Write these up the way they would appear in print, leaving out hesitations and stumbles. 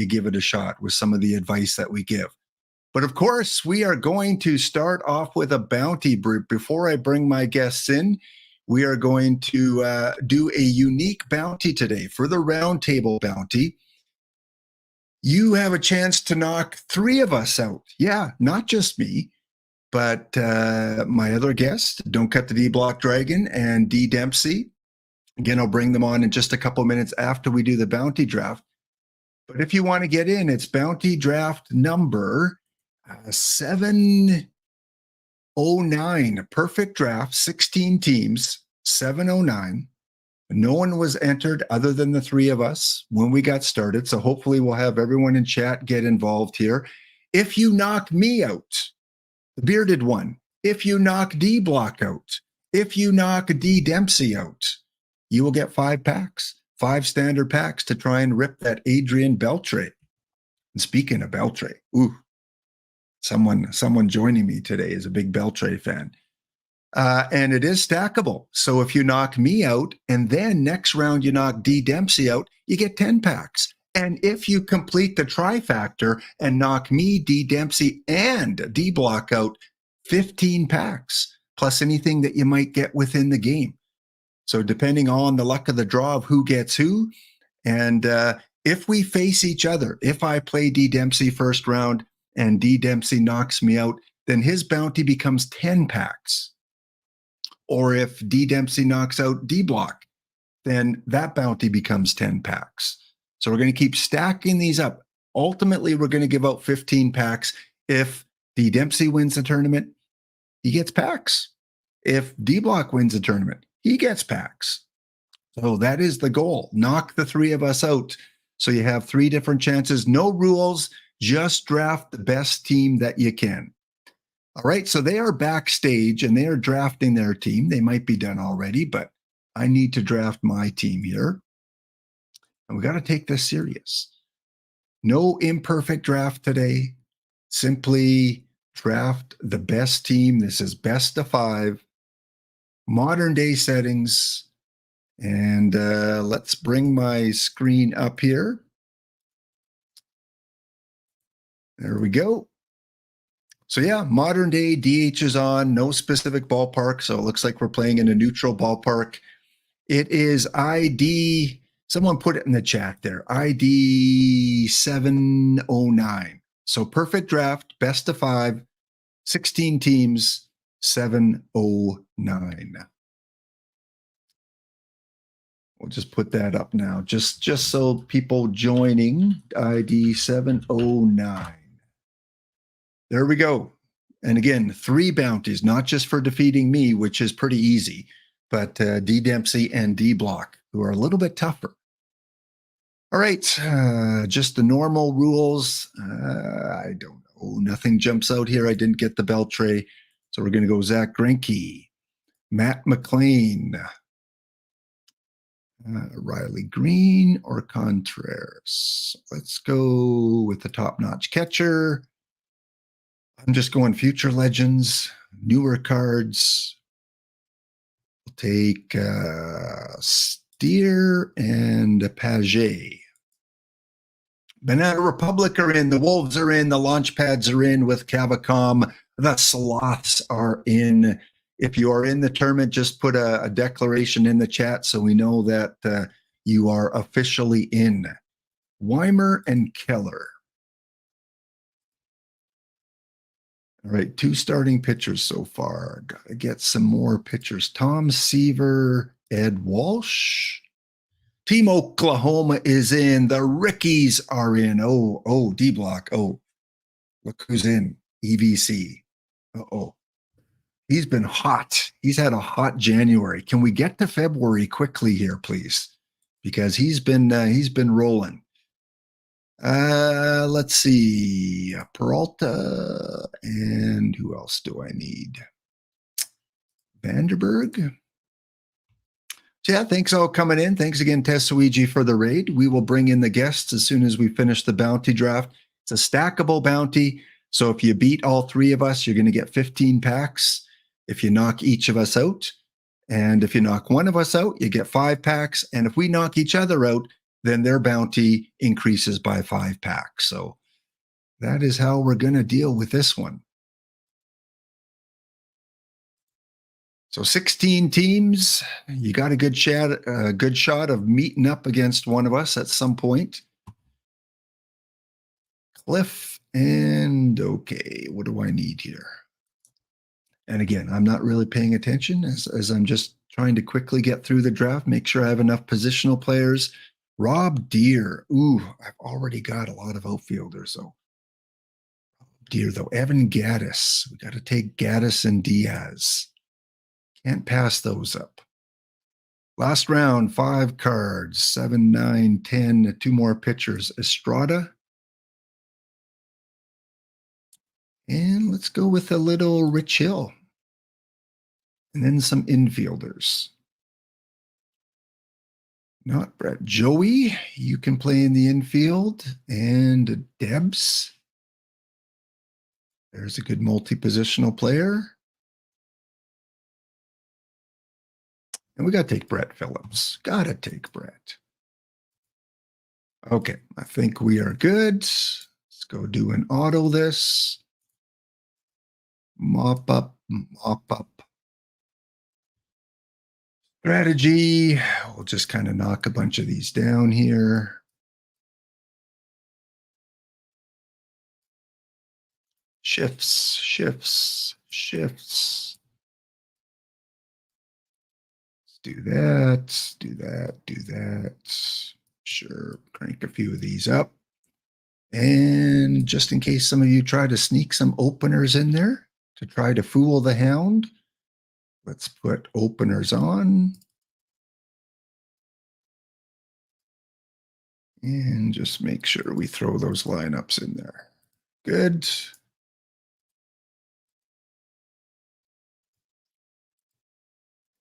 you give it a shot with some of the advice that we give. But of course, we are going to start off with a bounty. Before I bring my guests in, we are going to do a unique bounty today for the Roundtable bounty. You have a chance to knock 3 of us out. Yeah, not just me, but my other guests, Don't Cut the D Block Dragon and D Dempsey. Again, I'll bring them on in just a couple of minutes after we do the bounty draft. But if you want to get in, it's bounty draft number 709. A perfect draft, 16 teams, 709. No one was entered other than the 3 of us when we got started. So hopefully we'll have everyone in chat get involved here. If you knock me out, the bearded one, if you knock D Block out, if you knock D Dempsey out, you will get 5 packs, 5 standard packs to try and rip that Adrian Beltre. And speaking of Beltre, someone joining me today is a big Beltre fan. And it is stackable. So if you knock me out and then next round you knock D Dempsey out, you get 10 packs. And if you complete the trifactor and knock me, D Dempsey, and D Block out, 15 packs, plus anything that you might get within the game. So depending on the luck of the draw of who gets who, and if we face each other, if I play D Dempsey first round and D Dempsey knocks me out, then his bounty becomes 10 packs. Or if D Dempsey knocks out D Block, then that bounty becomes 10 packs. So we're going to keep stacking these up. Ultimately, we're going to give out 15 packs. If D Dempsey wins the tournament, he gets packs. If D Block wins the tournament, he gets packs. So that is the goal. Knock the 3 of us out. So you have 3 different chances. No rules. Just draft the best team that you can. All right. So they are backstage and they are drafting their team. They might be done already, but I need to draft my team here. And we got to take this serious. No imperfect draft today. Simply draft the best team. This is best of 5. Modern day settings. And let's bring my screen up here. There we go. So yeah, modern day DH is on, no specific ballpark. So it looks like we're playing in a neutral ballpark. It is ID, someone put it in the chat there, ID 709. So perfect draft, best of 5, 16 teams, 709. We'll just put that up now, just so people joining, ID 709. There we go. And again, 3 bounties, not just for defeating me, which is pretty easy, but D Dempsey and D Block, who are a little bit tougher. All right, just the normal rules. I don't know. Nothing jumps out here. I didn't get the Beltre. So we're going to go Zach Greinke, Matt McLean, Riley Green, or Contreras. Let's go with the top-notch catcher. I'm just going future legends, newer cards. We'll take Steer and Paget. Banana Republic are in, the Wolves are in, the launch pads are in with Cavacom. The Sloths are in. If you are in the tournament, just put a declaration in the chat so we know that you are officially in. Weimer and Keller. All right, 2 starting pitchers so far. Got to get some more pitchers. Tom Seaver, Ed Walsh. Team Oklahoma is in. The Rickies are in. Oh, D Block. Oh, look who's in. EVC. Uh-oh. He's been hot. He's had a hot January. Can we get to February quickly here, please? Because he's been rolling. Let's see. Peralta, and who else do I need? Vanderberg. So yeah, thanks all coming in. Thanks again, Tesuiji, for the raid. We will bring in the guests as soon as we finish the bounty draft. It's a stackable bounty. So if you beat all 3 of us, you're going to get 15 packs. If you knock each of us out, and if you knock one of us out, you get 5 packs. And if we knock each other out, then their bounty increases by 5 packs. So that is how we're going to deal with this one. So 16 teams, you got a good shot of meeting up against one of us at some point. Cliff and okay, what do I need here? And again, I'm not really paying attention as I'm just trying to quickly get through the draft, make sure I have enough positional players. Rob Deere. Ooh, I've already got a lot of outfielders, though. Deere, though. Evan Gaddis. We got to take Gaddis and Diaz. Can't pass those up. Last round, 5 cards, 7, 9, 10, 2 more pitchers. Estrada. And let's go with a little Rich Hill. And then some infielders. Not Brett. Joey, you can play in the infield. And Debs. There's a good multi-positional player. And we got to take Brett Phillips. Got to take Brett. Okay, I think we are good. Let's go do an auto this. Mop up, mop up. Strategy. We'll just kind of knock a bunch of these down here. Shifts, shifts, shifts. Let's do that, do that, do that. Sure, crank a few of these up. And just in case some of you try to sneak some openers in there to try to fool the hound, let's put openers on. And just make sure we throw those lineups in there. Good.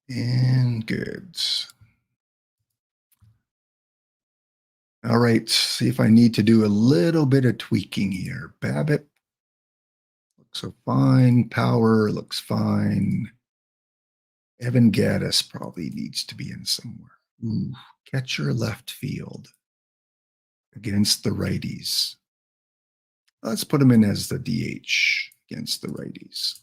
And good. All right, see if I need to do a little bit of tweaking here. Babbitt looks so fine. Power looks fine. Evan Gaddis probably needs to be in somewhere. Ooh, catcher left field against the righties. Let's put him in as the DH against the righties.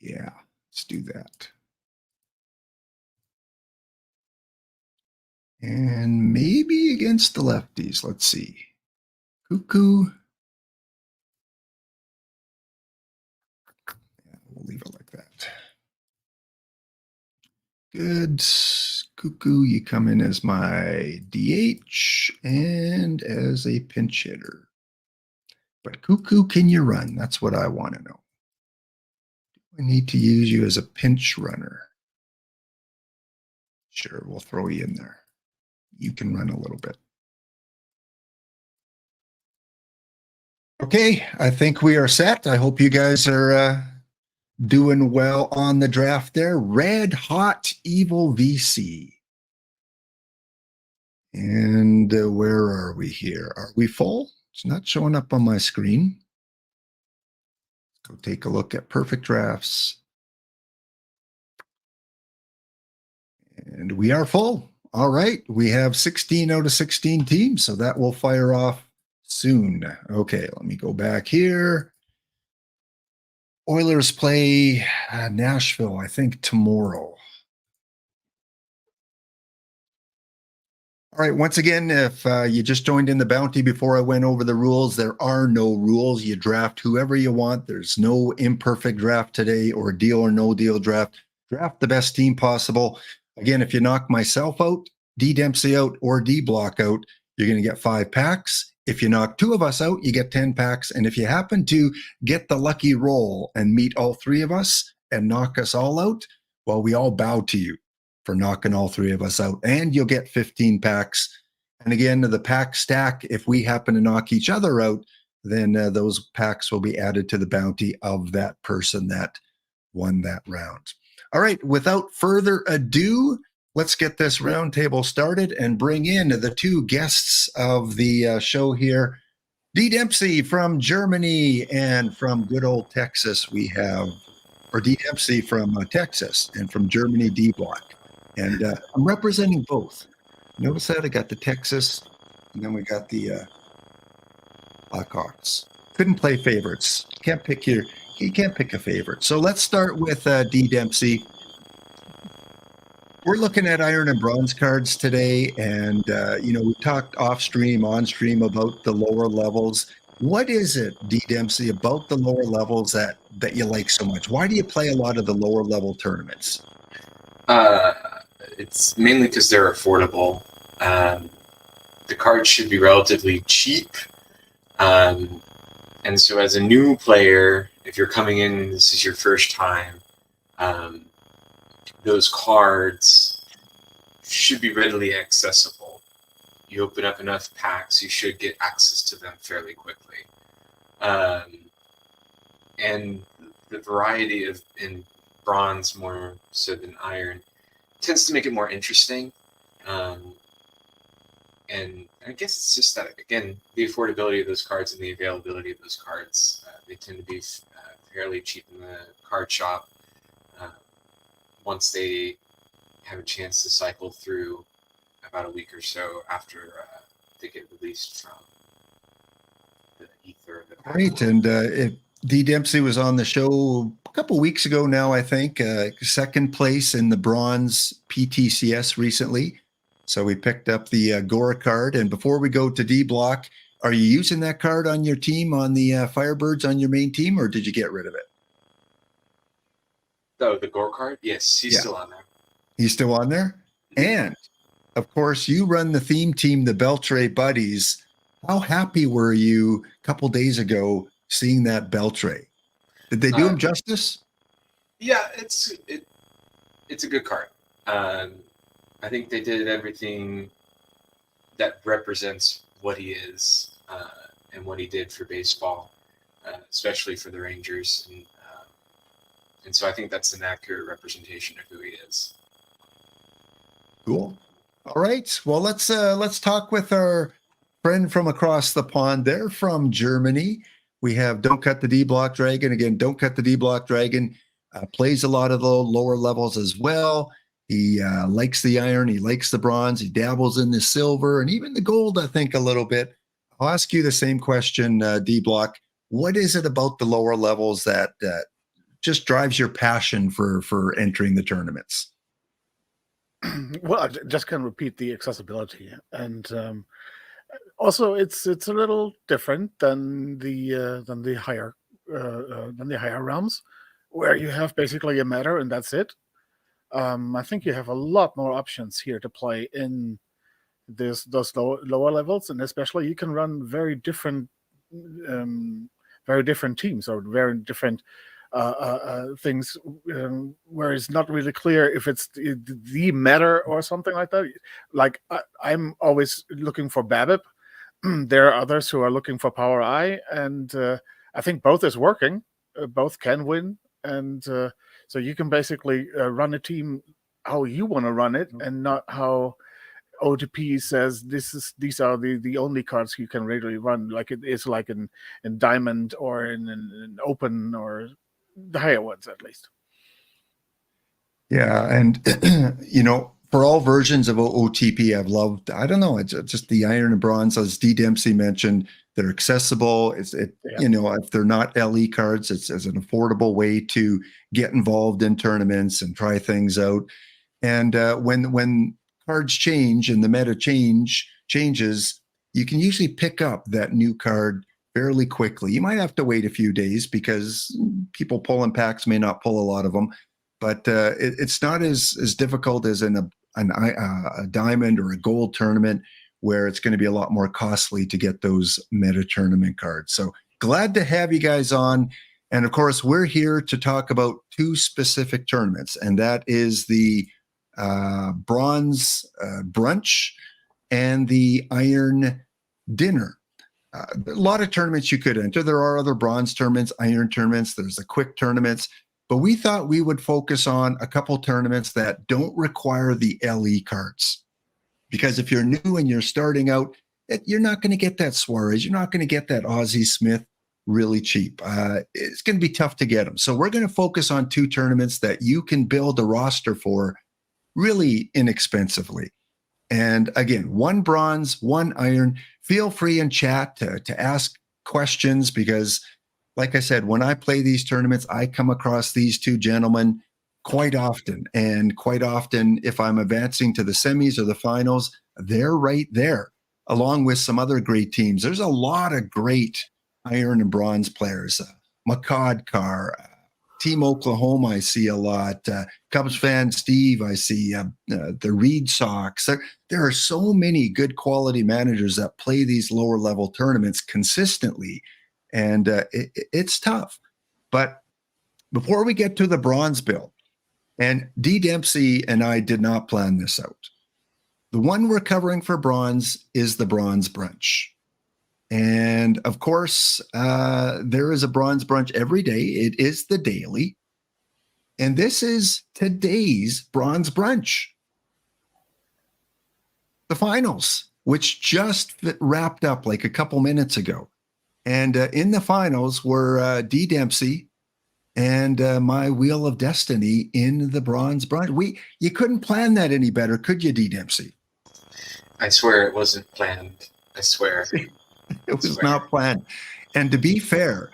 Yeah, let's do that. And maybe against the lefties. Let's see. Cuckoo. Yeah, we'll leave it like that. Good. Cuckoo, you come in as my DH and as a pinch hitter. But Cuckoo, can you run? That's what I want to know. I need to use you as a pinch runner. Sure, we'll throw you in there. You can run a little bit. Okay, I think we are set. I hope you guys are doing well on the draft there. Red Hot Evil VC. And where are we here? Are we full? It's not showing up on my screen. Let's go take a look at perfect drafts. And we are full. All right, we have 16 out of 16 teams, so that will fire off soon. Okay, let me go back here. Oilers play Nashville, I think, tomorrow. All right, once again, if you just joined in the bounty before I went over the rules, there are no rules. You draft whoever you want. There's no imperfect draft today or deal or no deal draft. Draft the best team possible. Again, if you knock myself out, D Dempsey out, or D Block out, you're going to get 5 packs. If you knock 2 of us out, you get 10 packs. And if you happen to get the lucky roll and meet all 3 of us and knock us all out, well, we all bow to you for knocking all 3 of us out. And you'll get 15 packs. And again, the pack stack, if we happen to knock each other out, then those packs will be added to the bounty of that person that won that round. All right, without further ado, let's get this roundtable started and bring in the 2 guests of the show here. D Dempsey from Germany and from good old Texas we have, or D Dempsey from Texas and from Germany, D Block. And I'm representing both. Notice that I got the Texas, and then we got the Blackhawks. Couldn't play favorites. You can't pick a favorite. So let's start with D Dempsey. We're looking at iron and bronze cards today, and we talked off stream, on stream about the lower levels. What is it, D Dempsey, about the lower levels that you like so much? Why do you play a lot of the lower level tournaments? It's mainly because they're affordable. The cards should be relatively cheap. And so as a new player, if you're coming in, this is your first time, those cards should be readily accessible. You open up enough packs, you should get access to them fairly quickly. And the variety in bronze more so than iron tends to make it more interesting. And I guess it's just that, again, the affordability of those cards and the availability of those cards, they tend to be fairly cheap in the card shop once they have a chance to cycle through about a week or so after they get released from the ether. Great. And if D Dempsey was on the show a couple weeks ago now, I think, second place in the bronze PTCS recently. So we picked up the Agora card. And before we go to D Block, are you using that card on your team, on the Firebirds on your main team, or did you get rid of it? Oh, the Gore card? Yes, he's still on there. He's still on there? And, of course, you run the theme team, the Beltray Buddies. How happy were you a couple days ago seeing that Beltray? Did they do him justice? Yeah, it's a good card. I think they did everything that represents what he is and what he did for baseball, especially for the Rangers. And so I think that's an accurate representation of who he is. Cool. All right. Well, let's talk with our friend from across the pond. They're from Germany. We have Don't Cut the D Block Dragon. Again, Don't Cut the D Block Dragon plays a lot of the lower levels as well. He likes the iron. He likes the bronze. He dabbles in the silver and even the gold, I think, a little bit. I'll ask you the same question, D Block. What is it about the lower levels that just drives your passion for entering the tournaments? Well, I just can repeat the accessibility, and also it's a little different than the higher realms, where you have basically a meta and that's it. I think you have a lot more options here to play in those lower levels, and especially you can run very different teams or very different things where it's not really clear if it's the meta or something like that. Like I'm always looking for BABIP. There are others who are looking for Power I, and I think both is working. Both can win, and so you can basically run a team how you want to run it, and not how OTP says these are the only cards you can regularly run, like it is like in Diamond or in Open or the higher ones at least. Yeah, and for all versions of OTP, I've loved. I don't know, it's just the iron and bronze, as D Dempsey mentioned. They're accessible. If they're not LE cards, it's as an affordable way to get involved in tournaments and try things out. And when cards change and the meta changes, you can usually pick up that new card fairly quickly. You might have to wait a few days because people pulling packs may not pull a lot of them, but it's not as difficult as in a diamond or a gold tournament, where it's going to be a lot more costly to get those meta tournament cards. So glad to have you guys on. And of course, we're here to talk about two specific tournaments, and that is the bronze brunch and the iron dinner. A lot of tournaments you could enter. There are other bronze tournaments, iron tournaments. There's the quick tournaments. But we thought we would focus on a couple tournaments that don't require the LE cards. Because if you're new and you're starting out, you're not going to get that Suarez. You're not going to get that Ozzie Smith really cheap. It's going to be tough to get them. So we're going to focus on two tournaments that you can build a roster for really inexpensively. And again, 1 bronze, 1 iron. Feel free in chat to ask questions because, like I said, when I play these tournaments, I come across these 2 gentlemen quite often. And quite often, if I'm advancing to the semis or the finals, they're right there, along with some other great teams. There's a lot of great iron and bronze players. Makadkar, Team Oklahoma, I see a lot. Cubs fan Steve, I see the Reed Sox. There are so many good quality managers that play these lower level tournaments consistently, and it's tough. But before we get to the bronze bill, and D. Dempsey and I did not plan this out. The one we're covering for bronze is the bronze brunch. And of course, there is a bronze brunch every day. It is the daily. And this is today's bronze brunch. The finals, which just wrapped up like a couple minutes ago. And in the finals were D. Dempsey and my Wheel of Destiny in the bronze brunch. You couldn't plan that any better, could you, D. Dempsey? I swear it wasn't planned. I swear. It was not planned. And to be fair,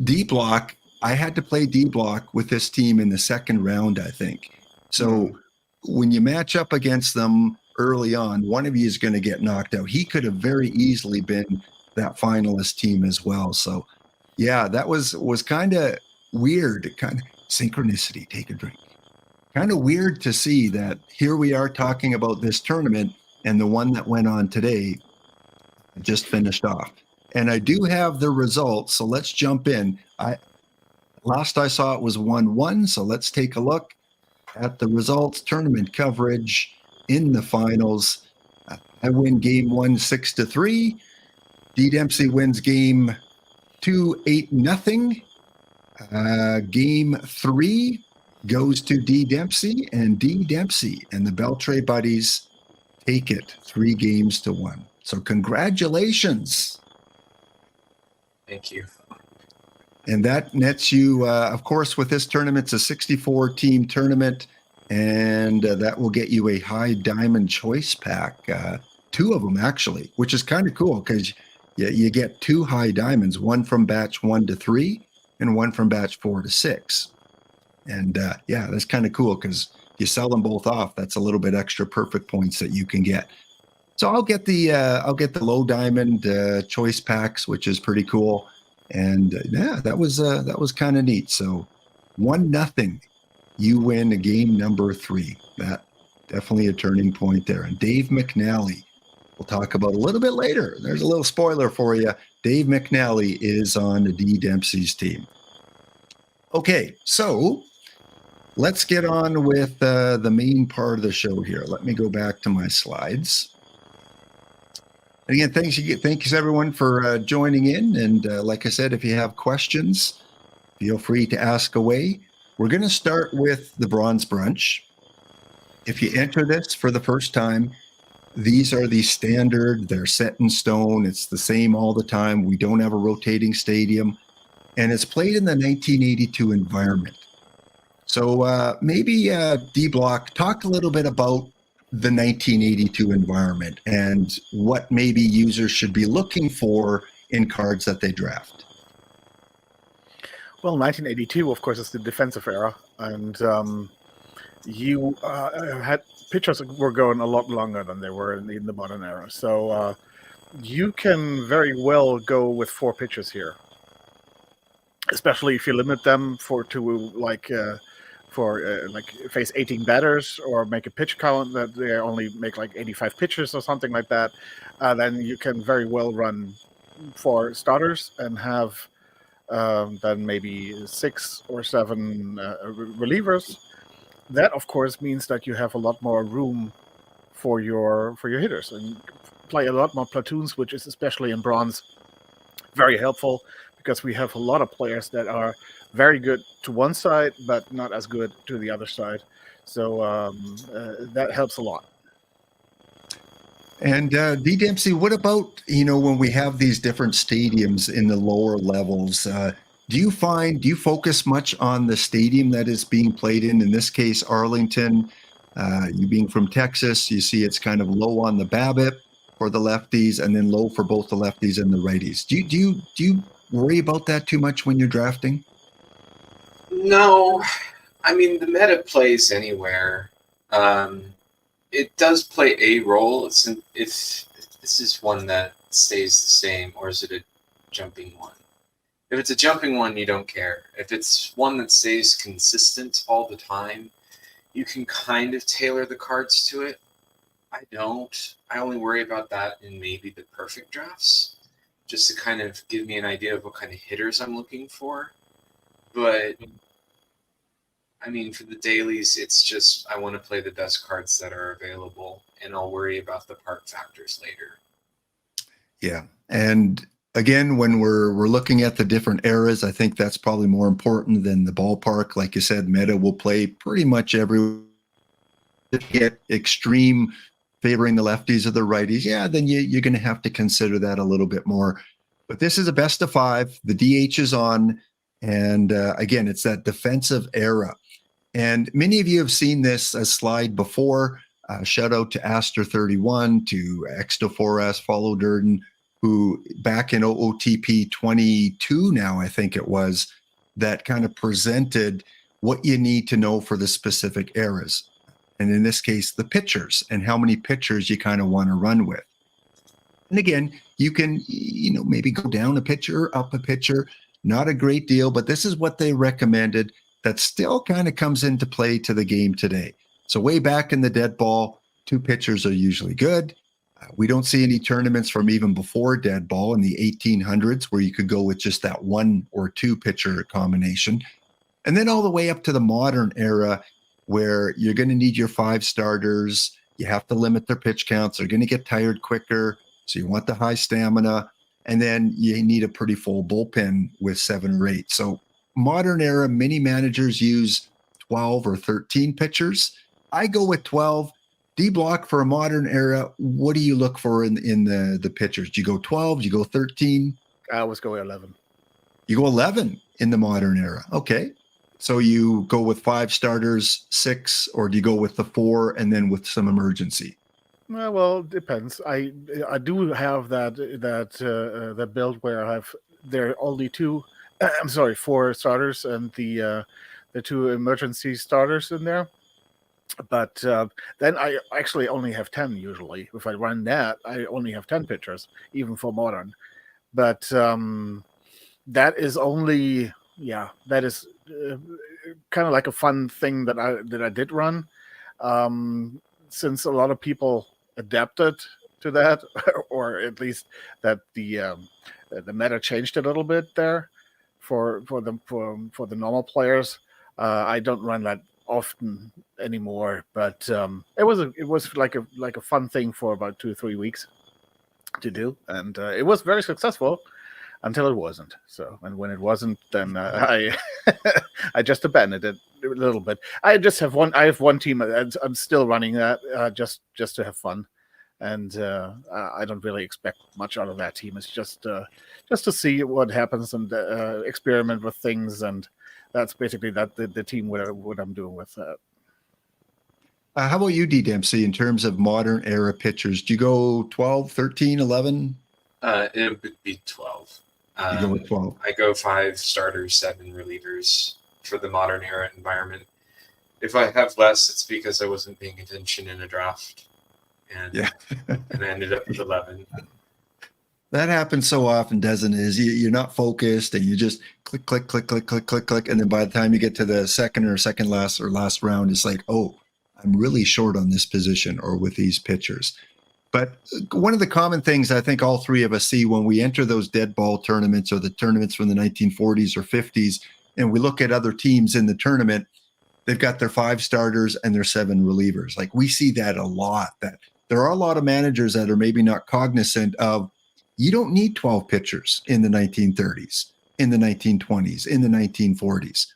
D Block, I had to play D Block with this team in the second round, I think. So when you match up against them early on, one of you is going to get knocked out. He could have very easily been that finalist team as well. So yeah, that was kind of weird, kind of synchronicity, take a drink. Kind of weird to see that here we are talking about this tournament and the one that went on today just finished off. And I do have the results, so let's jump in. Last I saw it was 1-1, so let's take a look at the results. Tournament coverage in the finals. I win game 1 6-3. D. Dempsey wins game 2 8-0. Game 3 goes to D. Dempsey, and D. Dempsey and the Beltray buddies take it 3-1. So congratulations. Thank you. And that nets you, of course, with this tournament, it's a 64-team tournament, and that will get you a high diamond choice pack, 2 of them actually, which is kind of cool because you get 2 high diamonds, one from batch 1 to 3 and one from batch 4 to 6. And yeah, that's kind of cool because you sell them both off. That's a little bit extra perfect points that you can get. So I'll get the low diamond choice packs, which is pretty cool. And yeah, that was kind of neat. So 1-0, you win a game number 3. That definitely a turning point there. And Dave McNally, we'll talk about a little bit later. There's a little spoiler for you. Dave McNally is on D. Dempsey's team. Okay, so let's get on with the main part of the show here. Let me go back to my slides. Again, thanks everyone for joining in. And like I said, if you have questions, feel free to ask away. We're going to start with the bronze brunch. If you enter this for the first time, these are the standard. They're set in stone. It's the same all the time. We don't have a rotating stadium. And it's played in the 1982 environment. So maybe D Block, talk a little bit about the 1982 environment and what maybe users should be looking for in cards that they draft. Well, 1982, of course, is the defensive era, and you had pitchers were going a lot longer than they were in the modern era. So you can very well go with 4 pitchers here, especially if you limit them like face 18 batters or make a pitch count that they only make like 85 pitches or something like that. Then you can very well run 4 starters and have then maybe 6 or 7 relievers. That of course means that you have a lot more room for your hitters and play a lot more platoons, which is especially in bronze very helpful because we have a lot of players that are very good to one side, but not as good to the other side. So that helps a lot. And D. Dempsey, what about, when we have these different stadiums in the lower levels, do you focus much on the stadium that is being played in this case, Arlington, You being from Texas, you see it's kind of low on the BABIP for the lefties, and then low for both the lefties and the righties. Do you worry about that too much when you're drafting? No, I mean the meta plays anywhere. It does play a role. If this is one that stays the same, or is it a jumping one? If it's a jumping one, you don't care. If it's one that stays consistent all the time, you can kind of tailor the cards to it. I don't. I only worry about that in maybe the perfect drafts, just to kind of give me an idea of what kind of hitters I'm looking for. But I mean, for the dailies, it's just I want to play the best cards that are available, and I'll worry about the park factors later. Yeah, and again, when we're looking at the different eras, I think that's probably more important than the ballpark. Like you said, meta will play pretty much every. Get extreme favoring the lefties or the righties, yeah, then you're going to have to consider that a little bit more. But this is a best of 5. The DH is on, and again, it's that defensive era. And many of you have seen this as slide before. Shout out to Aster31, to Exto4S, Follow Durden, who back in OOTP24 now, I think it was, that kind of presented what you need to know for the specific eras. And in this case, the pitchers and how many pitchers you kind of want to run with. And again, you can, maybe go down a pitcher, up a pitcher, not a great deal, but this is what they recommended that still kind of comes into play to the game today. So way back in the dead ball, 2 pitchers are usually good. We don't see any tournaments from even before dead ball in the 1800s where you could go with just that 1 or 2 pitcher combination. And then all the way up to the modern era, where you're going to need your 5 starters. You have to limit their pitch counts. They're going to get tired quicker. So you want the high stamina. And then you need a pretty full bullpen with 7 or 8. So modern era, many managers use 12 or 13 pitchers. I go with 12. D-block for a modern era, what do you look for in the pitchers? Do you go 12? Do you go 13? I always go 11. You go 11 in the modern era. Okay. So you go with 5 starters, 6, or do you go with the 4 and then with some emergency? Well, it depends. I do have that build where there are only 4 starters and the 2 emergency starters in there. But then I actually only have 10 usually. If I run that, I only have 10 pitchers, even for modern. But that is only, that is kind of like a fun thing that I did run, since a lot of people adapted to that, or at least that the meta changed a little bit there for the normal players. I don't run that often anymore, but it was like a fun thing for about 2 or 3 weeks to do, and it was very successful until it wasn't. So, and when it wasn't, then I I just abandoned it a little bit. I have one team. I'm still running that just to have fun, and I don't really expect much out of that team. It's just to see what happens and experiment with things, and that's basically the team what I'm doing with that. How about you, D. Dempsey, in terms of modern era pitchers? Do you go 12, 13, 11? It would be 12. You go with 12. I go 5 starters, 7 relievers for the modern era environment. If I have less, it's because I wasn't paying attention in a draft, and and I ended up with 11. That happens so often, doesn't it? You're not focused, and you just click, click, click, click, click, click, click, and then by the time you get to the second last round, it's like, oh, I'm really short on this position or with these pitchers. But one of the common things I think all 3 of us see when we enter those dead ball tournaments or the tournaments from the 1940s or 50s, and we look at other teams in the tournament, they've got their 5 starters and their 7 relievers. Like, we see that a lot, that there are a lot of managers that are maybe not cognizant of, you don't need 12 pitchers in the 1930s, in the 1920s, in the 1940s.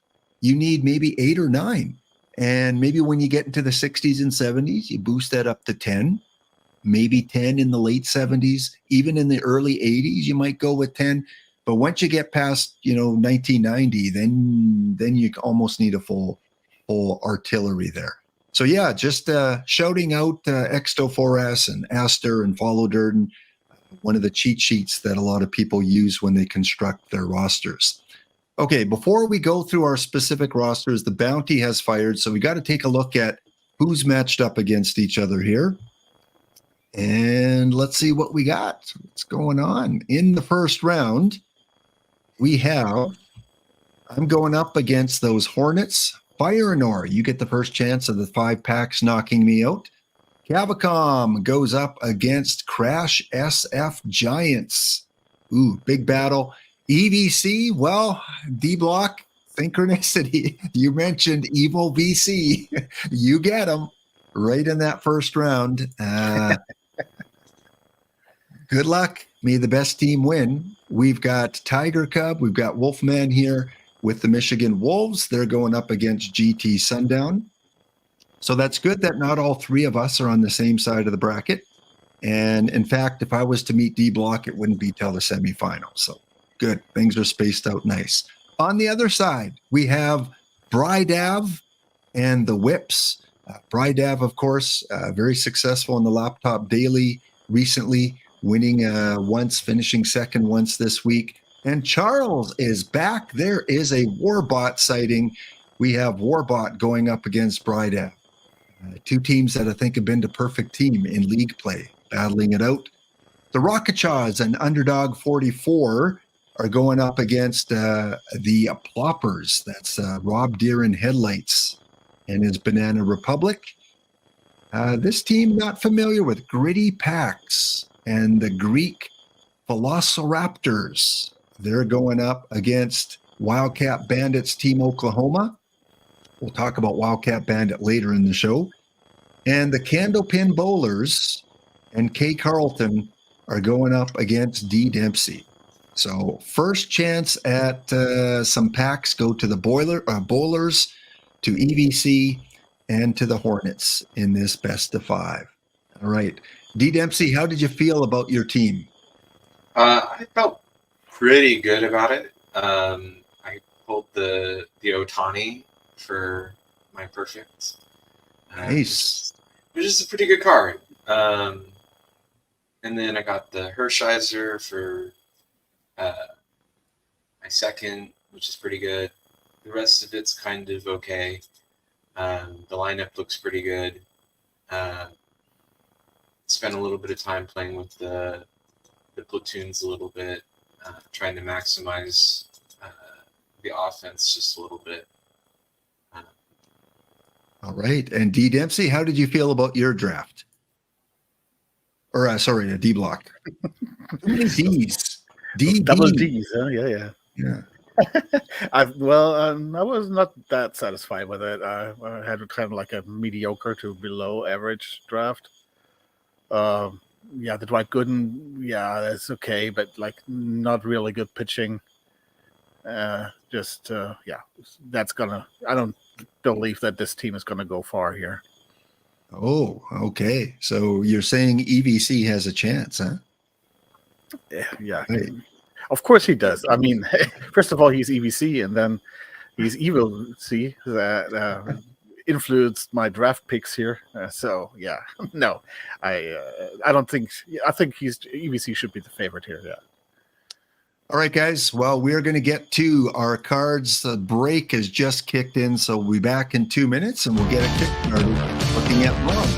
You need maybe 8 or 9. And maybe when you get into the 60s and 70s, you boost that up to 10, maybe 10 in the late 70s, even in the early 80s, you might go with 10. But once you get past, 1990, then you almost need a full artillery there. So yeah, just shouting out Exto4S and Aster and Follow Durden, one of the cheat sheets that a lot of people use when they construct their rosters. Okay, before we go through our specific rosters, the bounty has fired, so we got to take a look at who's matched up against each other here. And let's see what we got. What's going on? In the first round, we have, I'm going up against those Hornets. Fire and Or, you get the first chance of the 5 packs knocking me out. Cavacom goes up against Crash SF Giants. Ooh, big battle. EVC, well, D-Block, Synchronicity. You mentioned Evil VC. You get them right in that first round. Good luck. May the best team win. We've got Tiger Cub. We've got Wolfman here with the Michigan Wolves. They're going up against GT Sundown. So that's good that not all 3 of us are on the same side of the bracket. And in fact, if I was to meet D-Block, it wouldn't be till the semifinal. So good. Things are spaced out nice. On the other side, we have Brydav and the Whips. Brydav, of course, very successful in the Laptop Daily recently, winning once, finishing second once this week. And Charles is back. There is a Warbot sighting. We have Warbot going up against Brydav. 2 teams that I think have been the perfect team in league play, battling it out. The Rocketchaws and Underdog 44 are going up against the Ploppers. That's Rob Deere and Headlights and his Banana Republic. This team not familiar with Gritty Pax and the Greek Velociraptors. They're going up against Wildcat Bandits Team Oklahoma. We'll talk about Wildcat Bandit later in the show. And the Candlepin Bowlers and K. Carlton are going up against D. Dempsey. So first chance at some packs go to the Bowlers, to EVC, and to the Hornets in this best of 5. All right. D. Dempsey, how did you feel about your team? I felt pretty good about it. I pulled the Otani for my perfect. Nice. Which is a pretty good card. And then I got the Hershiser for my second, which is pretty good. The rest of it's kind of okay. The lineup looks pretty good. Spent a little bit of time playing with the platoons a little bit, trying to maximize the offense just a little bit. All right. And D. Dempsey, how did you feel about your draft? Or, sorry, a D block. Too many D's. D. Double D's, huh? Yeah. I was not that satisfied with it. I had kind of like a mediocre to below average draft. The Dwight Gooden, that's okay, but like not really good pitching. That's gonna. I don't believe that this team is gonna go far here. Oh, okay. So you're saying EVC has a chance, huh? Yeah. Right. Of course he does. I mean, first of all, he's EVC, and then he's Evil C that influenced my draft picks here. No, I don't think. I think EVC should be the favorite here. Yeah. All right, guys. Well, we're going to get to our cards. The break has just kicked in, so we'll be back in 2 minutes, and we'll get a kick started looking at Rob.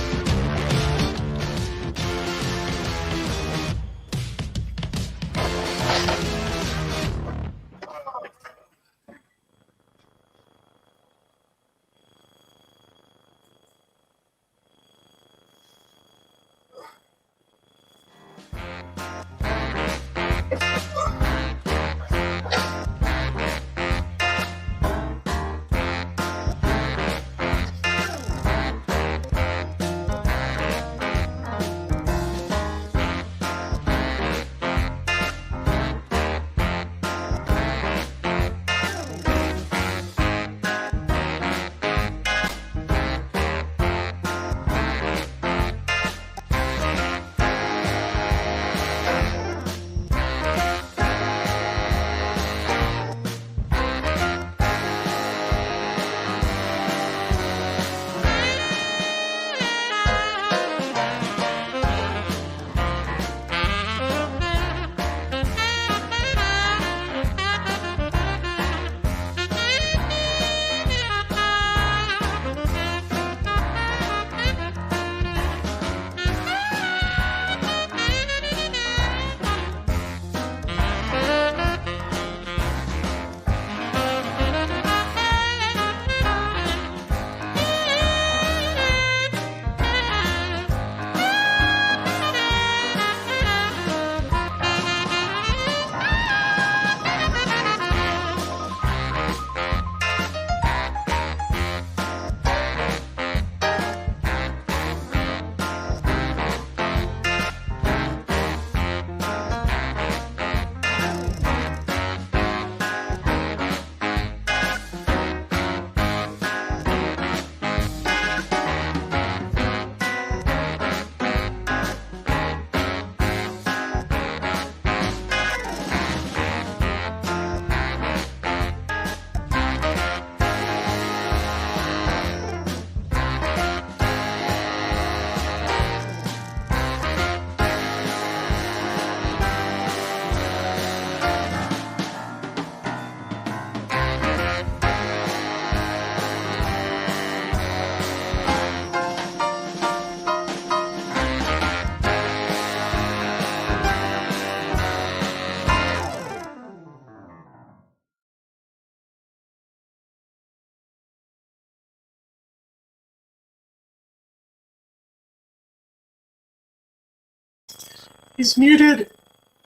He's muted.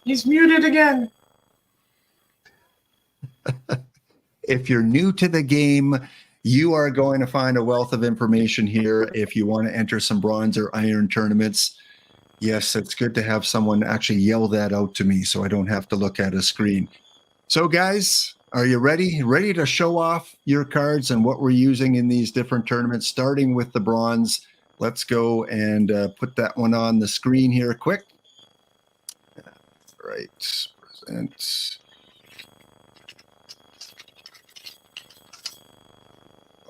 He's muted again. If you're new to the game, you are going to find a wealth of information here if you want to enter some bronze or iron tournaments. Yes, it's good to have someone actually yell that out to me so I don't have to look at a screen. So guys, are you ready? Ready to show off your cards and what we're using in these different tournaments, starting with the bronze. Let's go and put that one on the screen here quick. All right, present.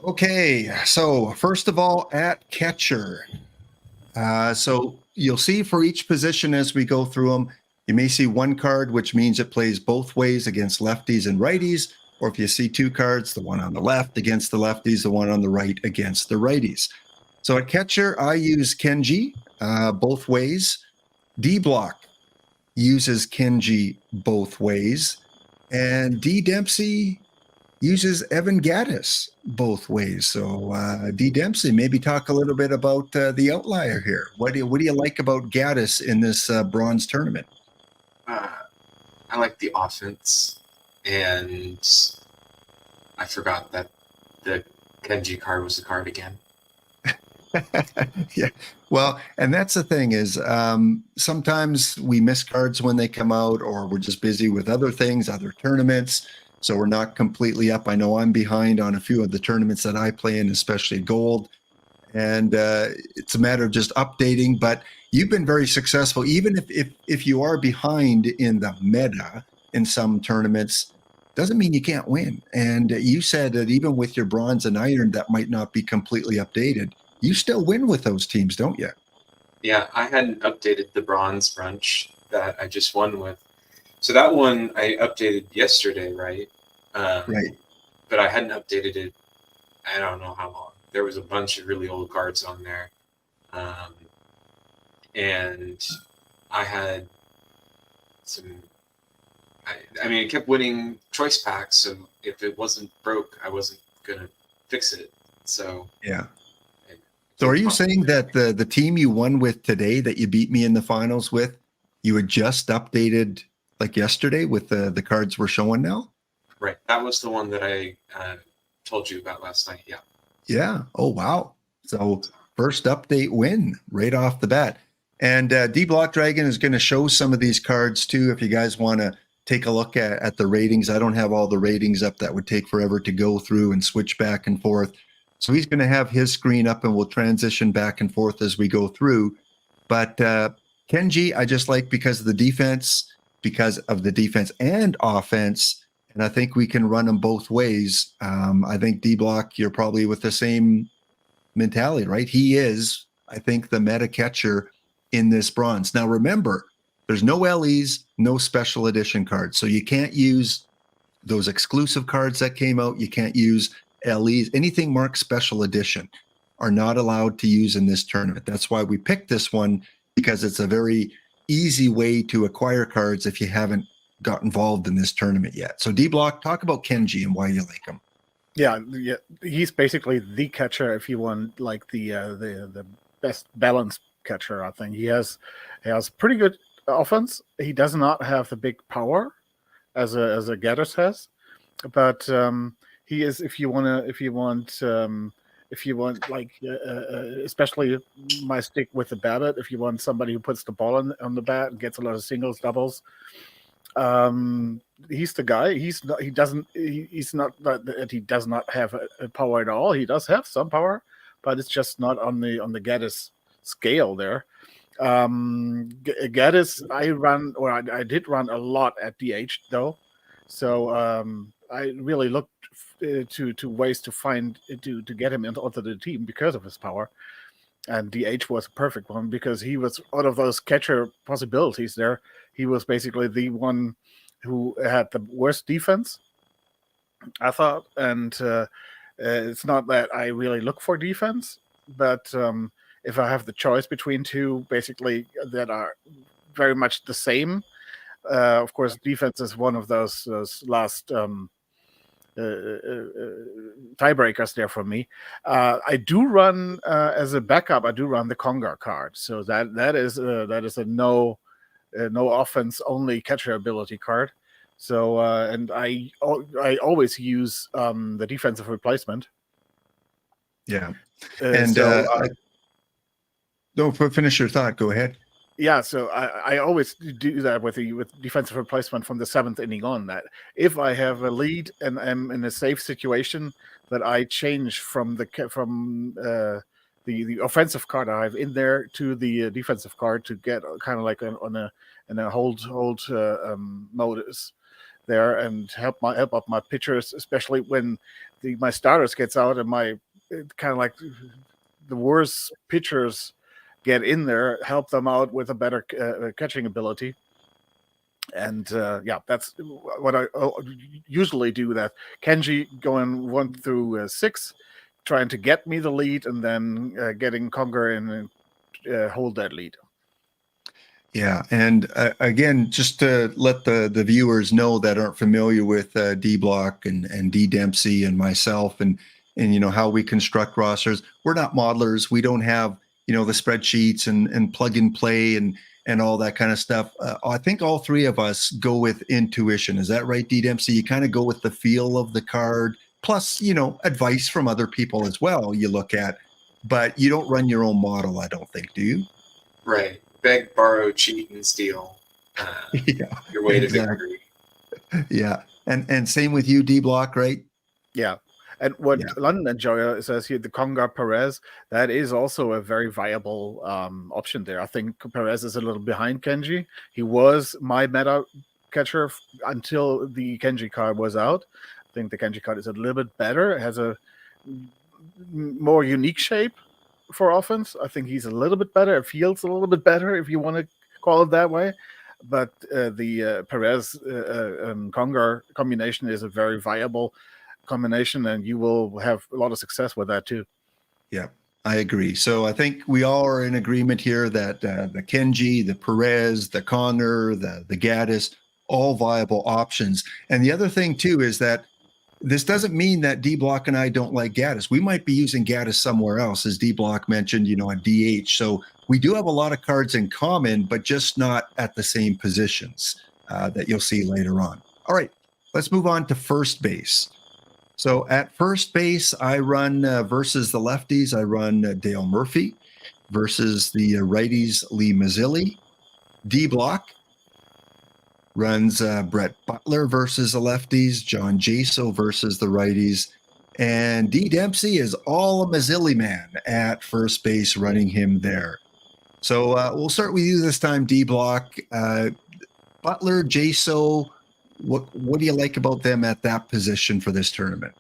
Okay, so first of all, at catcher. So you'll see for each position as we go through them, you may see one card, which means it plays both ways against lefties and righties. Or if you see two cards, the one on the left against the lefties, the one on the right against the righties. So at catcher, I use Kenji both ways. D block uses Kenji both ways. And D Dempsey uses Evan Gaddis both ways. So D Dempsey, maybe talk a little bit about the outlier here. What do you like about Gaddis in this bronze tournament? I like the offense, and I forgot that the Kenji card was the card again. Yeah, well, and that's the thing is sometimes we miss cards when they come out, or we're just busy with other things, other tournaments. So we're not completely up. I know I'm behind on a few of the tournaments that I play in, especially gold. And it's a matter of just updating. But you've been very successful, even if you are behind in the meta in some tournaments, doesn't mean you can't win. And you said that even with your bronze and iron that might not be completely updated, you still win with those teams, don't you? Yeah, I hadn't updated the bronze brunch that I just won with. So that one I updated yesterday, right? Right. But I hadn't updated it, I don't know how long. There was a bunch of really old cards on there. And I had some... I mean, it kept winning choice packs, so if it wasn't broke, I wasn't going to fix it. So... Yeah. So are you saying that the team you won with today that you beat me in the finals with, you had just updated like yesterday with the cards we're showing now? Right. That was the one that I told you about last night. Yeah. Yeah. Oh, wow. So first update win right off the bat. And D Block Dragon is going to show some of these cards too. If you guys want to take a look at the ratings, I don't have all the ratings up. That would take forever to go through and switch back and forth. So he's going to have his screen up and we'll transition back and forth as we go through. But Kenji, I just like because of the defense and offense. And I think we can run them both ways. I think D Block, you're probably with the same mentality, right? He is, I think, the meta catcher in this bronze. Now, remember, there's no LEs, no special edition cards. So you can't use those exclusive cards that came out. You can't use LEs, anything marked special edition are not allowed to use in this tournament. That's why we picked this one, because it's a very easy way to acquire cards if you haven't got involved in this tournament yet. So D Block, talk about Kenji and why you like him. Yeah, he's basically the catcher if you want like the best balanced catcher. I think he has pretty good offense. He does not have the big power as a Gaddis has, but he is if you want like especially my stick with the bat, if you want somebody who puts the ball on the bat and gets a lot of singles, doubles, he's the guy. He does not have a power at all. He does have some power, but it's just not on the Gaddis scale there. Gaddis, I did run a lot at DH though, so I really looked to ways to find to get him onto the team because of his power, and DH was a perfect one because he was out of those catcher possibilities there. He was basically the one who had the worst defense, I thought, and it's not that I really look for defense, but if I have the choice between two basically that are very much the same, of course defense is one of those last tiebreakers there for me. I do run as a backup. I do run the Congar card, so that is a no no offense, only catcher ability card. So and I always use the defensive replacement. Yeah. And don't finish your thought. Go ahead. Yeah, so I always do that with defensive replacement from the 7th inning on. That if I have a lead and I'm in a safe situation, that I change from the offensive card I have in there to the defensive card to get kind of like in a hold modus there, and help up my pitchers, especially when my starters gets out and my kind of like the worst pitchers get in there, help them out with a better catching ability. And that's what I usually do. That Kenji going 1 through 6, trying to get me the lead, and then getting Conger and hold that lead. Yeah, and again, just to let the viewers know that aren't familiar with D Block and D Dempsey and myself and how we construct rosters, we're not modelers. We don't have the spreadsheets and plug and play and all that kind of stuff. I think all three of us go with intuition. Is that right, D Dempsey? You kind of go with the feel of the card, plus advice from other people as well. You look at, but you don't run your own model. I don't think, do you? Right. Beg, borrow, cheat, and steal. Your way to victory. Yeah, and same with you, D Block, right? Yeah, and what London Enjoyer says here, the Conger Perez, that is also a very viable option there. I think Perez is a little behind Kenji. He was my meta catcher until the Kenji card was out. I think the Kenji card is a little bit better. It has a more unique shape for offense. I think he's a little bit better. It feels a little bit better, if you want to call it that way. But the Perez Conger combination is a very viable combination, and you will have a lot of success with that too. Yeah, I agree. So I think we all are in agreement here that the Kenji, the Perez, the Conger, the Gaddis, all viable options. And the other thing too is that this doesn't mean that D Block and I don't like Gaddis. We might be using Gaddis somewhere else, as D Block mentioned, a DH. So we do have a lot of cards in common, but just not at the same positions that you'll see later on. All right, let's move on to first base. So at first base, I run versus the lefties. I run Dale Murphy versus the righties, Lee Mazzilli. D Block runs Brett Butler versus the lefties, John Jaso versus the righties, and D Dempsey is all a Mazzilli man at first base, running him there. So we'll start with you this time, D Block. Butler, Jaso, what do you like about them at that position for this tournament?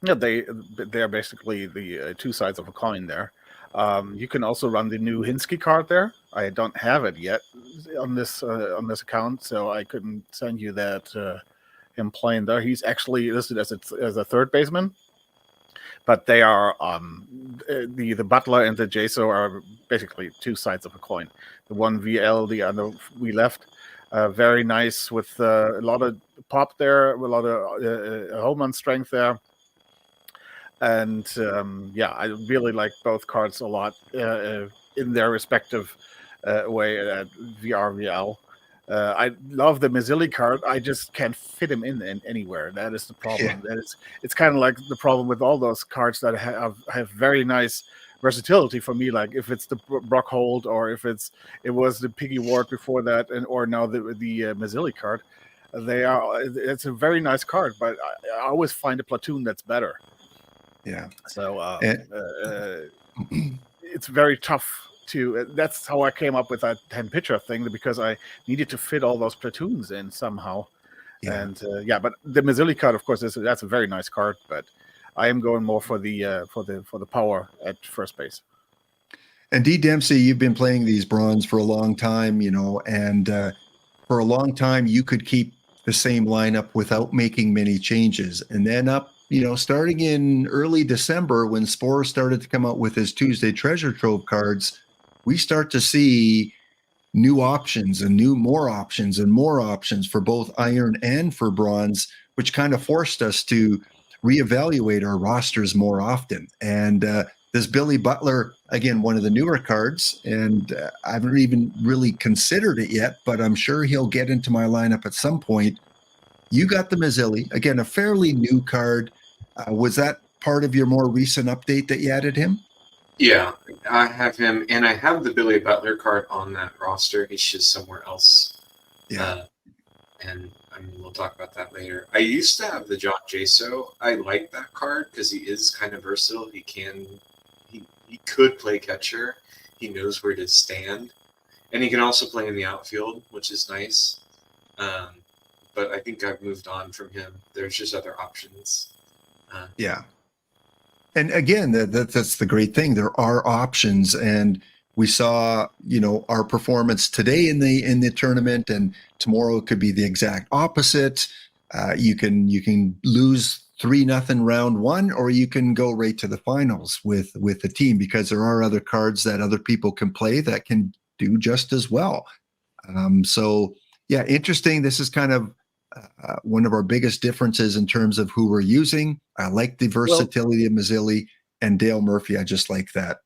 Yeah, they're basically the two sides of a coin there. You can also run the new Hinsky card there. I don't have it yet on this account, so I couldn't send you that him playing there. He's actually listed as a third baseman, but they are the Butler and the Jaso are basically two sides of a coin. The one VL, the other we left. Very nice with a lot of pop there, a lot of home run strength there. And I really like both cards a lot in their respective way at VRVL. I love the Mazzilli card. I just can't fit him in anywhere. That is the problem. Yeah. It's kind of like the problem with all those cards that have very nice versatility for me. Like if it's the Brock Holt, or if it was the Piggy Ward before that, or now the Mazzilli card. It's a very nice card, but I always find a platoon that's better. Yeah. So it's very tough to. That's how I came up with that 10 pitcher thing, because I needed to fit all those platoons in somehow. Yeah. And but the Mazzilli card, of course, that's a very nice card. But I am going more for the power at first base. And D Dempsey, you've been playing these bronze for a long time, and for a long time you could keep the same lineup without making many changes, and then starting in early December, when Spore started to come out with his Tuesday Treasure Trove cards, we start to see new options and more options for both Iron and for Bronze, which kind of forced us to reevaluate our rosters more often. And the This Billy Butler, again, one of the newer cards, and I haven't even really considered it yet, but I'm sure he'll get into my lineup at some point. You got the Mazzilli, again, a fairly new card. Was that part of your more recent update that you added him? Yeah, I have him, and I have the Billy Butler card on that roster. He's just somewhere else. Yeah. And I mean, we'll talk about that later. I used to have the John Jaso. I like that card because he is kind of versatile. He could play catcher. He knows where to stand, and he can also play in the outfield, which is nice. But I think I've moved on from him. There's just other options. Yeah. And again, that's the great thing. There are options, and we saw, our performance today in the tournament, and tomorrow it could be the exact opposite. You can lose 3-0 round one, or you can go right to the finals with the team, because there are other cards that other people can play that can do just as well. So yeah, interesting. This is kind of one of our biggest differences in terms of who we're using. I like the versatility of Mazzilli, and Dale Murphy. I just like that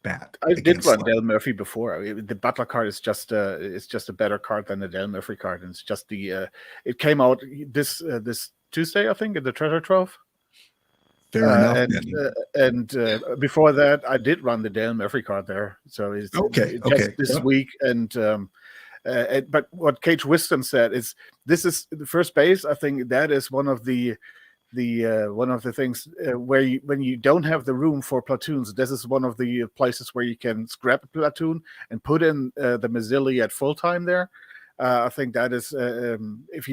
bat. I did run Dale Murphy before. The Butler card is just a better card than the Dale Murphy card, and it's just it came out this Tuesday, I think, in the Treasure Trove. Fair enough. And before that, I did run the Dale Murphy card there. So it's just this week. And but what Cage Wisdom said is, this is the first base. I think that is one of the things where when you don't have the room for platoons, this is one of the places where you can scrap a platoon and put in the Mazzilli at full time there. I think that is if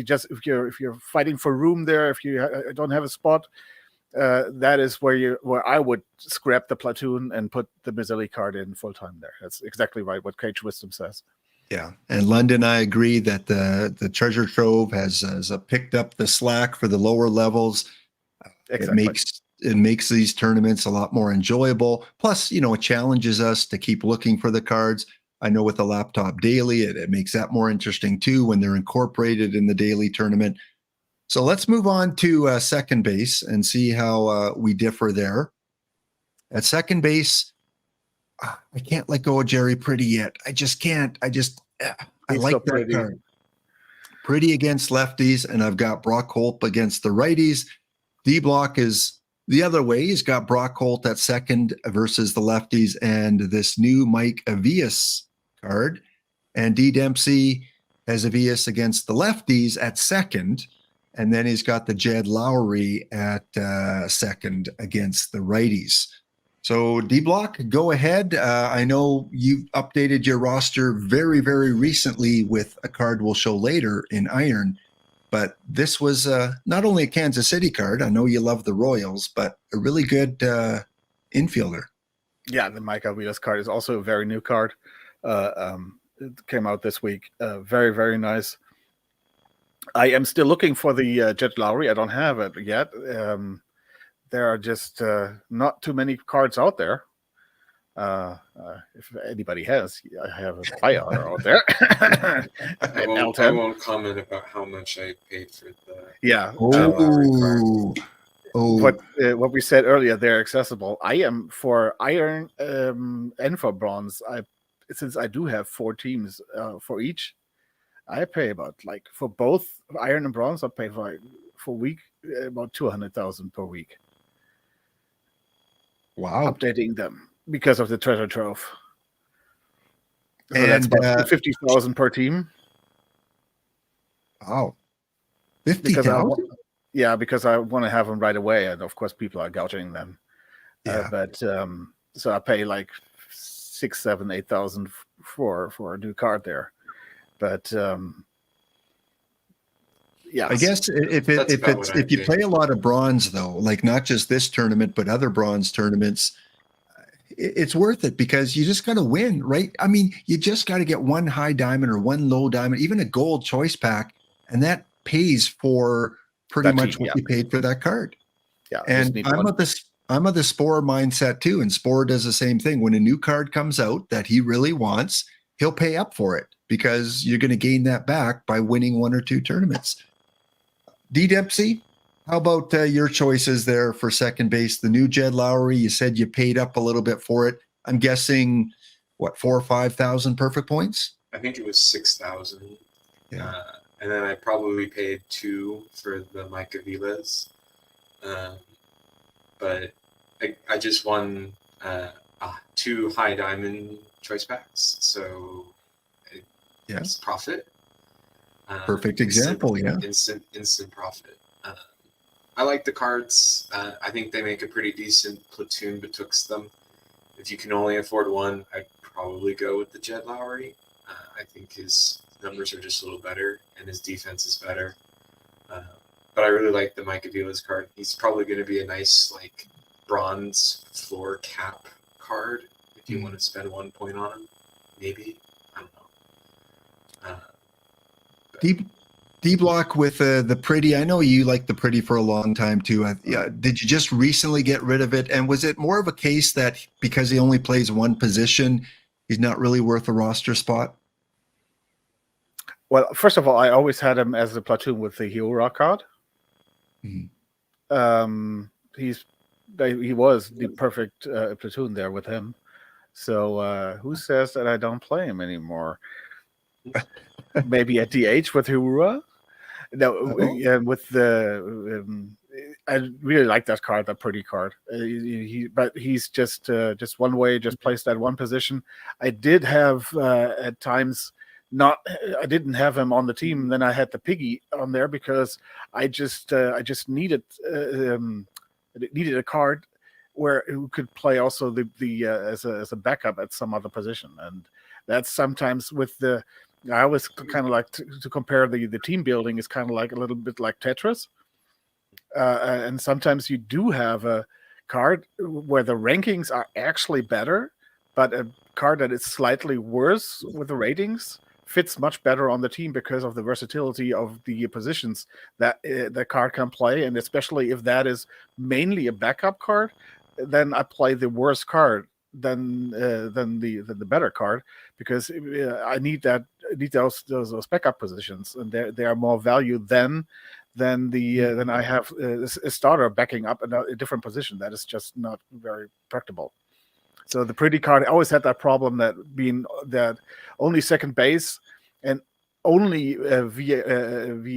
you're fighting for room there, if you don't have a spot, that is where I would scrap the platoon and put the Mazzilli card in full time there. That's exactly right what Cage Wisdom says. Yeah, and London, I agree that the Treasure Trove has picked up the slack for the lower levels. Exactly. It makes these tournaments a lot more enjoyable. Plus, it challenges us to keep looking for the cards. I know with the Laptop Daily, it makes that more interesting too when they're incorporated in the daily tournament. So let's move on to second base and see how we differ there. At second base, I can't let go of Jerry Pretty yet. I just can't. I like that card. Pretty against lefties, and I've got Brock Holt against the righties. D-Block is the other way. He's got Brock Holt at second versus the lefties, and this new Mike Avias card. And D. Dempsey has Avias against the lefties at second, and then he's got the Jed Lowry at second against the righties. So D-Block, go ahead. I know you've updated your roster very, very recently with a card we'll show later in Iron, but this was not only a Kansas City card. I know you love the Royals, but a really good infielder. Yeah, the Mike Avias card is also a very new card. It came out this week. Very, very nice. I am still looking for the Jed Lowry. I don't have it yet. There are just not too many cards out there. If anybody has, I have a buyer out there. I won't comment about how much I paid for the Lowry card. What we said earlier, they're accessible. I am for Iron and for Bronze. Since I do have 4 teams for each, I pay about for both Iron and Bronze. I pay for week about 200,000 per week. Wow. Updating them because of the Treasure Trove. So and that's about 50,000 per team. Wow. 50,000? Yeah, because I want to have them right away. And of course, people are gouging them. Yeah. So I pay 6, 7, 8,000 for a new card there. But yeah, I guess if you play a lot of Bronze though, not just this tournament but other Bronze tournaments, it's worth it because you just got to win, right? I mean, you just got to get one high diamond or one low diamond, even a gold choice pack, and that pays for pretty much what you paid for that card. Yeah, and I'm of the Spore mindset too, and Spore does the same thing. When a new card comes out that he really wants, he'll pay up for it because you're going to gain that back by winning 1 or 2 tournaments. D. Dempsey, How about your choices there for second base? The new Jed Lowry, you said you paid up a little bit for it. I'm guessing, what, 4,000 or 5,000 perfect points? I think it was 6,000. Yeah. And then I probably paid 2 for the Mike Aviles. But I just won 2 high diamond choice packs, so it's profit. Perfect example, instant profit. I like the cards. I think they make a pretty decent platoon betwixt them. If you can only afford one, I'd probably go with the Jed Lowry. I think his numbers are just a little better, and his defense is better. But I really like the Mike Aviles card. He's probably going to be a nice bronze floor cap card if you want to spend 1 point on him. Maybe. I don't know. D-Block with the pretty. I know you liked the pretty for a long time too. Did you just recently get rid of it? And was it more of a case that because he only plays one position, he's not really worth a roster spot? Well, first of all, I always had him as a platoon with the Hero card. Mm-hmm. He was the perfect platoon there with him. So who says that I don't play him anymore? Maybe at DH with Hura. No, with the I really like that card, that pretty card. But he's just one way, just placed that one position. I did have at times I didn't have him on the team. Then I had the piggy on there because I just needed a card where who could play also the as a backup at some other position, and that's sometimes with the. I always kind of like to compare the team building is kind of like a little bit like Tetris, and sometimes you do have a card where the rankings are actually better, but a card that is slightly worse with the ratings fits much better on the team because of the versatility of the positions that the card can play, and especially if that is mainly a backup card, then I play the worst card than the better card because I need those backup positions, and they are more value than I have a starter backing up a different position that is just not very practical. So the pretty card always had that problem that being that only second base and only VL.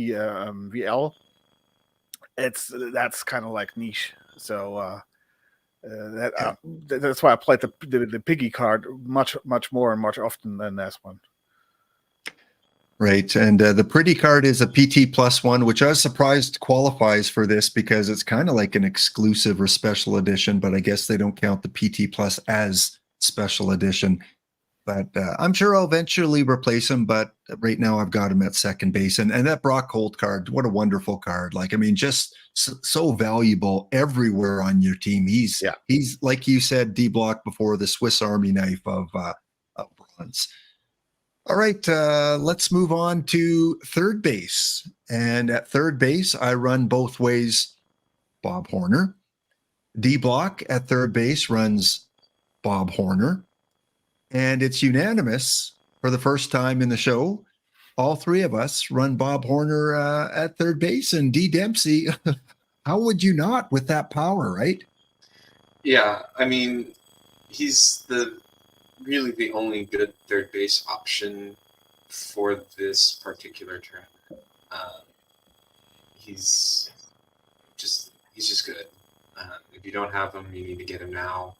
That's kind of like niche. So that's why I played the piggy card much more and much often than this one. Right, and the pretty card is a PT +1, which I was surprised qualifies for this because it's kind of like an exclusive or special edition, but I guess they don't count the PT Plus as special edition. But I'm sure I'll eventually replace him, but right now I've got him at second base. And that Brock Holt card, what a wonderful card. Just so valuable everywhere on your team. He's like you said, D-Block before, the Swiss Army knife of bronze. All right, let's move on to third base. And at third base, I run both ways Bob Horner. D-Block at third base runs Bob Horner. And it's unanimous for the first time in the show. All three of us run Bob Horner at third base. And D. Dempsey, how would you not with that power, right? Yeah, I mean, he's really the only good third base option for this particular tournament. He's just good. If you don't have him, you need to get him now.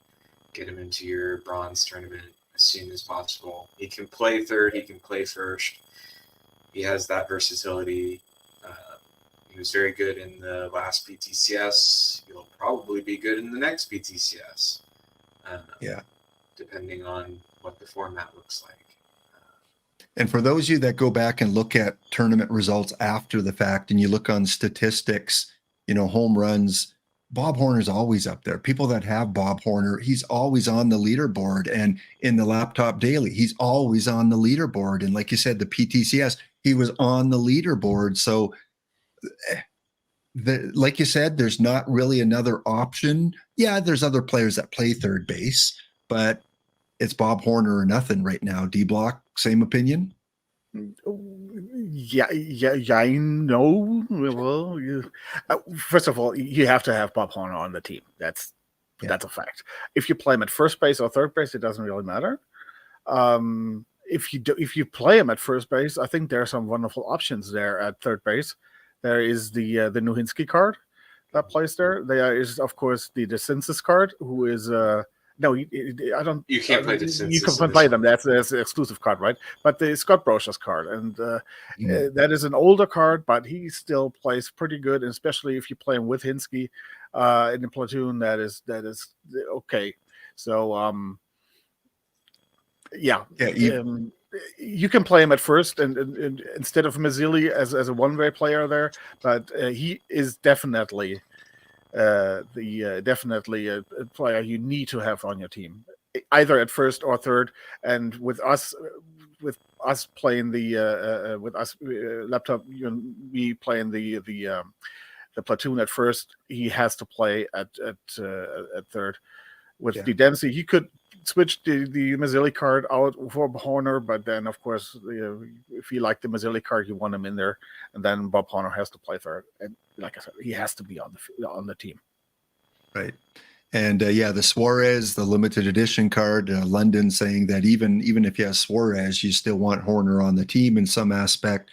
Get him into your bronze tournament as soon as possible. He can play third. He can play first. He has that versatility. He was very good in the last BTCS. He'll probably be good in the next BTCS. Depending on what the format looks like. And for those of you that go back and look at tournament results after the fact, and you look on statistics, home runs, Bob Horner's always up there. People that have Bob Horner, he's always on the leaderboard. And in the Laptop Daily, he's always on the leaderboard. And like you said, the PTCS, he was on the leaderboard. So like you said, there's not really another option. Yeah, there's other players that play third base, but it's Bob Horner or nothing right now. D-Block, same opinion? I know. Well, first of all, you have to have Bob Horner on the team. That's a fact. If you play him at first base or third base, it doesn't really matter. If you play him at first base, I think there are some wonderful options there at third base. There is the Nuhinsky card that plays there. There is, of course, the DeCinces card, who is no, I don't. You can't play DeCinces. You can play them. That's an exclusive card, right? But the Scott Brosher's card, and that is an older card, but he still plays pretty good, and especially if you play him with Hinsky in the platoon. That is okay. So you can play him at first, and instead of Mazzilli as a one-way player there, but he is definitely definitely a player you need to have on your team, either at first or third. And with us playing laptop, we playing the platoon at first. He has to play at third. With the Dempsey, he could switch the Mazzilli card out for Horner, but then of course, if you like the Mazzilli card, you want him in there, and then Bob Horner has to play third. And like I said, he has to be on the team. Right. And the Suarez, the limited edition card, London saying that even if you have Suarez, you still want Horner on the team in some aspect.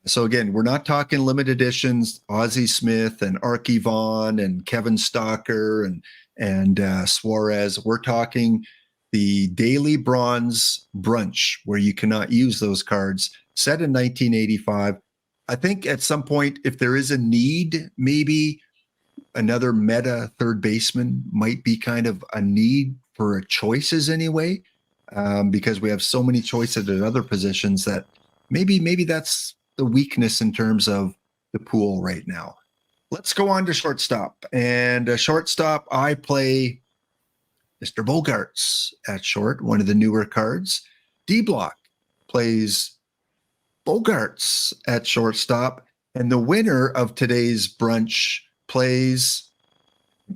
So again, we're not talking limited editions, Ozzie Smith and Archie Vaughn and Kevin Stalker and Suarez. We're talking the Daily Bronze Brunch, where you cannot use those cards, set in 1985. I think at some point, if there is a need, maybe another meta third baseman might be kind of a need for choices anyway, because we have so many choices at other positions that maybe that's the weakness in terms of the pool right now. Let's go on to shortstop. And shortstop, I play Mr. Bogarts at short, one of the newer cards. D-Block plays Bogarts at shortstop. And the winner of today's brunch plays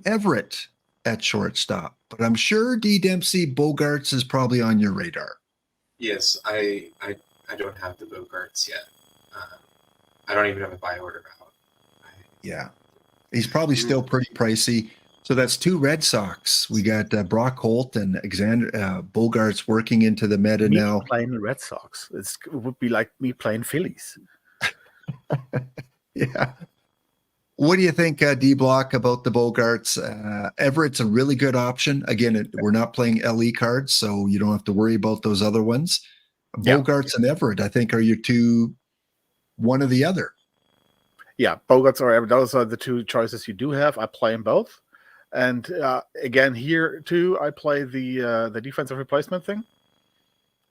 Everett at shortstop. But I'm sure D. Dempsey, Bogarts is probably on your radar. Yes, I don't have the Bogarts yet. I don't even have a buy order out. Yeah, he's probably still pretty pricey. So that's two Red Sox. We got Brock Holt and Alexander Bogarts working into the meta now. Playing the Red Sox, it would be like me playing Phillies. Yeah. What do you think, D-Block, about the Bogarts? Everett's a really good option. Again, we're not playing LE cards, so you don't have to worry about those other ones. Bogarts and Everett, I think, are your two, one or the other. Yeah, Bogarts or Everett, those are the two choices you do have. I play them both. And again, here too, I play the defensive replacement thing.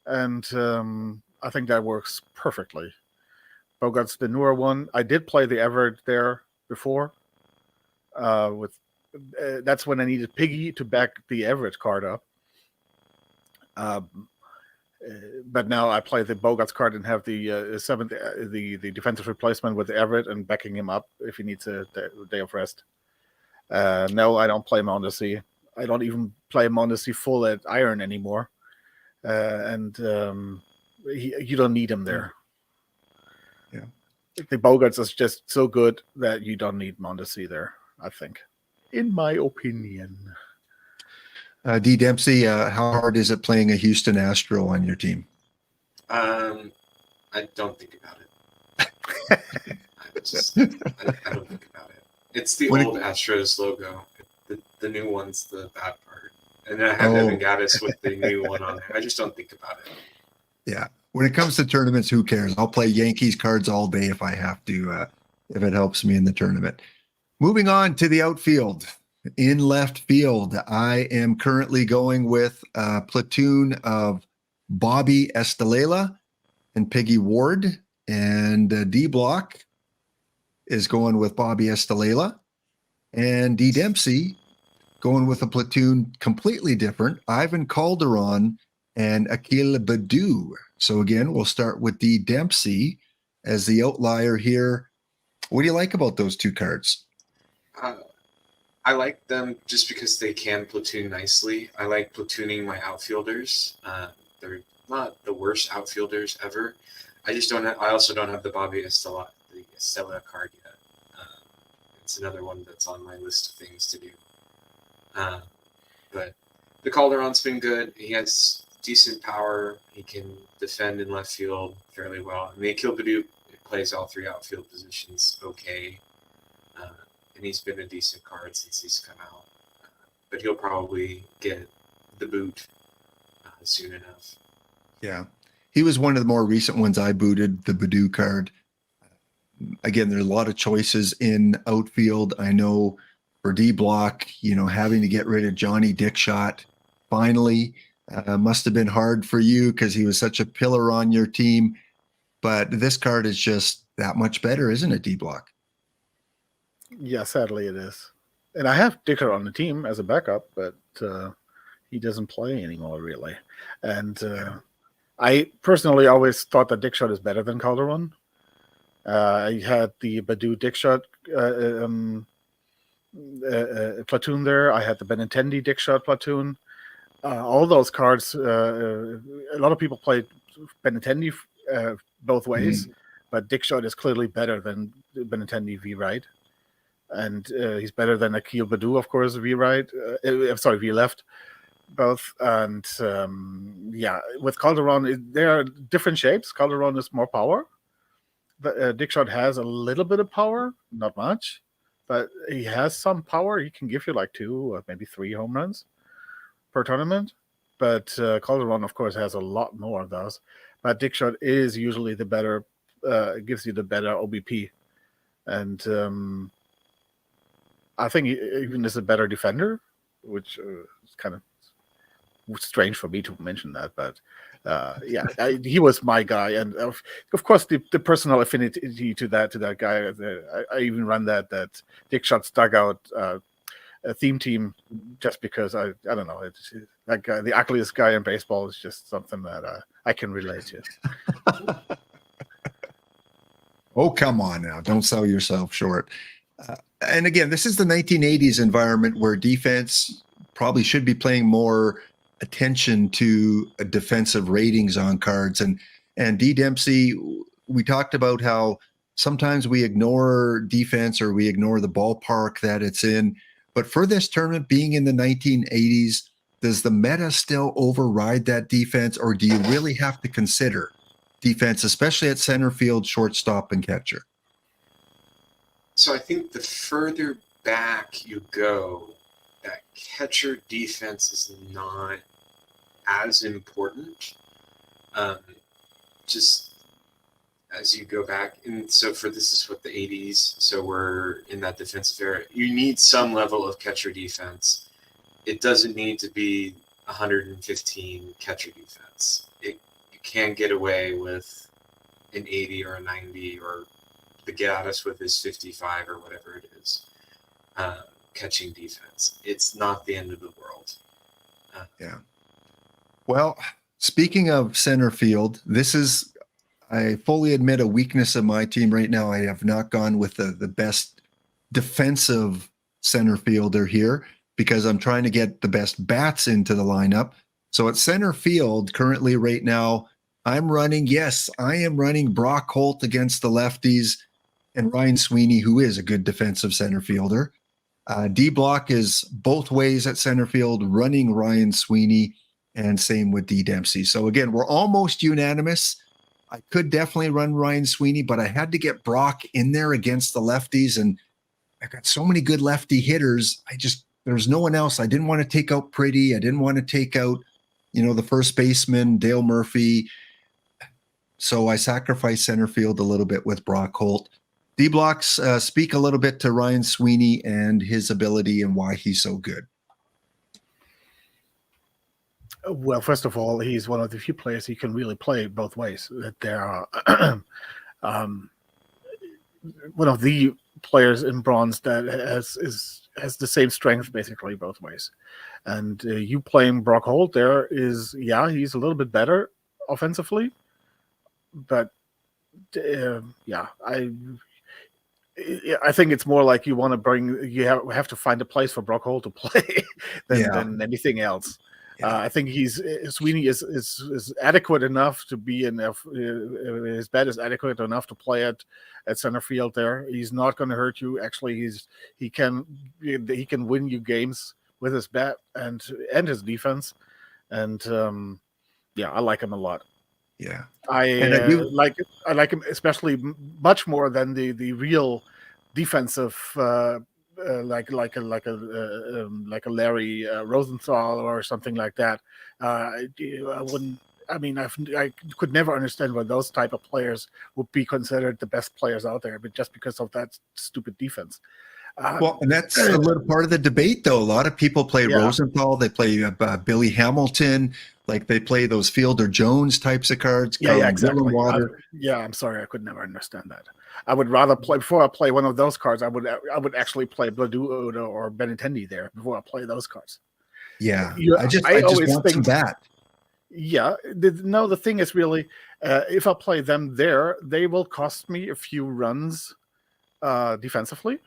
And I think that works perfectly. Bogarts, the newer one. I did play the Everett there before. That's when I needed Piggy to back the Everett card up. But now I play the Bogarts card and have the seventh, the defensive replacement with Everett and backing him up if he needs a day of rest. No, I don't play Mondesi. I don't even play Mondesi full at iron anymore. You don't need him there. Yeah. The Bogarts is just so good that you don't need Mondesi there, I think. In my opinion. D. Dempsey, how hard is it playing a Houston Astro on your team? I don't think about it. I don't think about it. It's the old Astros logo. The new one's the bad part. And then I have Evan Gattis with the new one on there. I just don't think about it. Yeah. When it comes to tournaments, who cares? I'll play Yankees cards all day if I have to, if it helps me in the tournament. Moving on to the outfield. In left field, I am currently going with a platoon of Bobby Estelela and Piggy Ward, and D-Block is going with Bobby Estelela, and D. Dempsey going with a platoon completely different, Ivan Calderon and Akil Baddoo. So again, we'll start with D. Dempsey as the outlier here. What do you like about those two cards? I like them just because they can platoon nicely. I like platooning my outfielders. They're not the worst outfielders ever. I just don't. I also don't have the Bobby Estella card yet. It's another one that's on my list of things to do. But the Calderon's been good. He has decent power. He can defend in left field fairly well. And the Akil Baddoo plays all three outfield positions okay. And he's been a decent card since he's come out. But he'll probably get the boot soon enough. Yeah. He was one of the more recent ones I booted, the Baddoo card. Again, there's a lot of choices in outfield. I know for D block, having to get rid of Johnny Dickshot finally must have been hard for you because he was such a pillar on your team. But this card is just that much better, isn't it, D block? Yeah, sadly it is. And I have Dicker on the team as a backup, but he doesn't play anymore, really. And I personally always thought that Dickshot is better than Calderon. I had the Baddoo Dickshot platoon there. I had the Benintendi Dickshot platoon. All those cards, a lot of people played Benintendi both ways, but Dickshot is clearly better than Benintendi V-right. And he's better than Akil Baddoo, of course, V-right. V left, both. And with Calderon, there are different shapes. Calderon is more power. Dickshot has a little bit of power, not much, but he has some power. He can give you like 2 or maybe 3 home runs per tournament. But Calderon, of course, has a lot more of those. But Dickshot is usually the better, gives you the better OBP. And I think he even is a better defender, which is kind of strange for me to mention that. But he was my guy. And of course, the personal affinity to that guy. I even run that Dickshot's dugout a theme team just because I don't know. It's that guy, the ugliest guy in baseball, is just something that I can relate to. Oh, come on now. Don't sell yourself short. And again, this is the 1980s environment where defense probably should be paying more attention to defensive ratings on cards. And D. Dempsey, we talked about how sometimes we ignore defense or we ignore the ballpark that it's in. But for this tournament being in the 1980s, does the meta still override that defense, or do you really have to consider defense, especially at center field, shortstop, and catcher? So I think the further back you go, that catcher defense is not as important. Just as you go back, and so this is what the 80s. So we're in that defensive era. You need some level of catcher defense. It doesn't need to be 115 catcher defense. You can get away with an 80 or a 90 or the Gaddis with his 55 or whatever it is, catching defense. It's not the end of the world. Yeah. Well, speaking of center field, this is, I fully admit, a weakness of my team right now. I have not gone with the best defensive center fielder here because I'm trying to get the best bats into the lineup. So at center field currently right now, I am running Brock Holt against the lefties and Ryan Sweeney, who is a good defensive center fielder. D block is both ways at center field, running Ryan Sweeney, and same with D Dempsey. So again, we're almost unanimous. I could definitely run Ryan Sweeney, but I had to get Brock in there against the lefties, and I got so many good lefty hitters. There's no one else. I didn't want to take out Pretty. I didn't want to take out, the first baseman, Dale Murphy. So I sacrificed center field a little bit with Brock Holt. D-Blocks, speak a little bit to Ryan Sweeney and his ability and why he's so good. Well, first of all, he's one of the few players who can really play both ways. That there are one of the players in bronze that has the same strength basically both ways. And you playing Brock Holt there is, he's a little bit better offensively, but I think it's more like you have to find a place for Brock Holt to play than anything else. Yeah. I think Sweeney is adequate enough to be in. His bat is adequate enough to play at center field. There, he's not going to hurt you. Actually, he can win you games with his bat and his defense. And yeah, I like him a lot. Yeah. I And I do. like him especially much more than the real defensive like a Larry Rosenthal or something like that. I wouldn't. I mean, I could never understand why those type of players would be considered the best players out there, but just because of that stupid defense. Well, and that's a little part of the debate, though. A lot of people play Yeah. Rosenthal. They play Billy Hamilton. Like they play those Fielder Jones types of cards. Yeah, exactly. Water. I'm sorry, I could never understand that. I would rather play before I play one of those cards. I would actually play Bladu Oda or Benintendi there before I play those cards. Yeah, Yeah, I just always want some bat. Yeah, the thing is really, if I play them there, they will cost me a few runs defensively.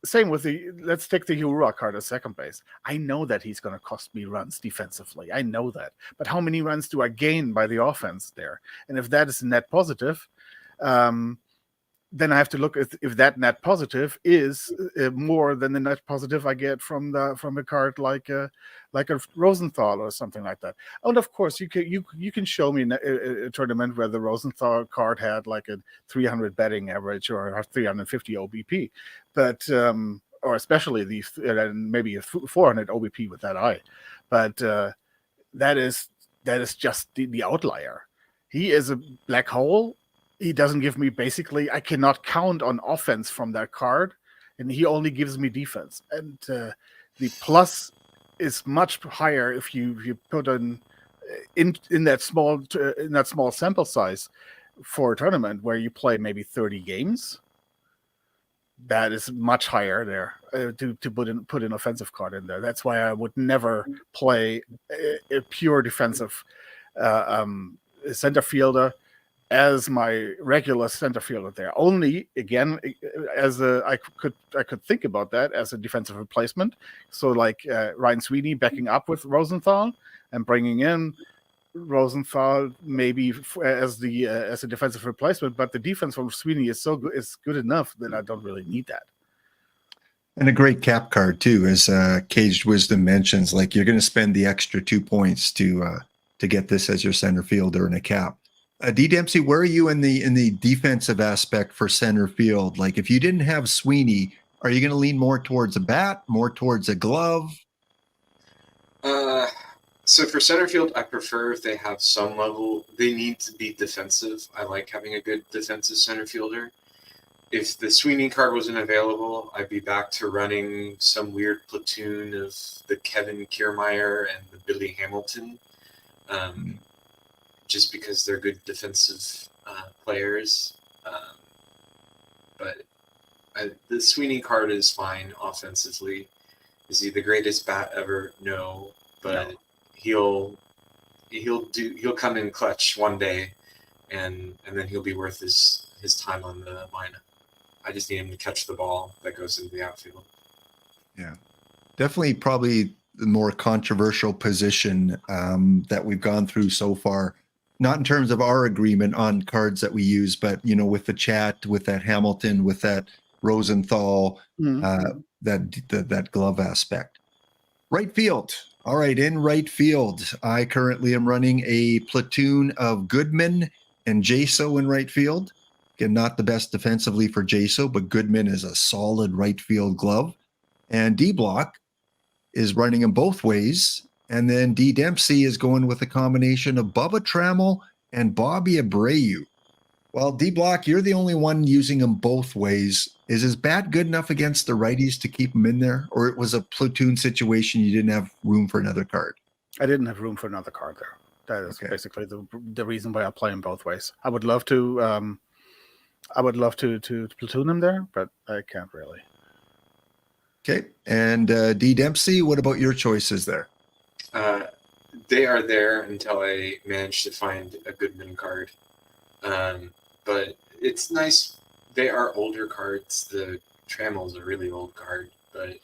Same with let's take the Hurua card at second base. I know that he's going to cost me runs defensively. I know that. But how many runs do I gain by the offense there? And if that is net positive, then I have to look at if that net positive is more than the net positive I get from a card like a Rosenthal or something like that. And of course, you can show me a tournament where the Rosenthal card had like a 300 batting average or a 350 OBP, but or especially maybe a 400 OBP with that eye, but that is just the outlier. He is a black hole. He doesn't give me I cannot count on offense from that card, and he only gives me defense. And the plus is much higher if you put in that small sample size for a tournament where you play maybe 30 games. That is much higher there to put an offensive card in there. That's why I would never play a pure defensive center fielder as my regular center fielder there. Only again I could think about that as a defensive replacement. So like Ryan Sweeney backing up with Rosenthal and bringing in Rosenthal maybe as a defensive replacement. But the defense from Sweeney is good enough that I don't really need that. And a great cap card too, as Caged Wisdom mentions. Like you're going to spend the extra 2 points to get this as your center fielder in a cap. D Dempsey, where are you in the defensive aspect for center field? Like if you didn't have Sweeney, are you going to lean more towards a bat, more towards a glove? So for center field, I prefer if they have some level. They need to be defensive. I like having a good defensive center fielder. If the Sweeney card wasn't available, I'd be back to running some weird platoon of the Kevin Kiermaier and the Billy Hamilton. Just because they're good defensive players. But the Sweeney card is fine offensively. Is he the greatest bat ever? No. But he'll come in clutch one day and then he'll be worth his time on the lineup. I just need him to catch the ball that goes into the outfield. Yeah. Definitely probably the more controversial position that we've gone through so far. Not in terms of our agreement on cards that we use, but with the chat, with that Hamilton, with that Rosenthal, that glove aspect. Right field. All right, in right field, I currently am running a platoon of Goodman and Jaso in right field. Again, not the best defensively for Jaso, but Goodman is a solid right field glove. And D-Block is running them both ways. And then D Dempsey is going with a combination of Bubba Trammell and Bobby Abreu. Well, D Block, you're the only one using them both ways. Is his bat good enough against the righties to keep him in there? Or it was a platoon situation, you didn't have room for another card? I didn't have room for another card there. That is basically the reason why I play him both ways. I would love to platoon him there, but I can't really. Okay. And D Dempsey, what about your choices there? They are there until I manage to find a Goodman card. But it's nice. They are older cards. The Trammell's a really old card, but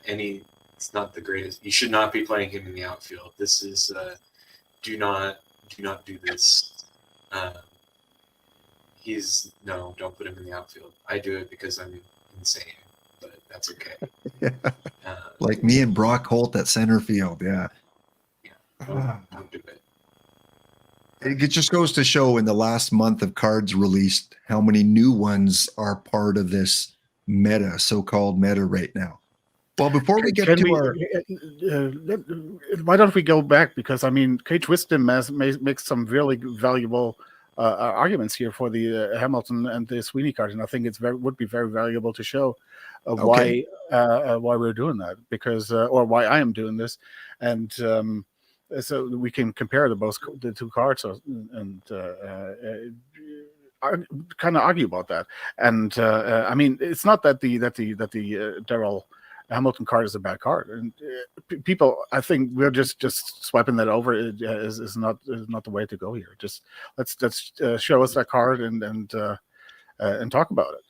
any It's not the greatest. You should not be playing him in the outfield. This is do not do this. Don't put him in the outfield. I do it because I'm insane, but that's okay. Like me and Brock Holt at center field. Yeah. Don't do it. It just goes to show in the last month of cards released how many new ones are part of this meta, so-called meta right now. Well, before we get to why don't we go back? Because I mean, Cage Wisdom makes some really valuable arguments here for the Hamilton and the Sweeney card, and I think would be very valuable to show why we're doing that, because or why I am doing this, and so we can compare the two cards and kind of argue about that. And I mean, it's not that the Darrell Hamilton card is a bad card, and people, I think we're just swiping that over is not the way to go here. Just let's show us that card and talk about it.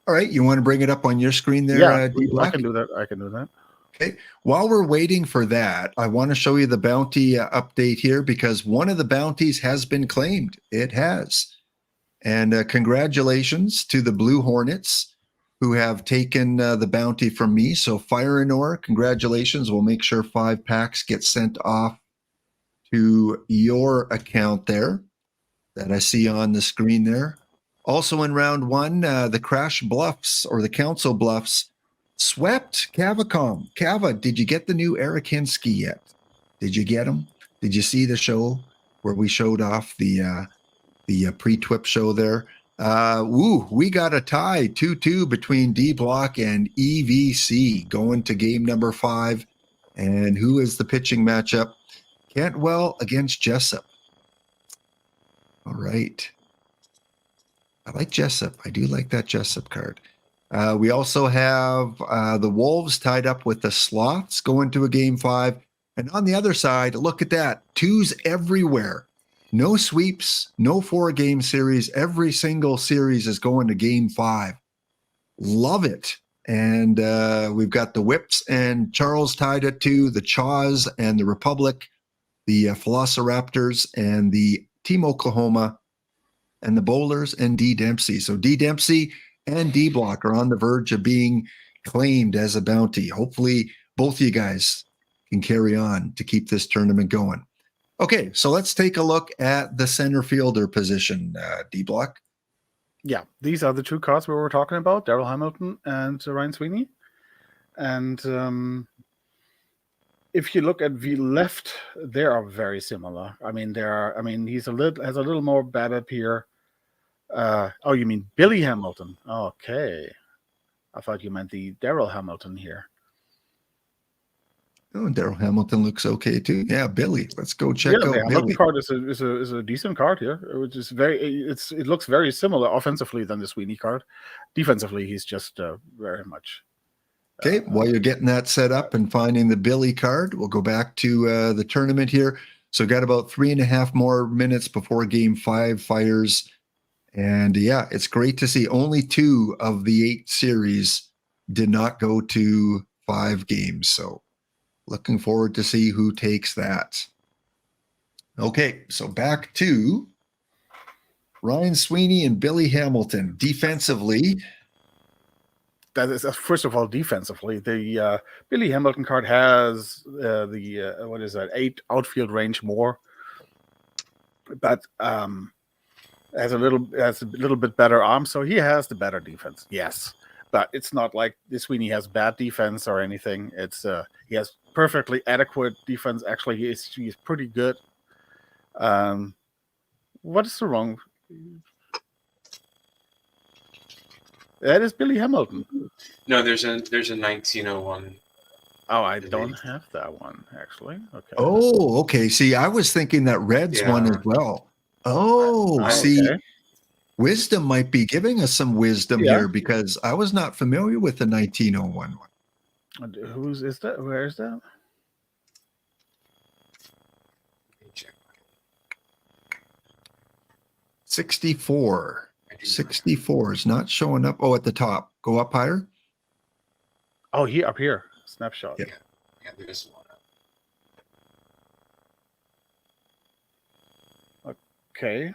All right, you want to bring it up on your screen there? Yeah, D-Block? I can do that. Okay. While we're waiting for that, I want to show you the bounty update here, because one of the bounties has been claimed. It has. And congratulations to the Blue Hornets who have taken the bounty from me. So Fire and Ore, congratulations. We'll make sure 5 packs get sent off to your account there that I see on the screen there. Also in round 1, the Crash Bluffs, or the Council Bluffs, swept Cavacom. Cava, did you get the new Eric Hinsky yet? Did you get him? Did you see the show where we showed off the pre-twip show there? We got a tie 2-2 between D-Block and EVC going to game number 5. And who is the pitching matchup? Cantwell against Jessup. All right. I like Jessup. I do like that Jessup card. We also have the Wolves tied up with the Sloths going to a game 5. And on the other side, look at that. 2s everywhere. No sweeps, no 4-game series. Every single series is going to game 5. Love it. And we've got the Whips and Charles tied at 2, the Chaws and the Republic, the Velociraptors and the Team Oklahoma, and the Bowlers and D Dempsey. So D Dempsey and D-Block are on the verge of being claimed as a bounty. Hopefully both of you guys can carry on to keep this tournament going. Okay, so let's take a look at the center fielder position, D-Block. Yeah, these are the two cards we were talking about, Darrell Hamilton and Ryan Sweeney. And if you look at the left, they are very similar. I mean, he's has a little more BABIP here. Oh, you mean Billy Hamilton? Okay, I thought you meant the Darrell Hamilton here. Oh, Darrell Hamilton looks okay too. Yeah, Billy. Let's go check out The Billy. Hamilton card is a decent card here, which is it looks very similar offensively than the Sweeney card. Defensively, he's just very much. Okay, while you're getting that set up and finding the Billy card, we'll go back to the tournament here. So got about 3.5 more minutes before game 5 fires. And yeah, it's great to see only 2 of the 8 series did not go to 5 games. So looking forward to see who takes that. Okay, so back to Ryan Sweeney and Billy Hamilton. Defensively, that is first of all defensively. The Billy Hamilton card has what is that? 8 outfield range more, but has a little bit better arm, so he has the better defense. Yes, but it's not like the Sweeney has bad defense or anything. It's he has perfectly adequate defense. Actually, he's pretty good. What is the wrong? That is Billy Hamilton. No, there's a 1901. Oh, I don't have that one actually. Okay. Oh, okay. See, I was thinking that Red's one as well. Oh, see, okay. Wisdom might be giving us some wisdom here, because I was not familiar with the 1901 one. Whose is that? Where is that? 64. 64 is not showing up. Oh, at the top. Go up higher. Oh, here, up here. Snapshot. Yeah. Yeah, there is one up. Okay.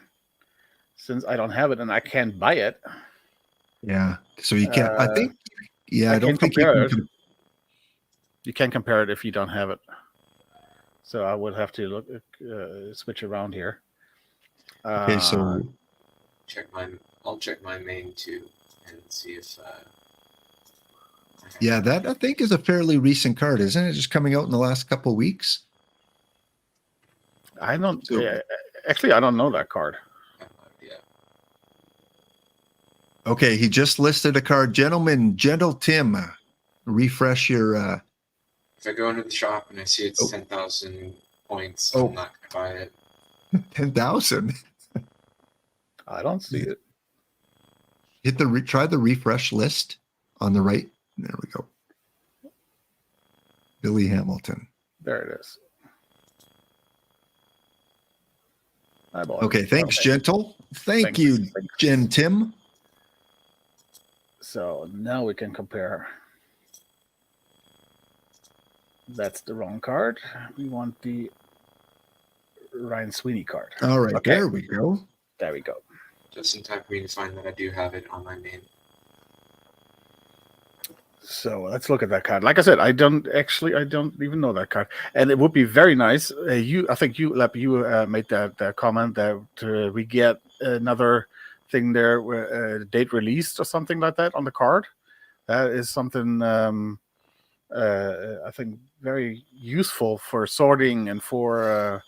Since I don't have it and I can't buy it, Yeah. So you can't. I think. Yeah, I I don't can think you compare can. it. You can't compare it if you don't have it. So I would have to look switch around here. Okay, so I'll check my main too and see if. yeah, that I think is a fairly recent card, isn't it? Just coming out in the last couple of weeks. I don't So- actually. I don't know that card. Yeah. Okay, he just listed a card, gentlemen. Gentle Tim, refresh your. If I go into the shop and I see it's Oh. 10,000 points, Oh. I'm not gonna buy it. 10,000. I don't see it. Hit try the refresh list on the right. There we go. Billy Hamilton. There it is. I bought Okay, it. thanks, Okay. Gentle. Thank Thanks. you, Thanks. Gen Tim. So now we can compare. That's the wrong card. We want the Ryan Sweeney card. All right, Okay. there we go. There we go. Just in time for me to find that I do have it on my main. So let's look at that card. Like I said, I don't even know that card, and it would be very nice. I think you made that comment that we get another thing there, date released or something like that on the card. That is something I think very useful for sorting and for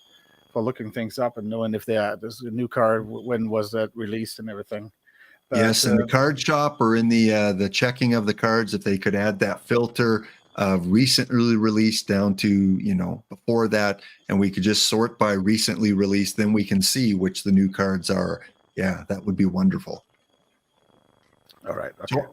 looking things up and knowing if there's a new card, when was that released and everything. But, yes, in the card shop or in the checking of the cards, if they could add that filter of recently released down to before that, and we could just sort by recently released, then we can see which the new cards are. Yeah, that would be wonderful. all right. Okay.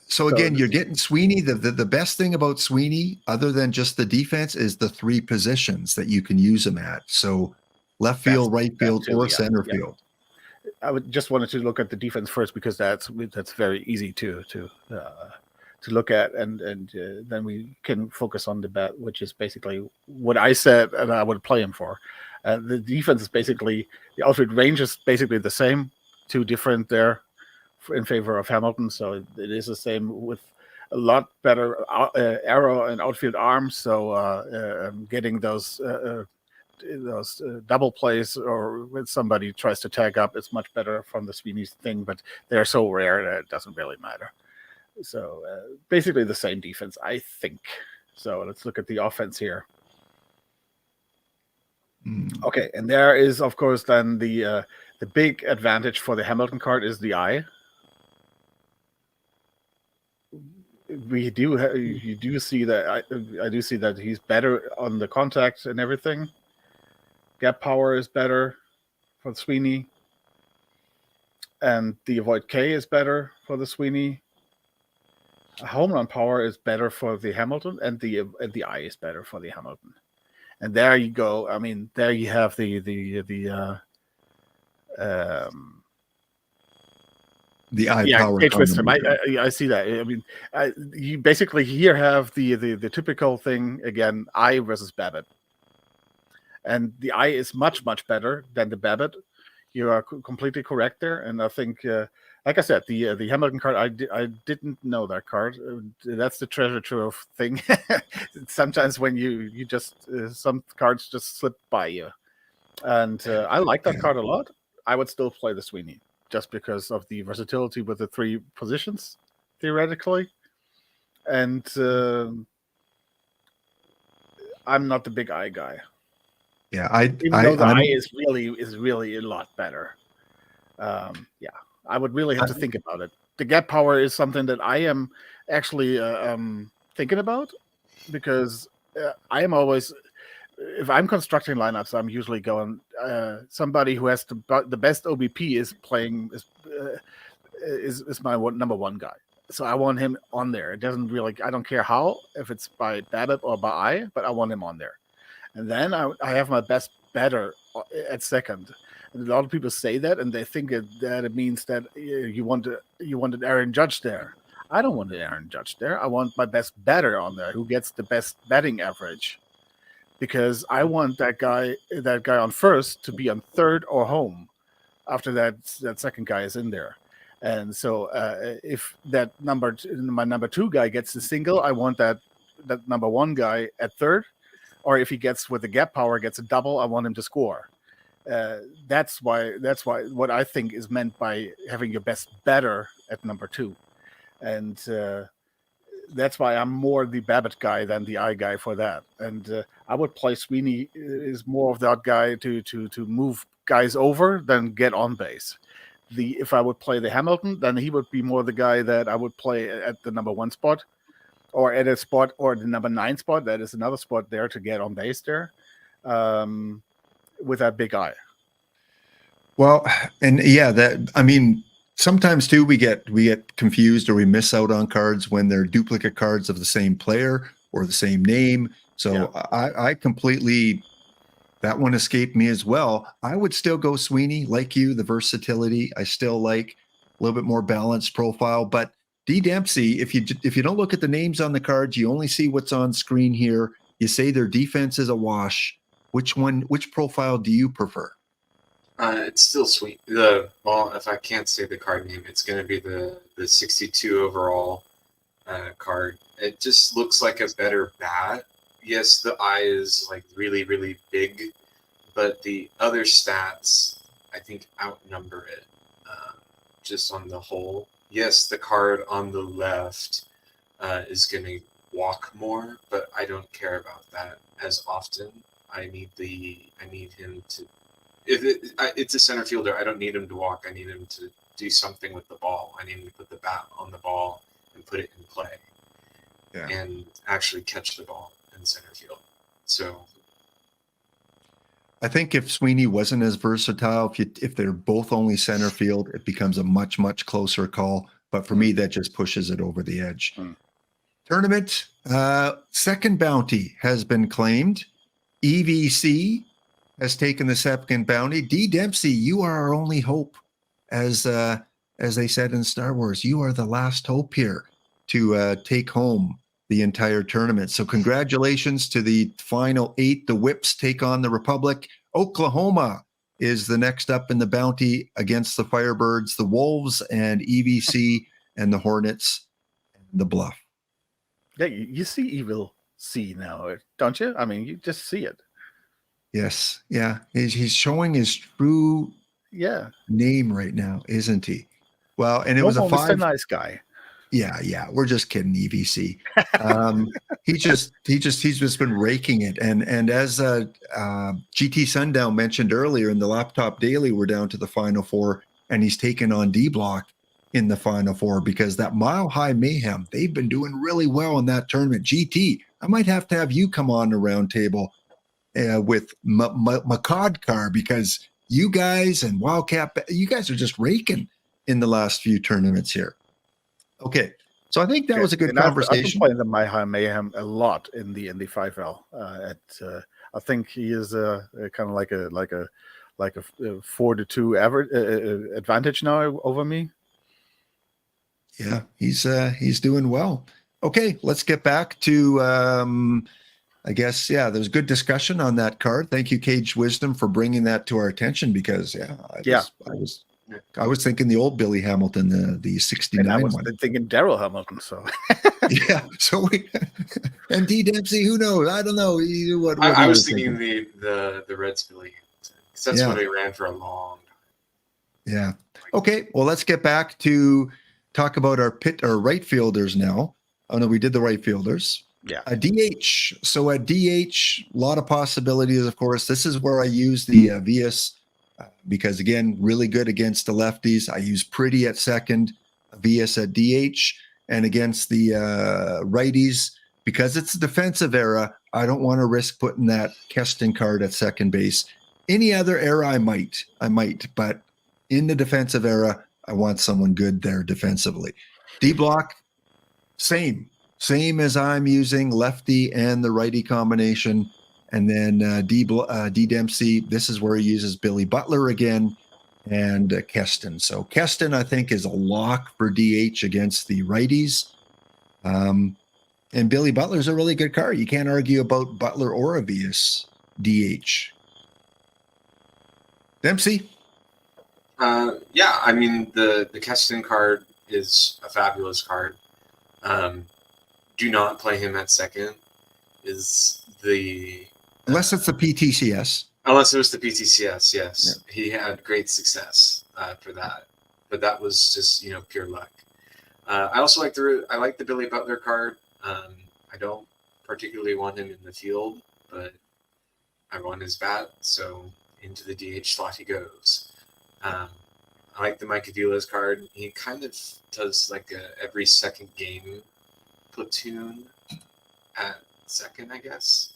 So again, you're getting Sweeney. The best thing about Sweeney, other than just the defense, is the 3 positions that you can use him at. So left field, right field, or center field. I would just wanted to look at the defense first because that's very easy to look at, and then we can focus on the bat, which is basically what I said, and I would play him for. The defense is basically the outfield range is basically the same, 2 different there in favor of Hamilton, so it is the same with a lot better arrow and outfield arms. So getting those double plays, or when somebody tries to tag up, it's much better from the Sweeney thing, but they're so rare that it doesn't really matter. So basically the same defense, I think. So let's look at the offense here. Okay, and there is, of course, then the big advantage for the Hamilton card is the eye. You do see that I do see that he's better on the contact and everything. Gap power is better for Sweeney, and the avoid K is better for the Sweeney. Home run power is better for the Hamilton, and the eye is better for the Hamilton. And there you go. I mean, there you have the eye power. Cage wisdom. I see that. I mean, you basically here have the typical thing again: eye versus BABIP. And the eye is much better than the BABIP. You are completely correct there, and I think, like I said, the Hamilton card, I didn't know that card. That's the treasure trove thing. Sometimes when you just some cards just slip by you, and I like that card a lot. I would still play the Sweeney just because of the versatility with the 3 positions theoretically, and I'm not the big eye guy. Yeah, Even though the eye is really a lot better. I would really have to think about it. The gap power is something that I am actually thinking about, because I am always, if I'm constructing lineups, I'm usually going somebody who has the best OBP is playing is my number 1 guy. So I want him on there. It doesn't really, I don't care how, if it's by BABIP or by eye, but I want him on there. And then I have my best batter at second. And a lot of people say that, and they think that it means that you want an Aaron Judge there. I don't want Aaron Judge there. I want my best batter on there who gets the best batting average, because I want that guy on first to be on third or home after that second guy is in there. And so if my number two guy gets the single, I want that number one guy at third, or if he gets with the gap power gets a double, I want him to score. That's why what I think is meant by having your best batter at number two, and that's why I'm more the Babbitt guy than the I guy for that. And I would play Sweeney is more of that guy to move guys over than get on base. If I would play the Hamilton, then he would be more the guy that I would play at the number one spot, or at a spot, or the number 9 spot. That is another spot there to get on base there, with that big eye. Well, and sometimes too we get confused or we miss out on cards when they're duplicate cards of the same player or the same name. So yeah. I completely, that one escaped me as well. I would still go Sweeney, like you, the versatility. I still like a little bit more balanced profile. But D Dempsey, if you don't look at the names on the cards, you only see what's on screen here. You say their defense is a wash. Which profile do you prefer? It's still sweet. If I can't say the card name, it's going to be the 62 overall card. It just looks like a better bat. Yes, the eye is like really, really big, but the other stats, I think, outnumber it just on the whole. Yes, the card on the left is going to walk more, but I don't care about that as often. I need him to. If it's a center fielder, I don't need him to walk. I need him to do something with the ball. I need him to put the bat on the ball and put it in play, and actually catch the ball in center field. So, I think if Sweeney wasn't as versatile, if they're both only center field, it becomes a much, much closer call. But for me, that just pushes it over the edge. Tournament, second bounty has been claimed. EVC has taken the second bounty. D Dempsey, you are our only hope. As they said in Star Wars, you are the last hope here to take home the entire tournament. So congratulations to the final 8. The Whips take on the Republic. Oklahoma is the next up in the bounty against the Firebirds, the Wolves, and EVC, and the Hornets, and the Bluff. Yeah, you see Evil C now, don't you? I mean, you just see it. Yes, yeah. He's showing his true name right now, isn't he? Well, and it was a 5. Mr. Nice Guy. Yeah. We're just kidding, EVC. He's just been raking it. And as GT Sundown mentioned earlier in the Laptop Daily, we're down to the Final 4, and he's taken on D Block in the Final 4 because that Mile High Mayhem, they've been doing really well in that tournament. GT, I might have to have you come on the roundtable with Makadkar, because you guys and Wildcat, you guys are just raking in the last few tournaments here. Okay, so I think that was a good conversation. I've been playing the My High Mayhem a lot in the 5L. I think he is kind of like a 4-2 average advantage now over me. Yeah, he's doing well. Okay, let's get back to. I guess, there's good discussion on that card. Thank you, Cage Wisdom, for bringing that to our attention, because I was thinking the old Billy Hamilton, the 69 and I was one. thinking Daryl Hamilton. So so and D Dempsey, who knows? I don't know. I was thinking the Reds Billy Hamilton, because that's what they ran for a long time. Yeah. Okay. Well, let's get back to talk about our right fielders now. Oh no, we did the right fielders. Yeah. A DH. So at DH, a lot of possibilities, of course. This is where I use the Vias because, again, really good against the lefties. I use Pretty at second, Vias at DH, and against the righties, because it's a defensive era, I don't want to risk putting that Keston card at second base. Any other era, I might, but in the defensive era, I want someone good there defensively. D Block, same as I'm using, lefty and the righty combination. And then D Dempsey, this is where he uses Billy Butler again. and Keston. So Keston, I think, is a lock for DH against the righties. And Billy Butler's a really good card. You can't argue about Butler or Avias DH. Dempsey? Yeah, I mean, the Keston card is a fabulous card. Do not play him at second is the... Unless it's the PTCS. Unless it was the PTCS, yes. Yeah. He had great success for that. But that was just, pure luck. I also like the Billy Butler card. I don't particularly want him in the field, but I want his bat, so into the DH slot he goes. I like the Mike Avila's card. He kind of does like a every second game platoon at second, I guess.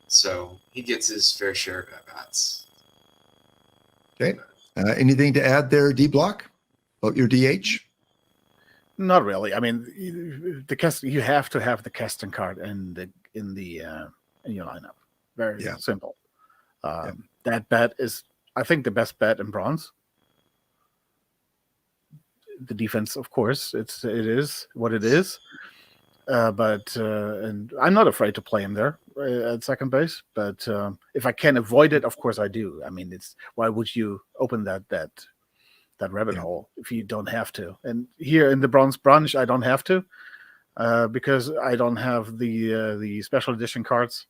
So he gets his fair share of at-bats. Okay. Anything to add there, D-Block, about your DH? Not really. I mean, the Keston, you have to have the Keston card in your lineup. Very simple. That bet is, I think, the best bet in bronze. The defense, of course, it is what it is. But I'm not afraid to play him there at second base. But if I can avoid it, of course I do. I mean, why would you open that rabbit hole if you don't have to? And here in the bronze brunch, I don't have to because I don't have the special edition cards.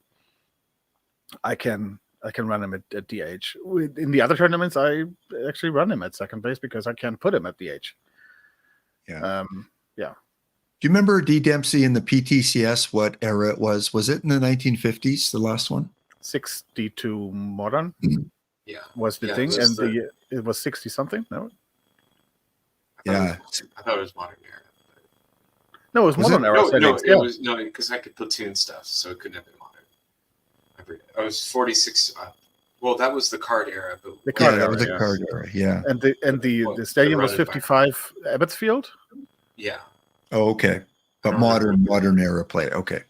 I can run him at DH. In the other tournaments, I actually run him at second base because I can't put him at DH. Yeah. Do you remember D. Dempsey in the PTCS, what era it was? Was it in the 1950s, the last one? 62 modern was the thing, and it was 60 something. No, I thought it was modern era. No, it was modern era. It was because I could platoon stuff, so it couldn't have been modern. I was 46. Well, that was the card era. But the card era, that was the card era. Yeah, and the stadium was 55 Abbotsfield. Yeah. Oh, okay. But modern era play. Okay.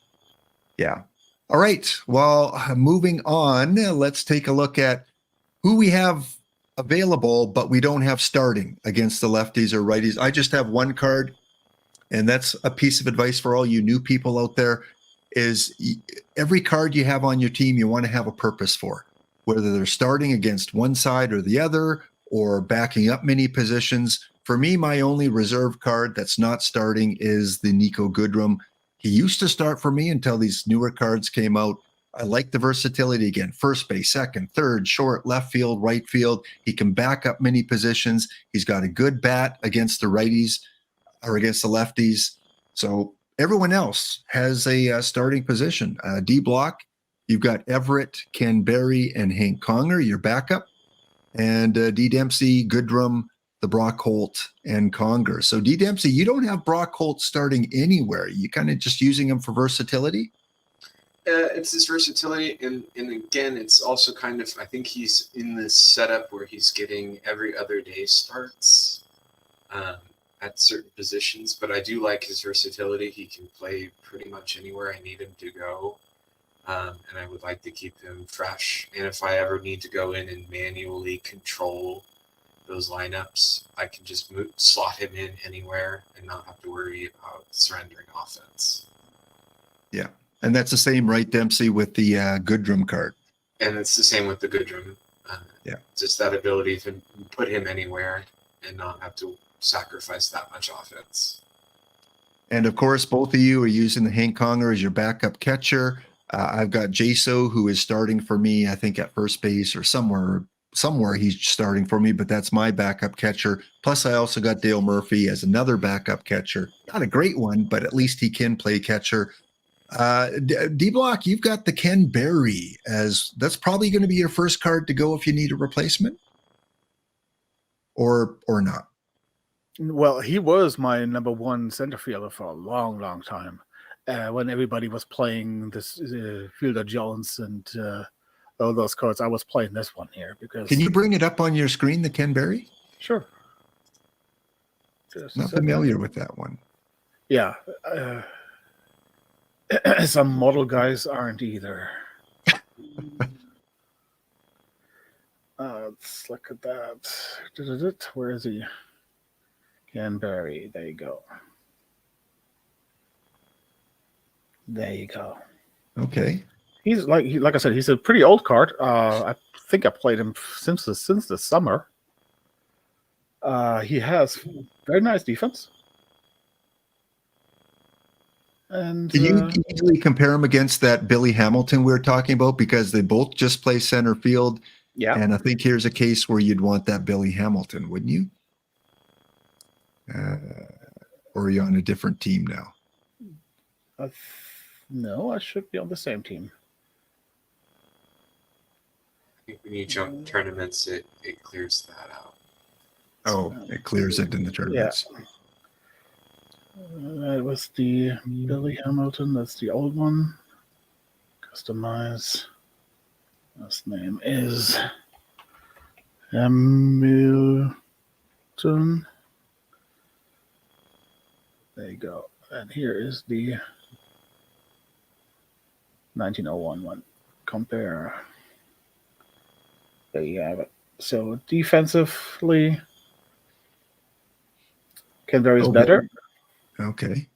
Yeah. All right. Well, moving on, let's take a look at who we have available, but we don't have starting against the lefties or righties. I just have one card, and that's a piece of advice for all you new people out there, is every card you have on your team, you want to have a purpose for, whether they're starting against one side or the other or backing up many positions. For me, my only reserve card that's not starting is the Nico Goodrum. He used to start for me until these newer cards came out. I like the versatility again. First base, second, third, short, left field, right field. He can back up many positions. He's got a good bat against the righties or against the lefties. So everyone else has a starting position. D-Block, you've got Everett, Ken Berry, and Hank Conger, your backup. And D. Dempsey, Goodrum, the Brock Holt, and Conger. So D. Dempsey, you don't have Brock Holt starting anywhere. You kind of just using him for versatility? It's his versatility, and again, it's also kind of, I think he's in this setup where he's getting every other day starts at certain positions, but I do like his versatility. He can play pretty much anywhere I need him to go, and I would like to keep him fresh. And if I ever need to go in and manually control those lineups, I can just slot him in anywhere and not have to worry about surrendering offense. Yeah. And that's the same, right, Dempsey, with the Goodrum card? And it's the same with the Goodrum. Just that ability to put him anywhere and not have to sacrifice that much offense. And, of course, both of you are using the Hank Conger as your backup catcher. I've got Jaso, who is starting for me, I think, at first base or somewhere he's starting for me, but that's my backup catcher. Plus, I also got Dale Murphy as another backup catcher. Not a great one, but at least he can play catcher. D-Block, you've got the Ken Berry as that's probably going to be your first card to go if you need a replacement, or not. Well, he was my number one center fielder for a long, long time. When everybody was playing this Fielder Jones and all those cards, I was playing this one here because. Can you bring it up on your screen, the Ken Berry? Sure. Not familiar with that one. Yeah. Some model guys aren't either. let's look at that. Where is he? Canberry. There you go. There you go. Okay. He's like I said, he's a pretty old card. I think I played him since the summer. He has very nice defense. And Can you easily compare him against that Billy Hamilton we were talking about, because they both just play center field? yeah, And I think here's a case where you'd want that Billy Hamilton, wouldn't you? Or are you on a different team now? no, I should be on the same team. I think when you jump tournaments, it clears that out. Oh, it clears it in the tournaments. That was the Billy Hamilton. That's the old one. Customize. Last name is Hamilton. There you go. And here is the 1901 one. Compare. There you have it. So defensively, Canberra is better. Okay.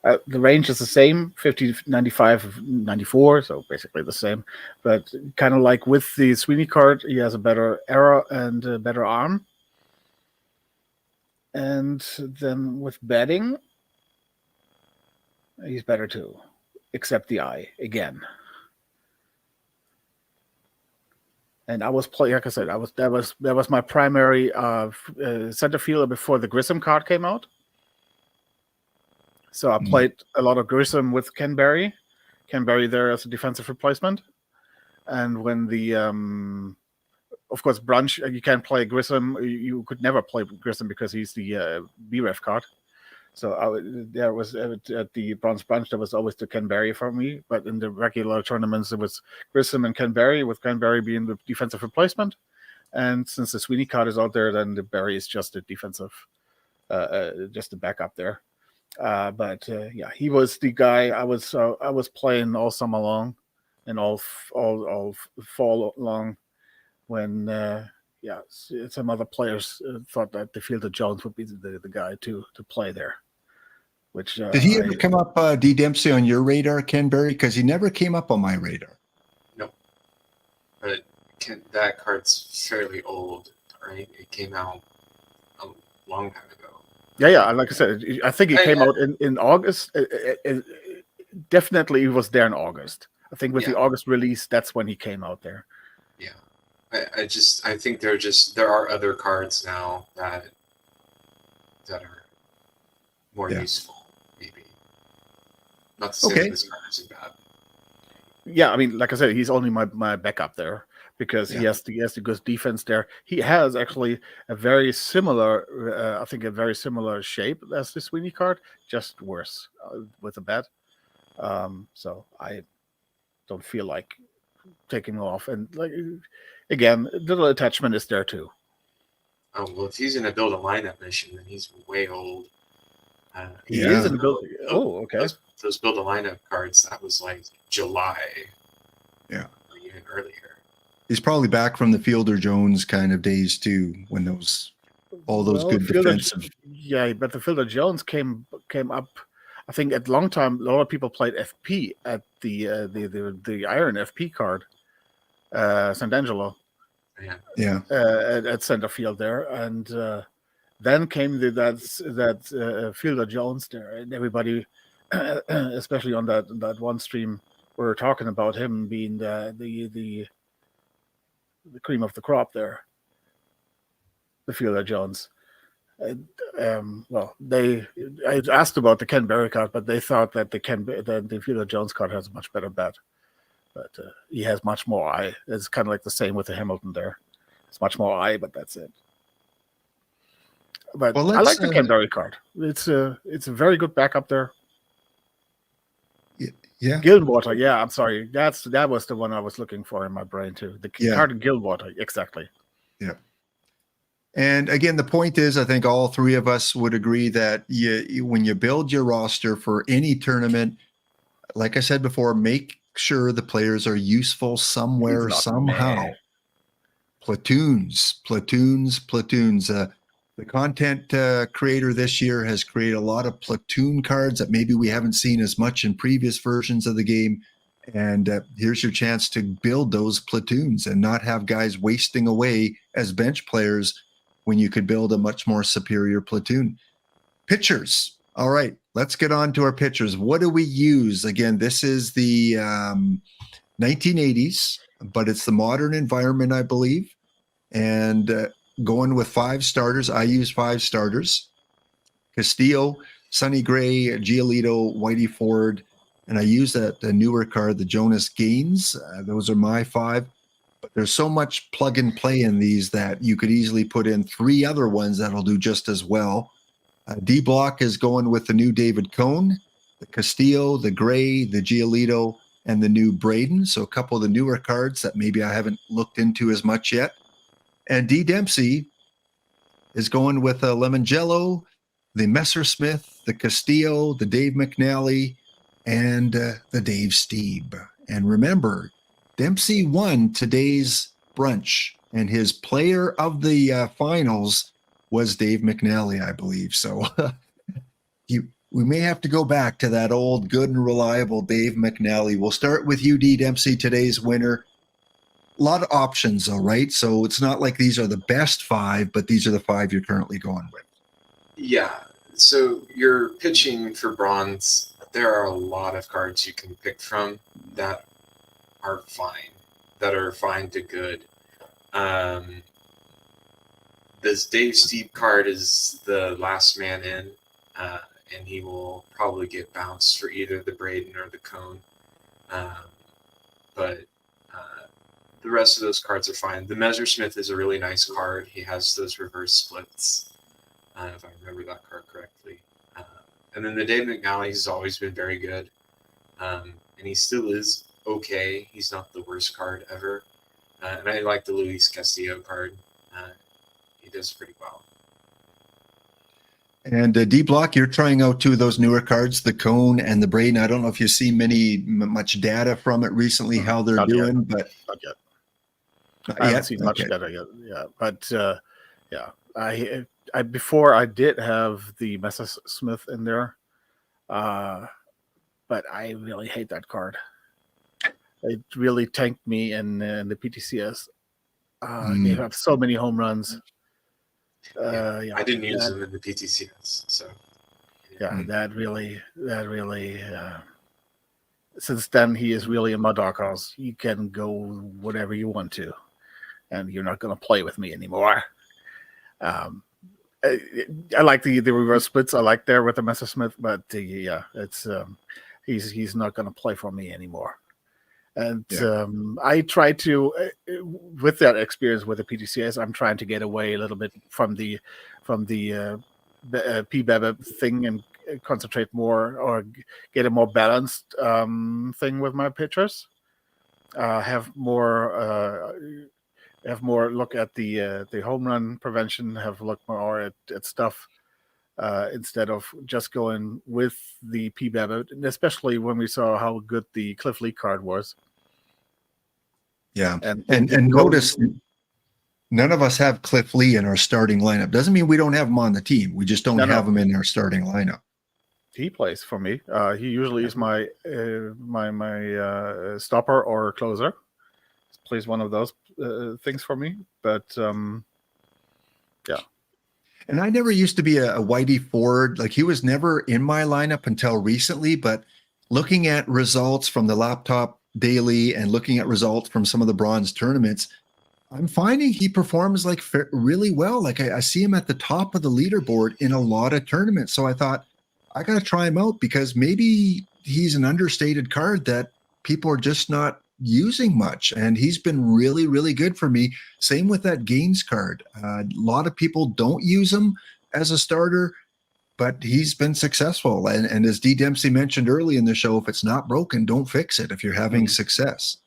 The range is the same, 50, 95, 94, so basically the same. But kind of like with the Sweeney card, he has a better arrow and a better arm. And then with betting, he's better too, except the eye again. And I was playing, like I said, that was my primary center fielder before the Grissom card came out. So I played a lot of Grissom with Canberry there as a defensive replacement. And when the, of course, brunch, you can't play Grissom. You could never play Grissom because he's the BREF card. So there was at the bronze brunch, there was always the Canberry for me. But in the regular tournaments, it was Grissom and Canberry, with Canberry being the defensive replacement. And since the Sweeney card is out there, then the Berry is just a defensive, just a backup there. But yeah, he was the guy I was playing all summer long and all fall long when some other players thought that the Fielder Jones would be the guy to play there. Which did he ever come up, D. Dempsey, on your radar, Canberry? Because he never came up on my radar. Nope. But that card's fairly old, right? It came out a long time ago. Yeah. Like I said, I think it came out in August. Definitely, he was there in August. I think with the August release, that's when he came out there. Yeah, I think there are other cards now that are more useful, maybe. Not to say that this card isn't bad. Yeah, I mean, like I said, he's only my backup there because he has the good defense there. He has actually a very similar, I think, a very similar shape as the Sweeney card, just worse with a bat. So I don't feel like taking him off. And like again, the little attachment is there too. Oh well, if he's going to build a lineup mission, then he's way old. He is in the build. Oh, okay. Those build a lineup cards, that was like July. Yeah. Or even earlier. He's probably back from the Fielder Jones kind of days too, when all those good defensive. Yeah, but the Fielder Jones came up. I think at long time, a lot of people played FP at the Iron FP card, St. Angelo. Yeah. At center field there, and then came that Fielder Jones there, and everybody, especially on that one stream, were talking about him being the cream of the crop there, the Fielder Jones. Well, I asked about the Canberry card, but they thought that the Fielder Jones card has a much better bat. But he has much more eye. It's kind of like the same with the Hamilton there. It's much more eye, but that's it. But I like the Canberry card. It's a very good backup there. Yeah. Gilwater. Yeah, I'm sorry. That was the one I was looking for in my brain too. The card in Gilwater, exactly. Yeah. And again, the point is, I think all three of us would agree that when you build your roster for any tournament, like I said before, make sure the players are useful somewhere, somehow. Platoons. The content creator this year has created a lot of platoon cards that maybe we haven't seen as much in previous versions of the game. And here's your chance to build those platoons and not have guys wasting away as bench players when you could build a much more superior platoon. Pitchers. All right, let's get on to our pitchers. What do we use? Again, this is the 1980s, but it's the modern environment, I believe. And going with 5 starters, I use 5 starters. Castillo, Sonny Gray, Giolito, Whitey Ford, and I use the newer card, the Jonas Gaines. Those are my 5. But there's so much plug and play in these that you could easily put in 3 other ones that'll do just as well. D block is going with the new David Cone, the Castillo, the Gray, the Giolito, and the new Braden. So a couple of the newer cards that maybe I haven't looked into as much yet. And D Dempsey is going with a Lemongello, the Messersmith, the Castillo, the Dave McNally, and the Dave Steeb. And remember, Dempsey won today's brunch, and his player of the finals was Dave McNally, I believe. So we may have to go back to that old good and reliable Dave McNally. We'll start with you, D Dempsey, today's winner. A lot of options, though, right? So it's not like these are the best 5, but these are the 5 you're currently going with. Yeah. So you're pitching for bronze. There are a lot of cards you can pick from that are fine to good. This Dave Steeb card is the last man in, and he will probably get bounced for either the Braden or the Cone. But the rest of those cards are fine. The Messersmith is a really nice card. He has those reverse splits, if I remember that card correctly. And then the Dave McNally has always been very good. And he still is okay. He's not the worst card ever. And I like the Luis Castillo card. He does pretty well. And D Block, you're trying out 2 of those newer cards, the Cone and the Braden. I don't know if you see much data from it recently, how they're doing, but not yet. Not I haven't yet? seen much Okay. data yet. Yeah, but yeah, I before I did have the Messersmith in there, but I really hate that card. It really tanked me in the PTCS. Gave up so many home runs. Yeah, I didn't use him in the PTCS, so yeah, that really. Since then, he is really in my doghouse. You can go whatever you want to, and you're not going to play with me anymore. I like the reverse splits. I like there with the Messersmith, but yeah, it's he's not going to play for me anymore. And I try to, with that experience with the PTCS, I'm trying to get away a little bit from the PBAB thing and concentrate more or get a more balanced thing with my pitchers. Have more look at the home run prevention. Have look more at stuff instead of just going with the PBAB, and especially when we saw how good the Cliff Lee card was. Yeah, and notice none of us have Cliff Lee in our starting lineup. Doesn't mean we don't have him on the team. We just don't have him in our starting lineup. He plays for me. He usually is my stopper or closer. He plays one of those things for me. But yeah. And I never used to be a Whitey Ford. Like, he was never in my lineup until recently. But looking at results from the laptop daily and looking at results from some of the bronze tournaments, I'm finding he performs like really well. Like, I see him at the top of the leaderboard in a lot of tournaments. So I thought, I got to try him out because maybe he's an understated card that people are just not using much. And he's been really, really good for me. Same with that Gaines card. A lot of people don't use him as a starter, but he's been successful. And as D Dempsey mentioned early in the show, if it's not broken, don't fix it if you're having success.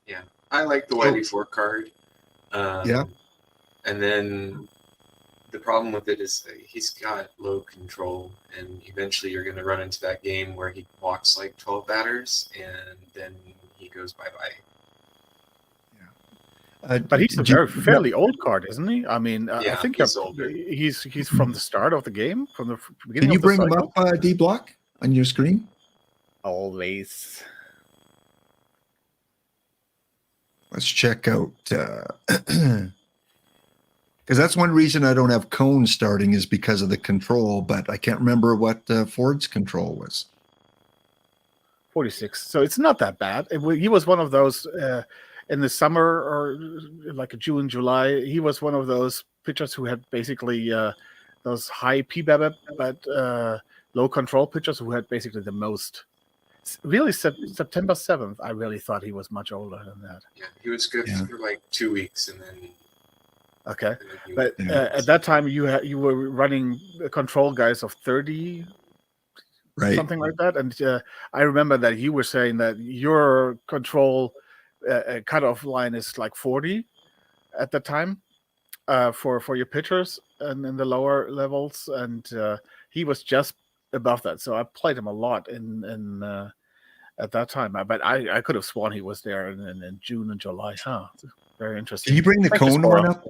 Yeah, I like the Whitey 4 card. Yeah. And then the problem with it is that he's got low control, and eventually you're going to run into that game where he walks like 12 batters, and then he goes bye-bye. Yeah. But he's a do you- fairly old card, isn't he? I mean, I Yeah, think he's older. he's from the start of the game, from the beginning Can you of the bring him cycle. up, D Block, on your screen? Always. Let's check out. Because that's one reason I don't have Cone starting is because of the control, but I can't remember what Ford's control was. 46. So it's not that bad. He was one of those in the summer or like June, July. He was one of those pitchers who had basically those high PBAB but low control pitchers who had basically the most. Really, September 7th, I really thought he was much older than that. Yeah, he was good for like 2 weeks, and then. Okay, and then he but went- at that time you were running control guys of 30, Right. something like that. And I remember that you were saying that your control cutoff line is like 40 at the time for your pitchers and in the lower levels, and he was just above that. So I played him a lot in at that time. But I could have sworn he was there in June and July. Huh? Very interesting. Can you bring the Thank you, Cone Spora. one up?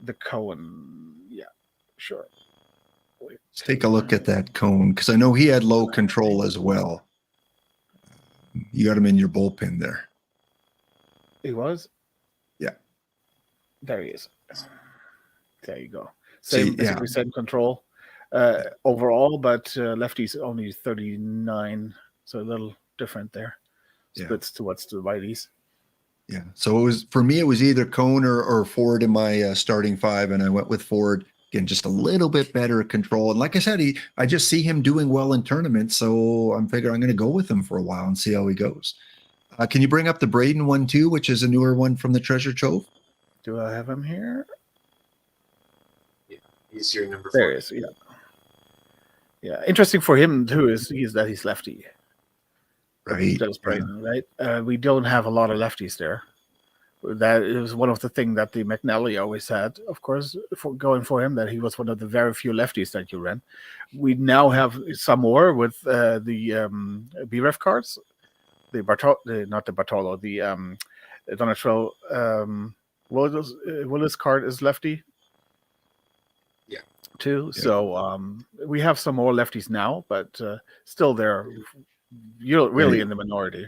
The Cohen, yeah, sure. Wait. Let's take a look at that Cone, because I know he had low control as well. You got him in your bullpen there. He was? Yeah. There he is. There you go. See, Basically same control overall, but lefty's only 39, so a little different there. Yeah. Splits towards the righties. Yeah. So it was, for me, it was either Cone or Ford in my starting five, and I went with Ford. Again, just a little bit better control. And like I said, I just see him doing well in tournaments, so I'm figuring I'm going to go with him for a while and see how he goes. Can you bring up the Braden one too, which is a newer one from the Treasure Trove? Do I have him here? Yeah, he's your number 4. There he is. Yeah. Yeah. Interesting for him too is that he's lefty. Right. That was Braden, right? We don't have a lot of lefties there. That is one of the things that the McNally always had, of course, for going for him, that he was one of the very few lefties that you ran. We now have some more with the BREF cards, not the Bartolo, the Donatello Willis card is lefty. Yeah. Too. Yeah. So we have some more lefties now, but still they're really in the minority.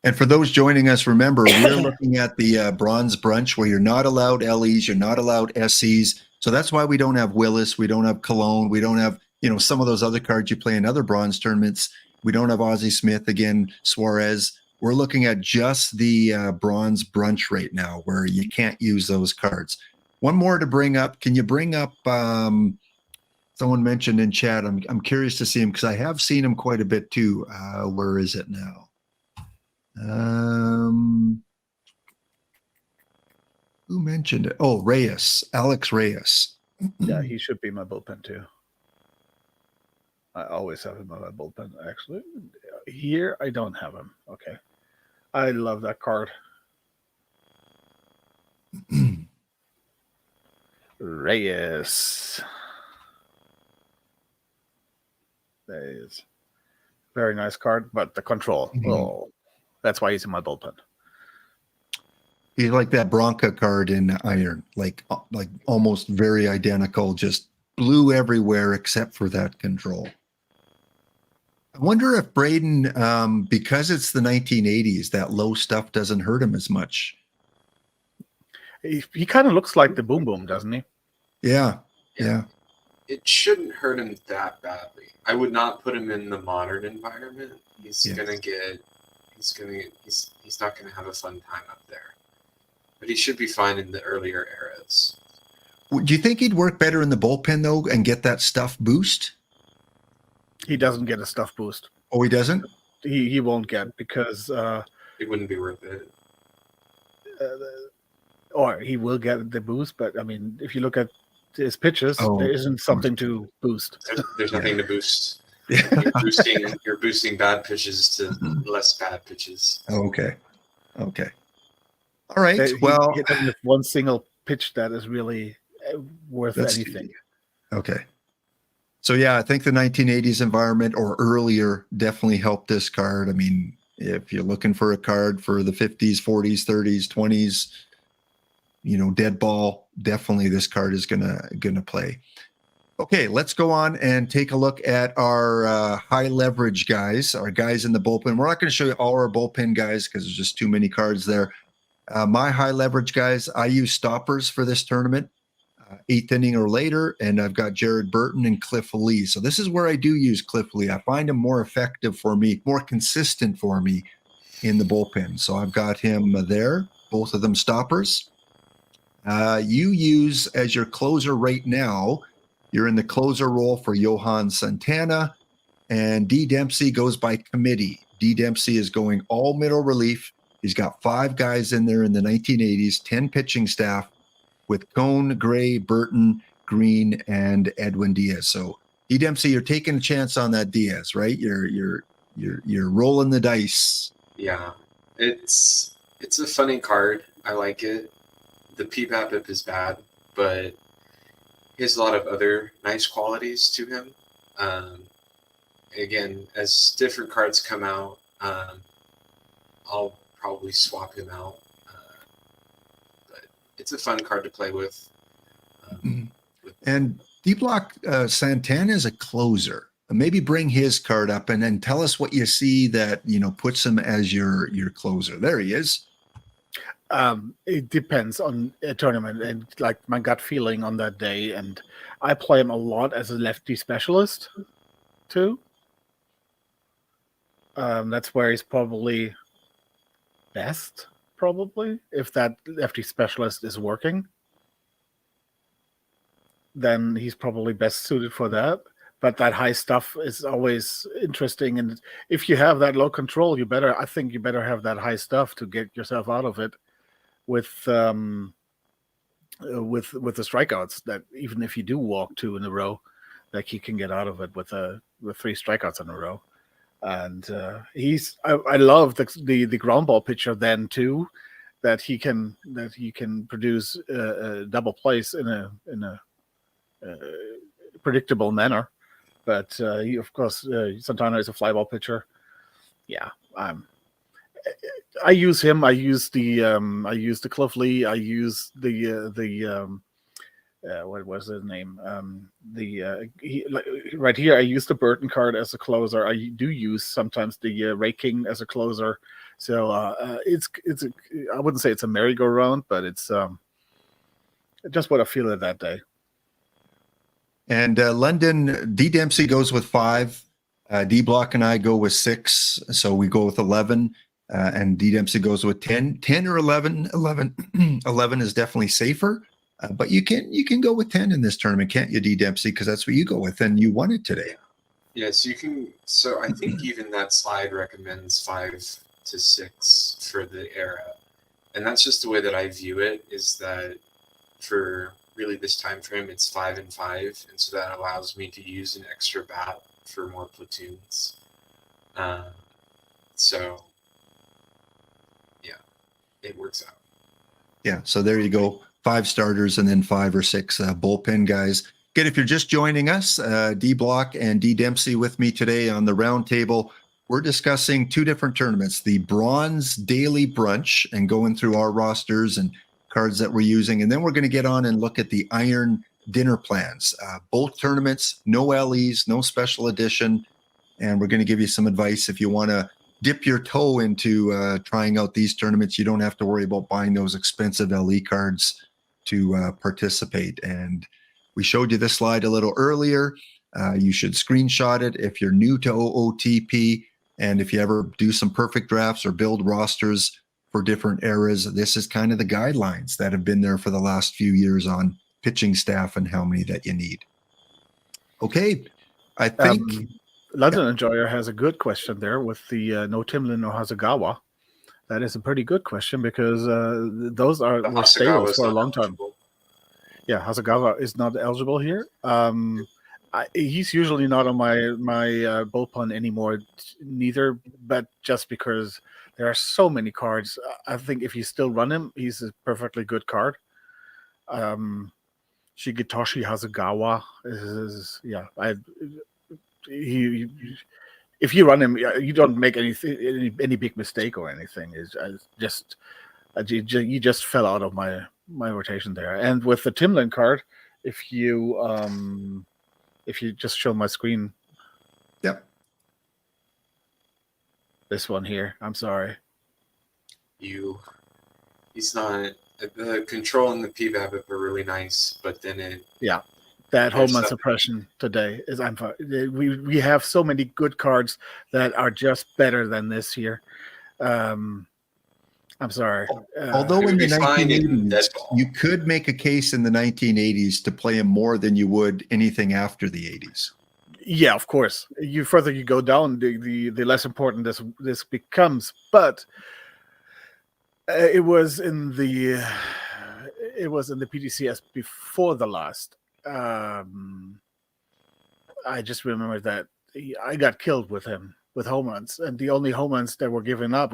And for those joining us, remember, we're looking at the bronze brunch where you're not allowed LEs, you're not allowed SCs. So that's why we don't have Willis, we don't have Cologne, we don't have, some of those other cards you play in other bronze tournaments. We don't have Ozzie Smith, again, Suarez. We're looking at just the bronze brunch right now where you can't use those cards. One more to bring up. Can you bring up, someone mentioned in chat, I'm curious to see him because I have seen him quite a bit too. Where is it now? Who mentioned it? Oh, Reyes, Alex Reyes. Yeah, he should be my bullpen too. I always have him on my bullpen, actually. Here, I don't have him. Okay. I love that card. Reyes. There he is. Very nice card, but the control. Oh, that's why he's in my bullpen. He's like that Bronca card in Iron, like almost very identical, just blue everywhere except for that control. I wonder if Braden, because it's the 1980s, that low stuff doesn't hurt him as much. He kind of looks like the Boom Boom, doesn't he? Yeah. It shouldn't hurt him that badly. I would not put him in the modern environment. He's not gonna have a fun time up there. But he should be fine in the earlier eras. Do you think he'd work better in the bullpen though and get that stuff boost? He doesn't get a stuff boost. Oh, he doesn't? He won't get because It wouldn't be worth it. Or he will get the boost, but I mean, if you look at his pitches, there isn't something to boost. There's nothing to boost. Yeah. You're boosting bad pitches to less bad pitches. Okay. All right. He doesn't have one single pitch that is really worth anything. Okay. So yeah, I think the 1980s environment or earlier definitely helped this card. I mean, If you're looking for a card for the 50s, 40s, 30s, 20s, dead ball, definitely this card is gonna play. Okay, let's go on and take a look at our high leverage guys, our guys in the bullpen. We're not going to show you all our bullpen guys because there's just too many cards there. My high leverage guys, I use stoppers for this tournament, 8th inning or later, and I've got Jared Burton and Cliff Lee. So this is where I do use Cliff Lee. I find him more effective for me, more consistent for me in the bullpen. So I've got him there, both of them stoppers. You use as your closer right now, you're in the closer role for Johan Santana, and D. Dempsey goes by committee. D. Dempsey is going all middle relief. He's got 5 guys in there in the 1980s, 10 pitching staff with Cone, Gray, Burton, Green, and Edwin Diaz. So D. Dempsey, you're taking a chance on that Diaz, right? You're rolling the dice. Yeah, it's a funny card. I like it. The PBABIP is bad, but he has a lot of other nice qualities to him. Again, as different cards come out, I'll probably swap him out. But it's a fun card to play with. And D-Block Santana is a closer. Maybe bring his card up and then tell us what you see that puts him as your closer. There he is. It depends on a tournament and like my gut feeling on that day. And I play him a lot as a lefty specialist too. That's where he's probably best, probably. If that lefty specialist is working, then he's probably best suited for that. But that high stuff is always interesting. And if you have that low control, I think you better have that high stuff to get yourself out of it. With the strikeouts, that even if you do walk 2 in a row, like he can get out of it with 3 strikeouts in a row. And I love the ground ball pitcher then too, that he can produce double plays in a predictable manner. But he, of course, Santana is a fly ball pitcher. Yeah, I use him. I use the Cliff Lee. I use the what was his name? Right here. I use the Burton card as a closer. I do use sometimes the Ray King as a closer. So I wouldn't say it's a merry-go-round, but it's just what I feel at that day. And London, D. Dempsey goes with 5. D Block and I go with 6. So we go with 11. And D. Dempsey goes with 10. 10 or 11. 11 is definitely safer. But you can go with 10 in this tournament, can't you, D. Dempsey? Because that's what you go with, and you won it today. Yes, you can. So I think even that slide recommends 5 to 6 for the era. And that's just the way that I view it, is that for really this time frame, it's 5 and 5. And so that allows me to use an extra bat for more platoons. So, yeah, it works out. Yeah, so there you go. 5 starters and then 5 or 6 bullpen guys. Again, if you're just joining us, D Block and D Dempsey with me today on the roundtable. We're discussing 2 different tournaments, the Bronze Daily Brunch, and going through our rosters and cards that we're using. And then we're going to get on and look at the Iron Dinner Plans. Both tournaments, no LEs, no special edition. And we're going to give you some advice if you want to dip your toe into trying out these tournaments. You don't have to worry about buying those expensive LE cards to participate. And we showed you this slide a little earlier. You should screenshot it if you're new to OOTP. And if you ever do some perfect drafts or build rosters for different eras, this is kind of the guidelines that have been there for the last few years on pitching staff and how many that you need. Okay, I think London Enjoyer has a good question there with the no Timlin or Hasegawa. That is a pretty good question because those were stables for a long time. Yeah, Hasegawa is not eligible here. He's usually not on my bullpen anymore, neither. But just because there are so many cards, I think if you still run him, he's a perfectly good card. Shigetoshi Hasegawa is if you run him, you don't make any big mistake or anything. You just fell out of my rotation there. And with the Timlin card, if you just show my screen, Yep. this one here. I'm sorry. He's not. The control and the PBABIP are really nice, but then That There's Homeland that- Suppression today is we have so many good cards that are just better than this here. I'm sorry. Although It in would the be fine in 1980s, Deadball. you could make a case in the 1980s to play him more than you would anything after the 80s. Yeah, of course. You further you go down, the less important this becomes. But it was in the PTCS before the last. I just remember that I got killed with him with home runs, and the only home runs that were given up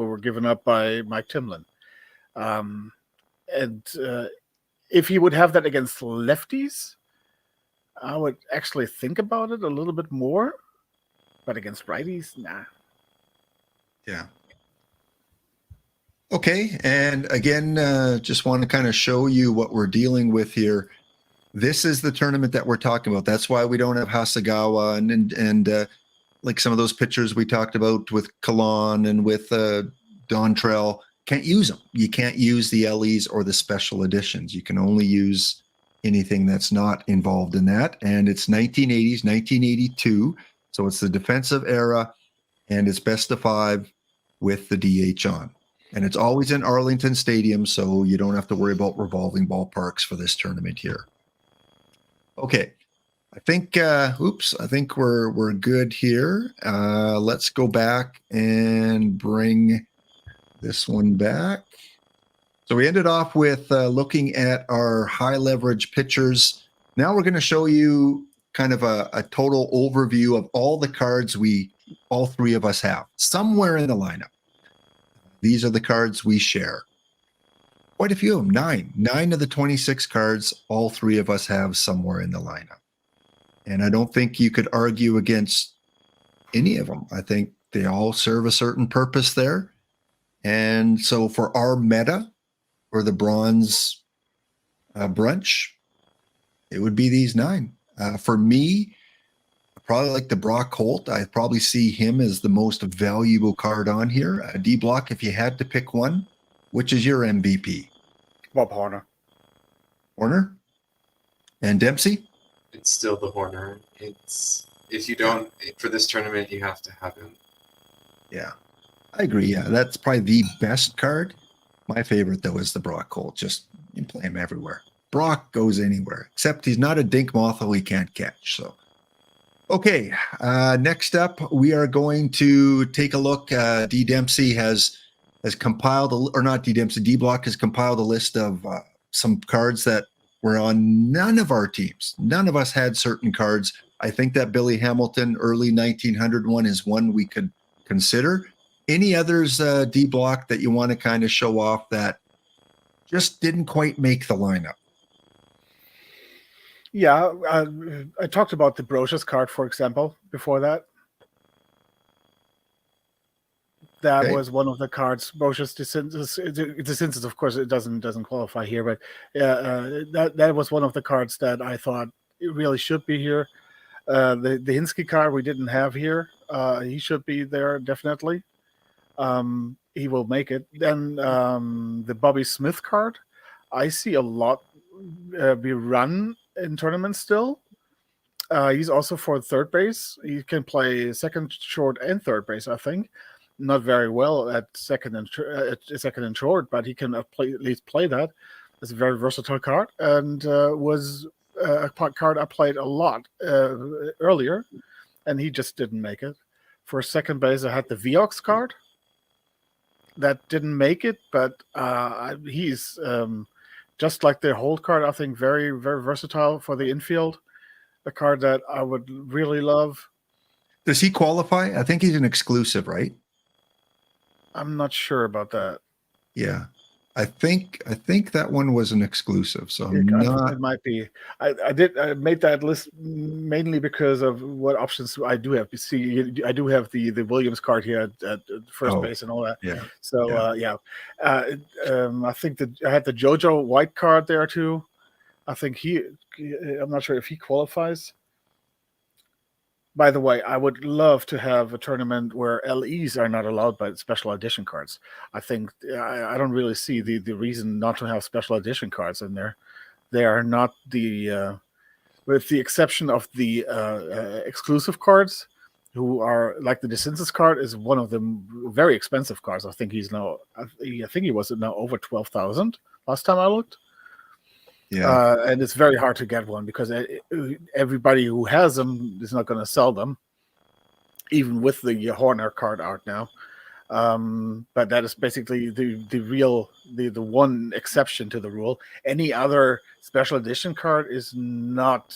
by Mike Timlin. If he would have that against lefties, I would actually think about it a little bit more. But against righties, nah. Yeah. Okay. And again, just want to kind of show you what we're dealing with here. This is the tournament that we're talking about. That's why we don't have Hasagawa and like some of those pictures we talked about with Kalan and with Dontrell. Can't use them. You can't use the LEs or the special editions. You can only use anything that's not involved in that. And it's 1980s, 1982. So it's the defensive era, and it's best of 5 with the DH on. And it's always in Arlington Stadium, so you don't have to worry about revolving ballparks for this tournament here. Okay. I think I think we're good here. Let's go back and bring this one back. So we ended off with looking at our high leverage pitchers. Now we're going to show you kind of a total overview of all the cards all three of us have somewhere in the lineup. These are the cards we share. Quite a few of them, 9. 9 of the 26 cards, all three of us have somewhere in the lineup. And I don't think you could argue against any of them. I think they all serve a certain purpose there. And so for our meta, for the bronze brunch, it would be these 9. For me, I probably like the Brock Holt. I probably see him as the most valuable card on here. D-Block, if you had to pick one, which is your MVP? Bob Horner. Horner? And Dempsey? It's still the Horner. If you don't, for this tournament, you have to have him. Yeah, I agree. Yeah, that's probably the best card. My favorite, though, is the Brock Holt. Just you play him everywhere. Brock goes anywhere, except he's not a dink mothel he can't catch. So, okay, next up, we are going to take a look. D. Dempsey has compiled, or not D. Dempsey, D-Block has compiled a list of some cards that were on none of our teams. None of us had certain cards. I think that Billy Hamilton early 1900 one is one we could consider. Any others, D-Block, that you want to kind of show off that just didn't quite make the lineup? Yeah, I talked about the Brocious card, for example, before that. That Okay. was one of the cards. Brocious Descensus, of course, it doesn't qualify here, but that was one of the cards that I thought it really should be here. The Hinsky card we didn't have here. He should be there definitely. He will make it. Then the Bobby Smith card, I see a lot be run in tournaments still. He's also for third base. He can play second, short, and third base, I think. Not very well at second and short, but he can at least play that. It's a very versatile card, and was a card I played a lot earlier, and he just didn't make it. For second base, I had the Viox card. That didn't make it, but he's just like the Holt card, I think very, very versatile for the infield. A card that I would really love. Does he qualify? I think he's an exclusive, right? I'm not sure about that. Yeah. I think that one was an exclusive, so I'm not. It might be. I made that list mainly because of what options I do have. You see, I do have the Williams card here at first Oh, base and all that. yeah, So yeah, I think that I had the JoJo White card there too. I think I'm not sure if he qualifies. By the way, I would love to have a tournament where LEs are not allowed by special edition cards. I think I don't really see the reason not to have special edition cards in there. They are not with the exception of the exclusive cards, who are like the DeCinces card is one of them very expensive cards. I think I think he was now over 12,000 last time I looked. yeah. And it's very hard to get one because everybody who has them is not going to sell them, even with the Horner card out now. But that is basically the one exception to the rule. Any other special edition card is not.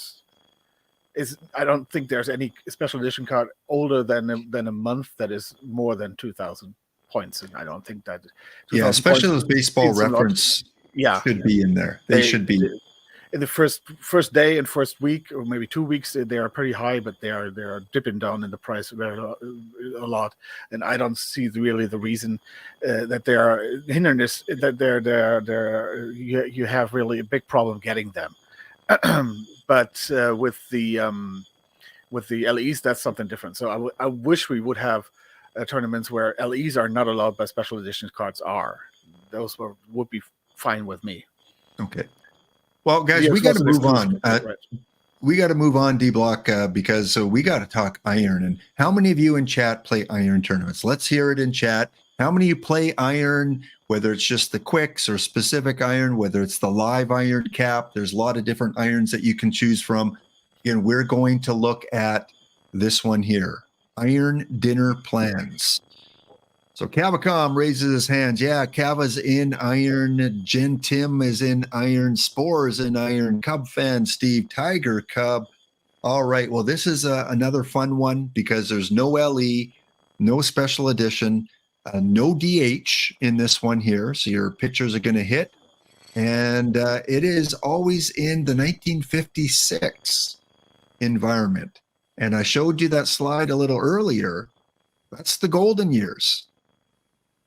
I don't think there's any special edition card older than a month that is more than 2,000 points, and I don't think that. Yeah, especially those baseball it's a lot. reference Yeah, should be in there. They should be. In the first day and first week, or maybe 2 weeks, they are pretty high, but they are dipping down in the price a lot. And I don't see really the reason that they are hinderness that you have really a big problem getting them. But with the LEs, that's something different. So I wish we would have tournaments where LEs are not allowed, but special edition cards are. Those would be fine with me. Okay. Well, guys, we got to move on. We got to move on, D-Block, because we got to talk iron. And how many of you in chat play iron tournaments? Let's hear it in chat. How many of you play iron, whether it's just the quicks or specific iron, whether it's the live iron cap? There's a lot of different irons that you can choose from. Again, we're going to look at this one here, iron dinner plans. So Cavacom raises his hands. Yeah, Cava's in iron. Jen Tim is in iron. Spore is in iron. Cub fan Steve Tiger Cub. All right. Well, this is another fun one because there's no LE, no special edition, no DH in this one here. So your pitchers are going to hit. And it is always in the 1956 environment. And I showed you that slide a little earlier. That's the golden years.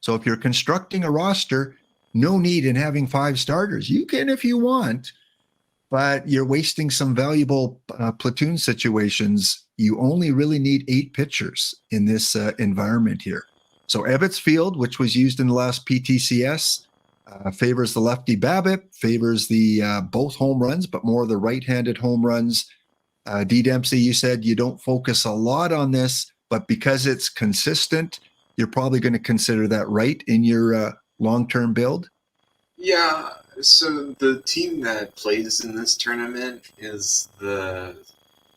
So if you're constructing a roster, no need in having 5 starters. You can if you want, but you're wasting some valuable platoon situations. You only really need 8 pitchers in this environment here. So Ebbets Field, which was used in the last PTCS, favors the lefty BABIP, favors the both home runs, but more the right-handed home runs. D. Dempsey, you said you don't focus a lot on this, but because it's consistent, you're probably going to consider that right in your long-term build? Yeah, so the team that plays in this tournament is the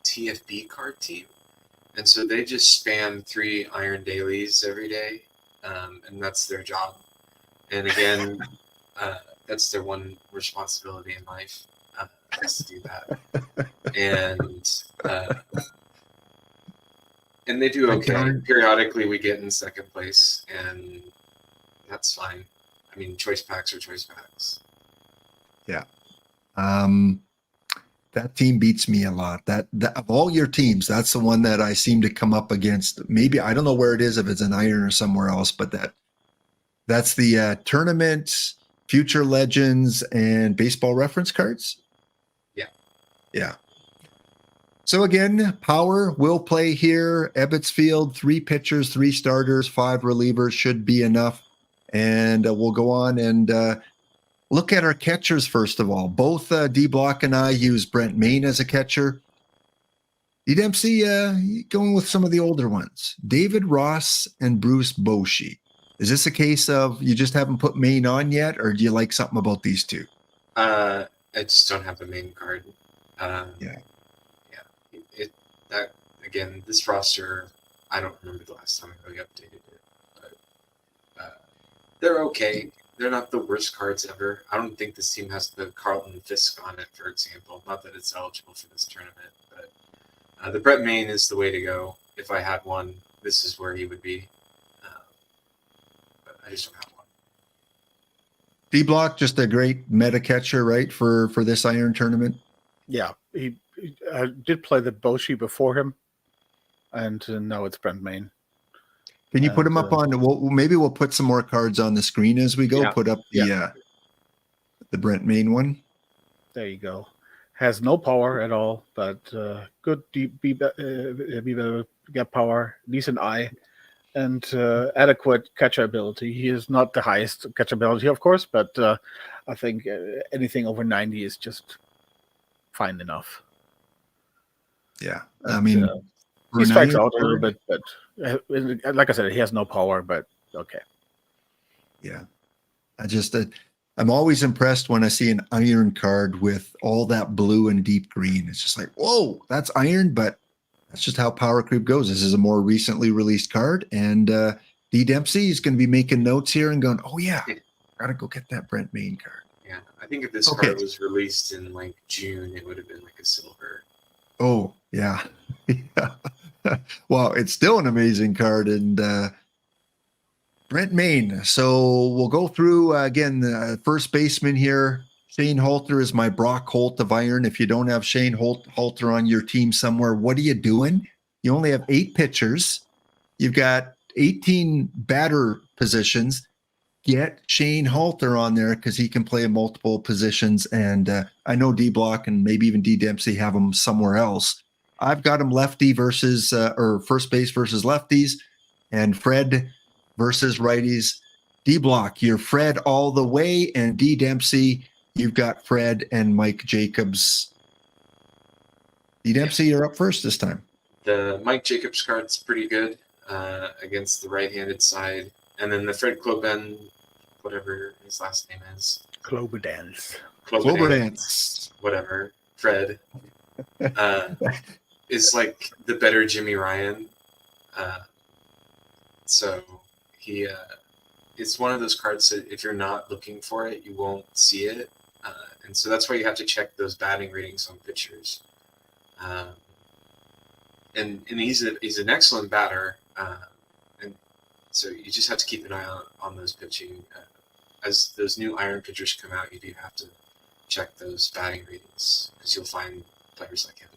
TFB card team. And so they just spam 3 iron dailies every day, and that's their job. And again, that's their one responsibility in life, is to do that. And they do okay. Periodically, we get in second place, and that's fine. I mean, choice packs are choice packs. Yeah. That team beats me a lot. That of all your teams, that's the one that I seem to come up against. Maybe I don't know where it is, if it's an iron or somewhere else, but that's the tournament, future legends, and baseball reference cards. Yeah. Yeah. So again, power will play here. Ebbets Field, 3 pitchers, 3 starters, 5 relievers should be enough. And we'll go on and look at our catchers first of all. Both D-Block and I use Brent Main as a catcher. D. Dempsey going with some of the older ones. David Ross and Bruce Bochy. Is this a case of you just haven't put Main on yet, or do you like something about these two? I just don't have a Main card. Yeah. That again, this roster, I don't remember the last time I really updated it, but they're okay. They're not the worst cards ever. I don't think this team has the Carlton Fisk on it, for example. Not that it's eligible for this tournament, but the Brett Main is the way to go. If I had one, this is where he would be. But I just don't have one. D Block, just a great meta catcher, right, for this Iron tournament. Yeah, he did play the Boshi before him, and now it's Brent Main. Can you put him up on? Well, maybe we'll put some more cards on the screen as we go. Yeah. Put up the Brent Main one. There you go. Has no power at all, but good deep get power, decent eye, and adequate catcher ability. He is not the highest catcher ability, of course, but I think anything over 90 is just fine enough. Yeah, And, I mean, he strikes out a little bit, but like I said, he has no power. But okay. Yeah, I'm always impressed when I see an Iron card with all that blue and deep green. It's just like, whoa, that's Iron, but that's just how Power Creep goes. This is a more recently released card, and D Dempsey is going to be making notes here and going, oh yeah, gotta go get that Brent Main card. Yeah, I think if this card was released in like June, it would have been like a silver. Oh yeah, yeah. Well, it's still an amazing card, and Brent Main. So we'll go through again the first baseman here. Shane Halter is my Brock Holt of Iron. If you don't have Shane Halter on your team somewhere, what are you doing? You only have 8 pitchers. You've got 18 batter positions. Get Shane Halter on there because he can play in multiple positions. And I know D Block and maybe even D Dempsey have him somewhere else. I've got him lefty versus or first base versus lefties, and Fred versus righties. D Block, you're Fred all the way, and D Dempsey, you've got Fred and Mike Jacobs. D Dempsey, you're up first this time. The Mike Jacobs card's pretty good against the right-handed side. And then the Fred Kloben, whatever his last name is. Kloberdance. Whatever. Fred. Is like the better Jimmy Ryan. So he it's one of those cards that if you're not looking for it, you won't see it. And so that's why you have to check those batting ratings on pitchers. And he's an excellent batter. And so you just have to keep an eye on those pitching. As those new Iron pitchers come out, you do have to check those batting ratings because you'll find players like him.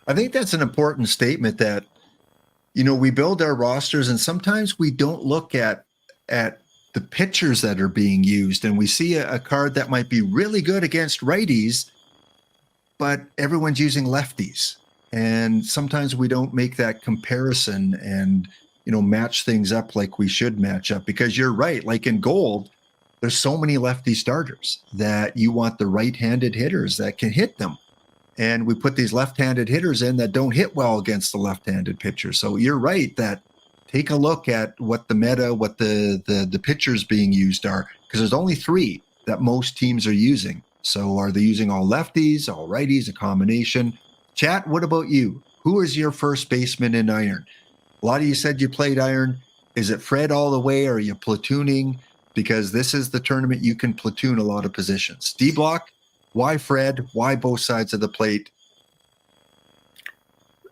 I think that's an important statement that, we build our rosters and sometimes we don't look at the pitchers that are being used, and we see a card that might be really good against righties, but everyone's using lefties. And sometimes we don't make that comparison and, match things up like we should match up, because you're right. Like in gold, there's so many lefty starters that you want the right-handed hitters that can hit them. And we put these left-handed hitters in that don't hit well against the left-handed pitcher. So you're right that take a look at what the meta, what the pitchers being used are, because there's only 3 that most teams are using. So are they using all lefties, all righties, a combination? Chat, what about you? Who is your first baseman in Iron? A lot of you said you played Iron. Is it Fred all the way, or are you platooning? Because this is the tournament you can platoon a lot of positions. D Block, why Fred? Why both sides of the plate?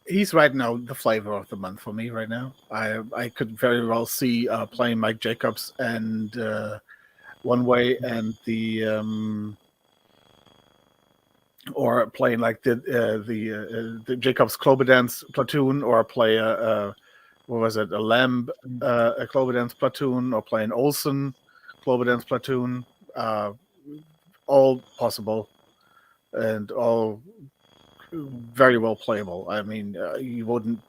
He's right now the flavor of the month for me right now. I could very well see playing Mike Jacobs and one way, and the or playing like the Jacobs Kloberdance platoon, or play a Lamb a Kloberdance platoon, or play an Olsen Kloberdance platoon. All possible and all very well playable. I mean, you wouldn't.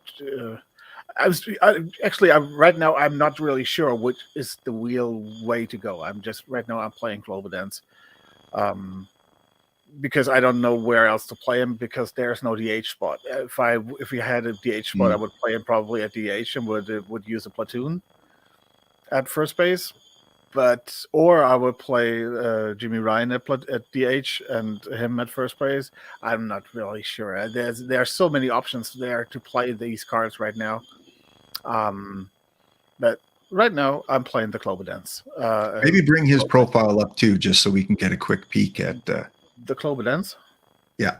Right now I'm not really sure which is the real way to go. I'm playing Kloberdance. Because I don't know where else to play him, because there's no DH spot. If we had a DH spot, I would play him probably at DH and would use a platoon at first base. Or I would play Jimmy Ryan at DH and him at first base. I'm not really sure. There are so many options there to play these cards right now. But right now I'm playing the Kloberdance. Maybe bring his profile up too, just so we can get a quick peek at the Kloberdance. Yeah.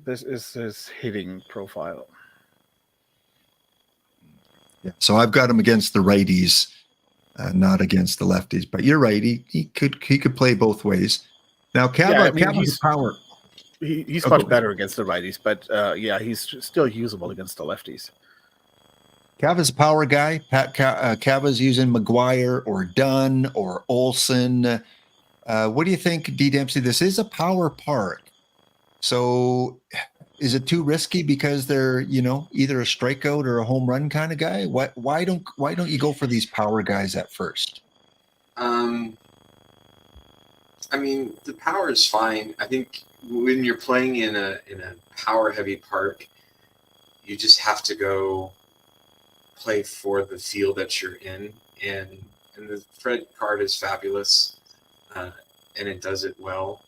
This is his hitting profile. Yeah. So I've got him against the righties. not against the lefties. But you're right; he could play both ways. Now, Cava's a power. He's Oh, much better against the righties, but he's still usable against the lefties. Cava's a power guy. Cava's using McGuire or Dunn or Olson. What do you think, D. Dempsey? This is a power park. So is it too risky because they're, either a strikeout or a home run kind of guy? Why don't you go for these power guys at first? I mean, the power is fine. I think when you're playing in a power heavy park, you just have to go play for the field that you're in, and the Fred card is fabulous, and it does it well.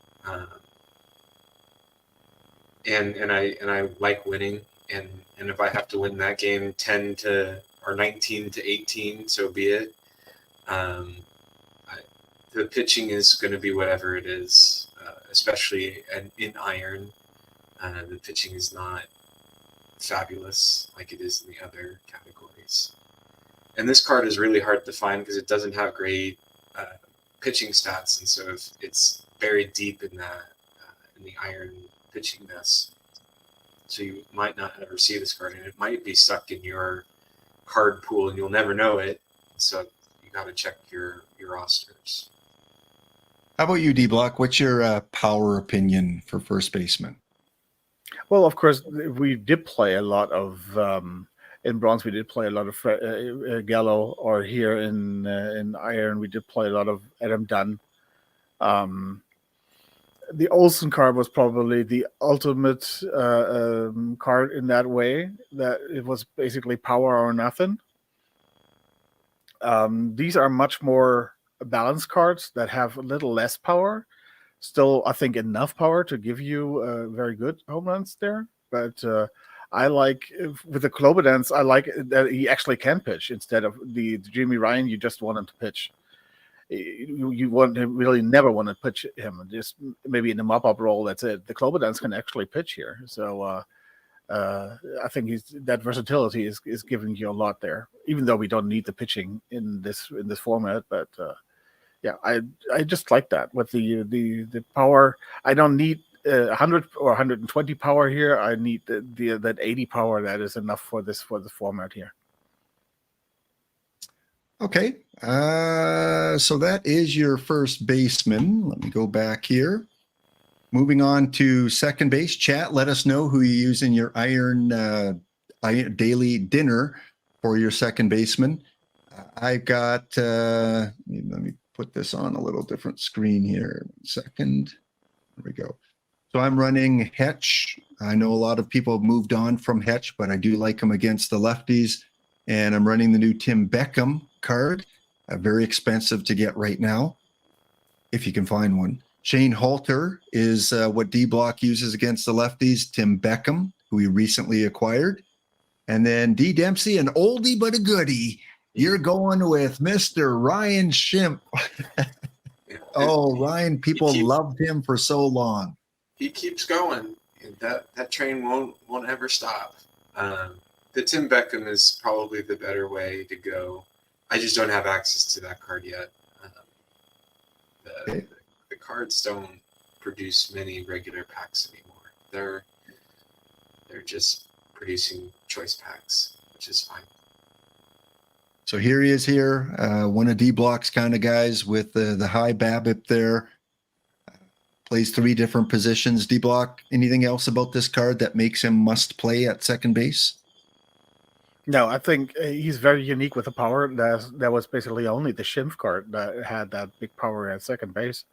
And I like winning, and if I have to win that game 10 to or 19 to 18, so be it. The pitching is going to be whatever it is, especially in iron. The pitching is not fabulous like it is in the other categories. And this card is really hard to find because it doesn't have great pitching stats, and so if it's buried deep in that in the iron pitching mess. So you might not ever see this card, and it might be stuck in your card pool, and you'll never know it. So you got to check your rosters. How about you, D Block? What's your power opinion for first baseman? Well, of course, we did play a lot of in bronze. We did play a lot of Gallo, or here in iron, we did play a lot of Adam Dunn. The Olsen card was probably the ultimate card in that way, that it was basically power or nothing. These are much more balanced cards that have a little less power. Still, I think enough power to give you very good home runs there. But I like, with the Klobodans, I like that he actually can pitch instead of the Jimmy Ryan. You just want him to pitch. You want to really never want to pitch him. Just maybe in the mop-up role, that's it. The Klobodans can actually pitch here. So I think that versatility is giving you a lot there, even though we don't need the pitching in this format. But I just like that with the power. I don't need 100 or 120 power here. I need that 80 power. That is enough for the format here. Okay, so that is your first baseman. Let me go back here. Moving on to second base. Chat, let us know who you use in your iron daily dinner for your second baseman. I've got, let me put this on a little different screen here. 1 second. There we go. So I'm running Hetch. I know a lot of people have moved on from Hetch, but I do like him against the lefties. And I'm running the new Tim Beckham card. Very expensive to get right now, if you can find one. Shane Halter is what D Block uses against the lefties. Tim Beckham, who we recently acquired. And then D Dempsey, an oldie but a goodie. You're going with Mr. Ryan Schimpf. Oh, Ryan, people loved him for so long. He keeps going. That train won't ever stop. The Tim Beckham is probably the better way to go. I just don't have access to that card yet. The cards don't produce many regular packs anymore. They're just producing choice packs, which is fine. So here he is here, one of D Block's kind of guys with the high BABIP there. Plays 3 different positions. D Block, anything else about this card that makes him must play at second base? No, I think he's very unique with the power. That was basically only the Schimpf card that had that big power at second base.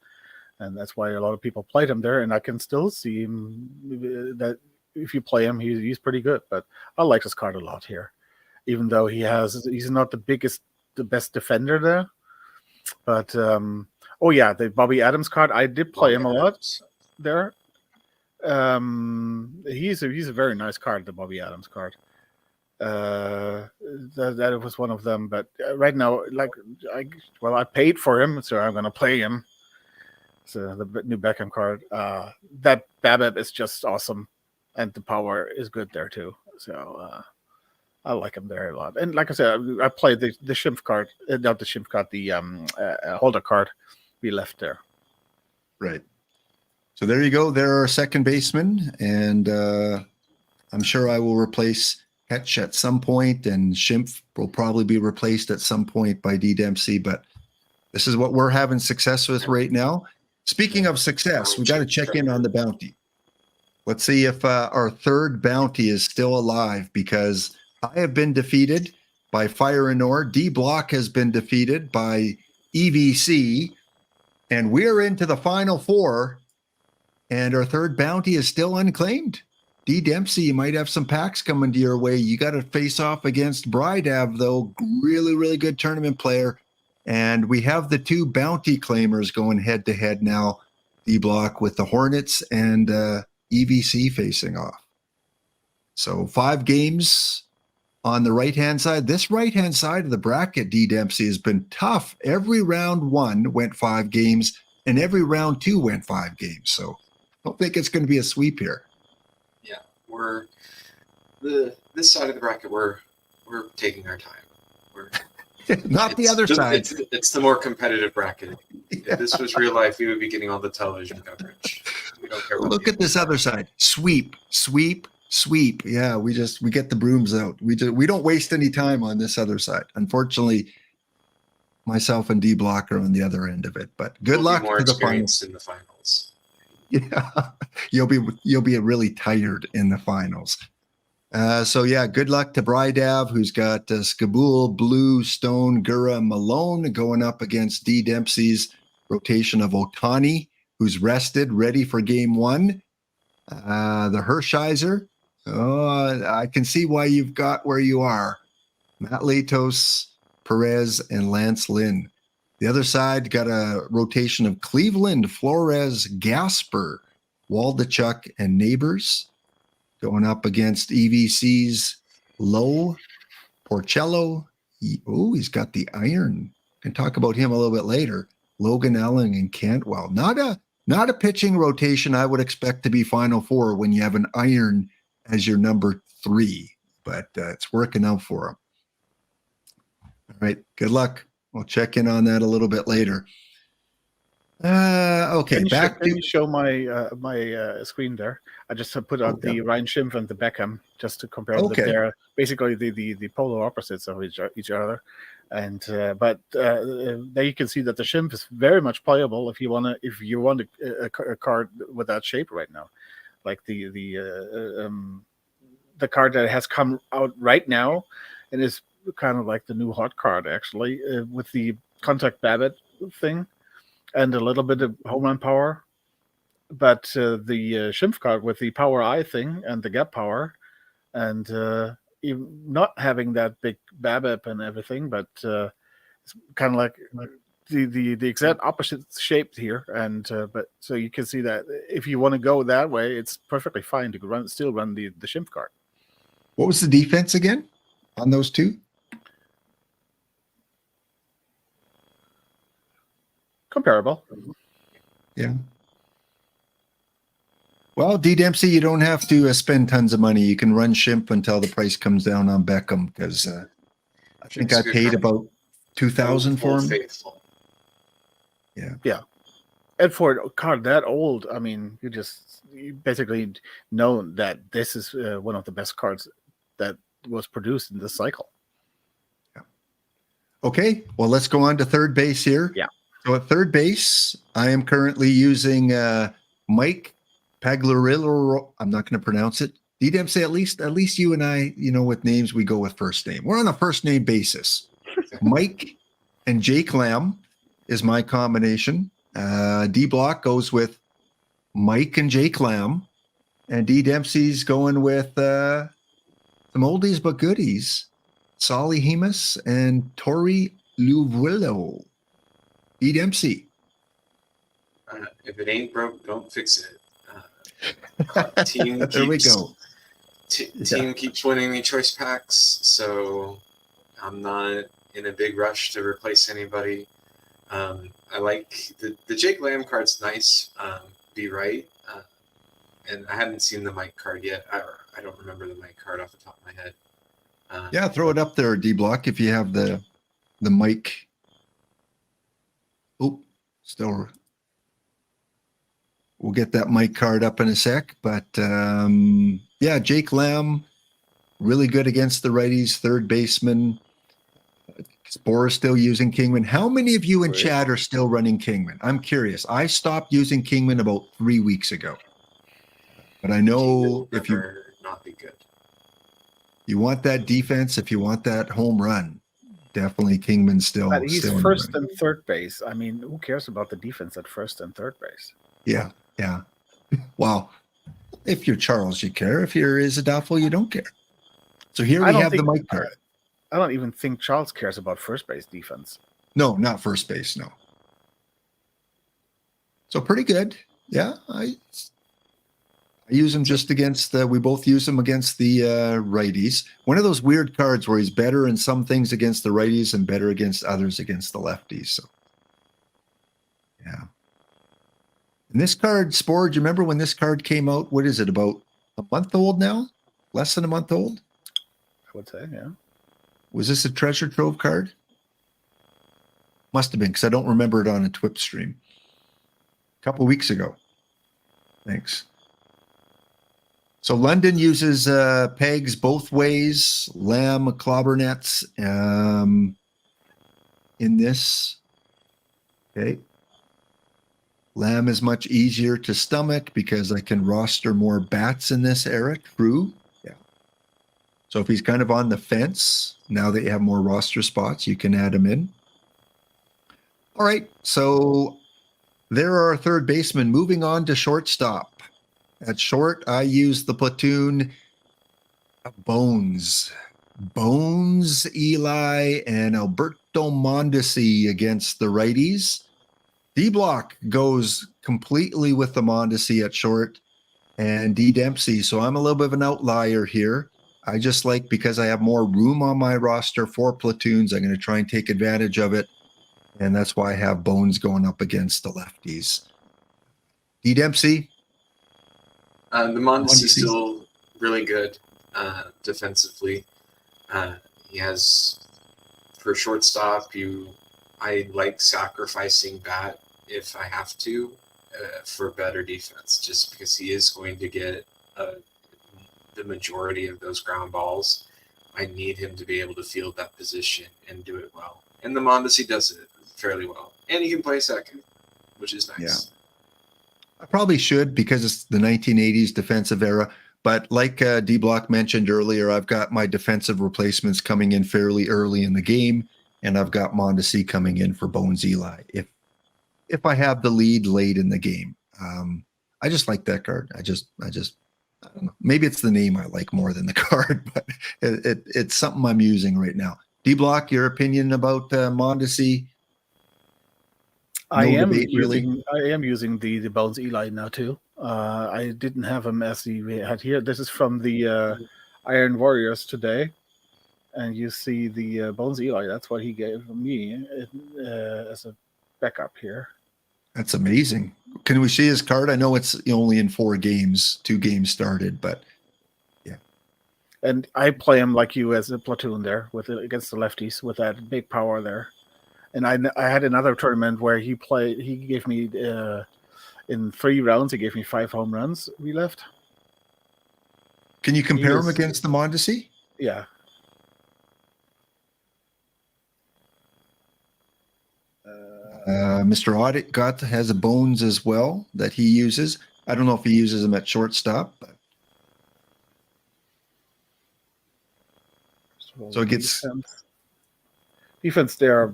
And that's why a lot of people played him there. And I can still see him, that if you play him, he's pretty good. But I like this card a lot here, even though he's not the best defender there. But the Bobby Adams card, I did play him a lot there. He's a very nice card, the Bobby Adams card. That was one of them. But right now, I paid for him, so I'm gonna play him. So the new Beckham card. That BABIP is just awesome, and the power is good there too. So I like him very a lot. And like I said, I played the Schimpf card, not the Schimpf card, the Holder card we left there. Right. So there you go. There are second basemen, and I'm sure I will replace Hetch at some point, and Schimpf will probably be replaced at some point by D Dempsey. But this is what we're having success with right now. Speaking of success, we got to check in on the bounty. Let's see if our third bounty is still alive, because I have been defeated by Fire and Ore. D Block has been defeated by EVC, and we're into the final four. And our third bounty is still unclaimed. D Dempsey, you might have some packs coming to your way. You got to face off against Brydav, though. Really, really good tournament player. And we have the two bounty claimers going head to head now. D Block with the Hornets and EVC facing off. So 5 games on the right-hand side. This right-hand side of the bracket, D Dempsey, has been tough. Every round 1 went 5 games, and every round 2 went 5 games. So I don't think it's going to be a sweep here. Yeah, we're this side of the bracket. We're taking our time. Not the other side. It's the more competitive bracket. Yeah. If this was real life, we would be getting all the television coverage. We don't care. Look at this other side. Sweep, sweep, sweep. Yeah, we get the brooms out. We don't waste any time on this other side. Unfortunately, myself and D Block are on the other end of it. But good luck more to the finals. in the finals. Yeah, you'll be really tired in the finals. So yeah, good luck to Brydav, who's got Skabul, Blue, Stone, Gura, Malone going up against D Dempsey's rotation of Otani, who's rested, ready for game 1. The Hershiser. Oh, I can see why you've got where you are. Matt Latos, Perez, and Lance Lynn. The other side got a rotation of Cleveland, Flores, Gasper, Waldachuk, and Neighbors going up against EVC's Lowe, Porcello. He's got the iron. Can talk about him a little bit later. Logan Allen and Cantwell. Not a pitching rotation I would expect to be Final Four when you have an iron as your number 3, but it's working out for him. All right, good luck. We'll check in on that a little bit later. Okay, Can you show my my screen there? I just put out the Ryan Schimpf and the Beckham just to compare them. They're basically the polar opposites of each other. And but there you can see that the Schimpf is very much playable if you want a card with that shape right now, like the card that has come out right now and is kind of like the new hot card actually, with the contact Babbitt thing and a little bit of home run power. But the Schimpf card with the power I thing and the gap power, and not having that big BABIP and everything, but it's kind of like the exact opposite shaped here. And but so you can see that if you want to go that way, it's perfectly fine to still run the Schimpf card. What was the defense again on those two? Comparable. Yeah. Well, D Dempsey, you don't have to spend tons of money. You can run Schimpf until the price comes down on Beckham, because I think I paid about $2,000 for him. Faithful. Yeah. And for a card that old, I mean, you basically know that this is one of the best cards that was produced in this cycle. Yeah. Okay, well, let's go on to third base here. Yeah. So at third base, I am currently using Mike Pagliarillo. I'm not going to pronounce it. D Dempsey, at least you and I, with names, we go with first name. We're on a first name basis. Mike and Jake Lamb is my combination. D Block goes with Mike and Jake Lamb, and D Dempsey's going with some oldies but goodies, Solly Hemus and Tori Luvillo. D Dempsey. If it ain't broke, don't fix it. Team There we go. Team keeps winning the choice packs, so I'm not in a big rush to replace anybody. I like the Jake Lamb card's nice. Be right, and I haven't seen the Mike card yet. I don't remember the Mike card off the top of my head. Yeah, throw it up there, D-Block, if you have the mic. Oh, still. We'll get that mic card up in a sec. But yeah, Jake Lamb, really good against the righties, third baseman. Spore is still using Kingman. How many of you in chat are still running Kingman? I'm curious. I stopped using Kingman about 3 weeks ago. But I know if you not be good. You want that defense, if you want that home run, definitely Kingman still. But he's still first and third base. I mean, who cares about the defense at first and third base? Yeah, yeah. Well, if you're Charles, you care. If you're Isadaffel, you don't care. So here we have the mic card. I don't even think Charles cares about first base defense. No, not first base, no. So pretty good. Yeah, I use him just against we both use him against the righties. One of those weird cards where he's better in some things against the righties and better against others against the lefties. So yeah. And this card, Spore, do you remember when this card came out? What is it, about a month old now? Less than a month old? I would say, yeah. Was this a treasure trove card? Must have been, because I don't remember it on a TWIP stream. A couple weeks ago. Thanks. So London uses pegs both ways. Lamb, clobbernets in this. Okay. Lamb is much easier to stomach because I can roster more bats in this era. True. Yeah. So if he's kind of on the fence, now that you have more roster spots, you can add him in. All right. So there are our third baseman. Moving on to shortstop. At short, I use the platoon Bones, Eli, and Alberto Mondesi against the righties. D-Block goes completely with the Mondesi at short, and D. Dempsey. So I'm a little bit of an outlier here. I just like, because I have more room on my roster for platoons, I'm going to try and take advantage of it. And that's why I have Bones going up against the lefties. D. Dempsey. The Mondesi's still really good defensively. He has, for shortstop, I like sacrificing bat if I have to for better defense, just because he is going to get the majority of those ground balls. I need him to be able to field that position and do it well. And the Mondesi does it fairly well. And he can play second, which is nice. Yeah. I probably should, because it's the 1980s defensive era. But like D-Block mentioned earlier, I've got my defensive replacements coming in fairly early in the game, and I've got Mondesi coming in for Bones Eli if I have the lead late in the game. I just like that card. I don't know. Maybe it's the name I like more than the card, but it's something I'm using right now. D-Block, your opinion about Mondesi? I am using the Bones Eli now too. I didn't have him as we had here. This is from the Iron Warriors today, and you see the Bones Eli. That's what he gave me as a backup here. That's amazing. Can we see his card? I know it's only in 4 games, 2 games started, but yeah. And I play him like you as a platoon there against the lefties with that big power there. And I had another tournament where he gave me in 3 rounds, he gave me 5 home runs. We left. Can you compare him against the Mondesi? Yeah. Mr. Audit has a Bones as well that he uses. I don't know if he uses them at shortstop, but so it gets defense. They are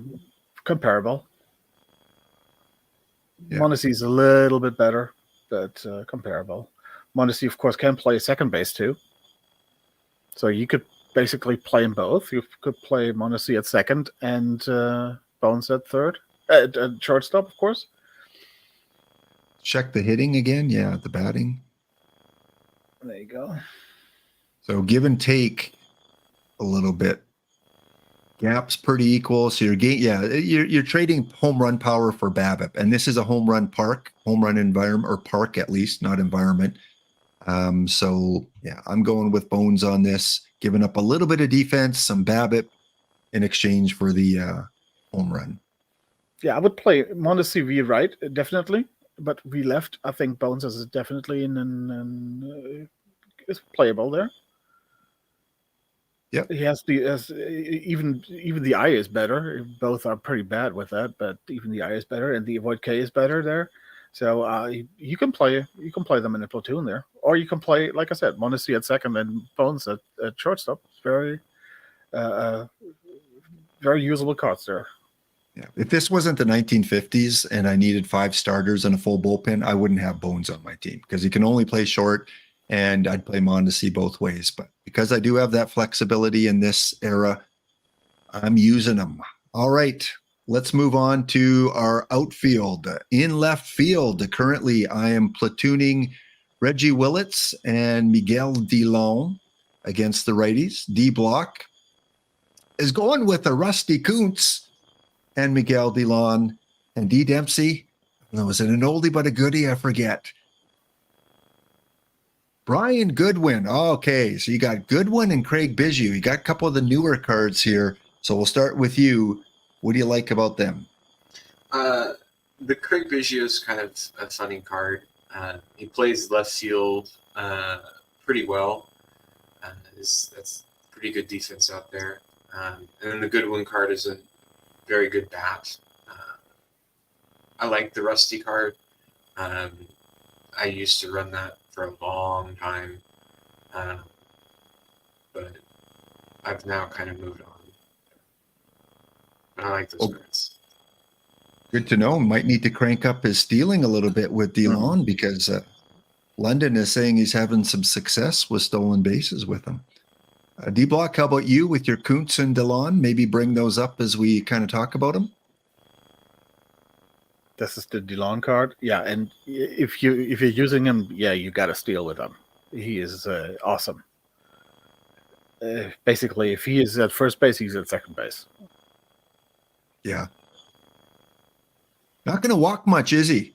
comparable. Yeah. Mondesi's a little bit better, but comparable. Mondesi, of course, can play second base too. So you could basically play them both. You could play Mondesi at second and Bones at third. At shortstop, of course. Check the hitting again. Yeah, the batting. There you go. So give and take a little bit. Gap's pretty equal. So you're trading home run power for BABIP, and this is a home run environment, or park at least, not environment. So yeah, I'm going with Bones on this. giving up a little bit of defense, some BABIP in exchange for the home run. Yeah, I would play Mondesi V right, definitely. But V left, I think Bones is definitely is playable there. Yep. He has even the eye is better. Both are pretty bad with that, but even the eye is better, and the avoid K is better there. So you can play them in a platoon there, or you can play, like I said, Mondesi at second and Bones at shortstop. It's very very usable cards there. Yeah. If this wasn't the 1950s and I needed 5 starters and a full bullpen, I wouldn't have Bones on my team because he can only play short, and I'd play Mondesi both ways. But because I do have that flexibility in this era, I'm using them. All right, let's move on to our outfield. In left field, currently I am platooning Reggie Willits and Miguel Dillon against the righties. D block is going with a Rusty Kuntz and Miguel Dillon, and D Dempsey. Was it an oldie but a goodie? I forget. Brian Goodwin. Okay, so you got Goodwin and Craig Biggio. You got a couple of the newer cards here. So we'll start with you. What do you like about them? The Craig Biggio is kind of a funny card. He plays left field pretty well. That's pretty good defense out there. And then the Goodwin card is a very good bat. I like the Rusty card. I used to run that for a long time, but I've now kind of moved on. But I like those cards. Good to know. Might need to crank up his stealing a little bit with Dillon because London is saying he's having some success with stolen bases with him. D-Block, how about you with your Kuntz and Dillon? Maybe bring those up as we kind of talk about them. This is the Dillon card. Yeah, and if you're using him, yeah, you got to steal with him. He is awesome. Basically, if he is at first base, he's at second base. Yeah. Not going to walk much, is he?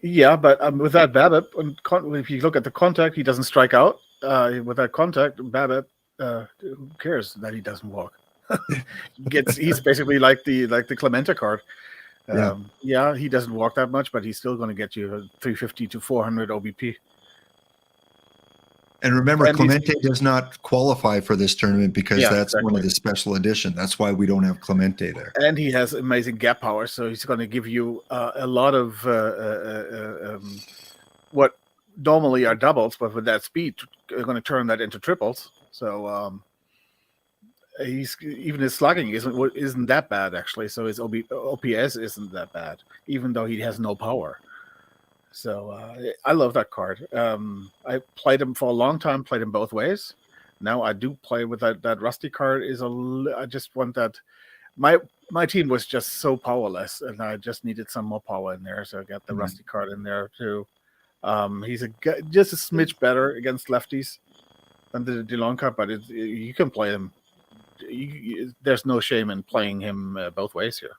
Yeah, but with that BABIP, if you look at the contact, he doesn't strike out. With that contact, BABIP, who cares that he doesn't walk? He's basically like the Clemente card. Yeah, he doesn't walk that much, but he's still going to get you a 350 to 400 OBP. And remember, Clemente does not qualify for this tournament because that's one of the special edition. That's why we don't have Clemente there. And he has amazing gap power, so he's going to give you a lot of what normally are doubles, but with that speed, are going to turn that into triples. So even his slugging isn't that bad actually. So his OPS isn't that bad, even though he has no power. So I love that card. I played him for a long time, played him both ways. Now I do play with that Rusty card. I just want that. My team was just so powerless, and I just needed some more power in there. So I got the Rusty card in there too. He's just a smidge better against lefties than the Dillon card, but you can play him. There's no shame in playing him both ways here.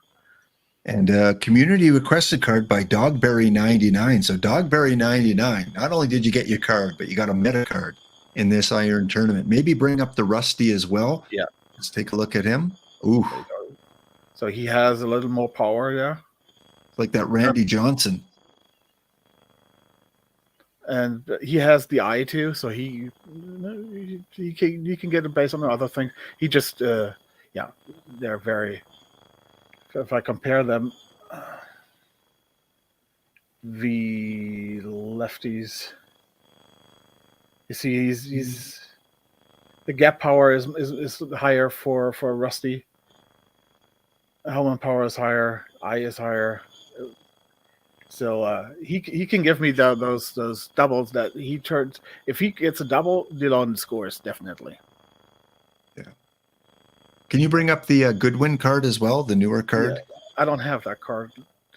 And community requested card by Dogberry99. So Dogberry99, not only did you get your card, but you got a meta card in this Iron tournament. Maybe bring up the Rusty as well. Yeah. Let's take a look at him. Ooh. So he has a little more power there. Like that Randy Johnson. And he has the eye too, so he can get a base on the other thing. He just they're very. If I compare them, the lefties, you see, he's the gap power is higher for Rusty. Helmet power is higher, eye is higher. So he can give me those doubles that he turns. If he gets a double, Dillon scores definitely. Yeah. Can you bring up the Goodwin card as well, the newer card? Yeah, I don't have that card,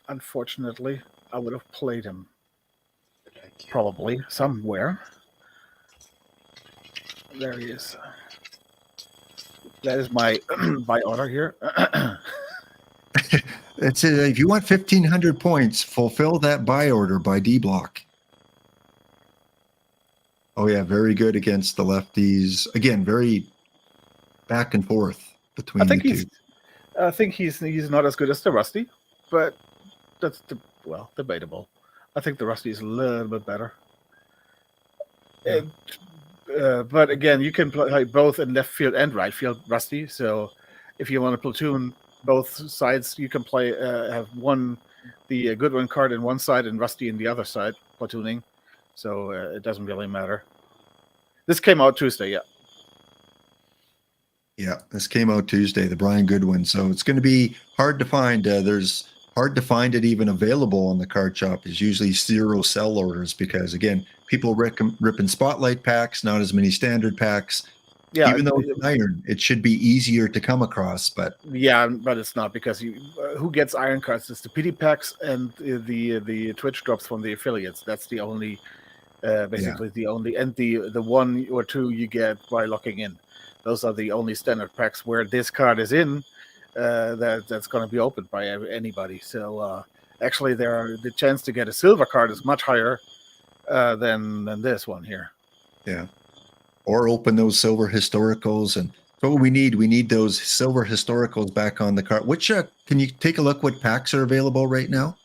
unfortunately. I would have played him probably somewhere. There he is. That is my by order here. That's it. If you want 1,500 points, fulfill that buy order by D Block. Oh yeah, very good against the lefties. Again, very back and forth I between the think two. he's not as good as the Rusty, but that's debatable. I think the Rusty is a little bit better. Yeah. But again, you can play both in left field and right field, Rusty. So if you want to platoon both sides, you can play have the Goodwin card in one side and Rusty in the other side, platooning. So it doesn't really matter. This came out Tuesday, yeah. Yeah, this came out Tuesday, the Brian Goodwin. So it's going to be hard to find. There's hard to find it even available on the card shop. There's usually 0 sell orders because, again, people ripping spotlight packs, not as many standard packs. Yeah, even though it's iron, it should be easier to come across. But it's not, because who gets iron cards? It's the PD packs and the Twitch drops from the affiliates. That's the only, basically the only, and the 1 or 2 you get by locking in. Those are the only standard packs where this card is in. That's going to be opened by anybody. So actually, the chance to get a silver card is much higher than this one here. Yeah, or open those silver historicals, and what we need those silver historicals back on the card. Which can you take a look what packs are available right now?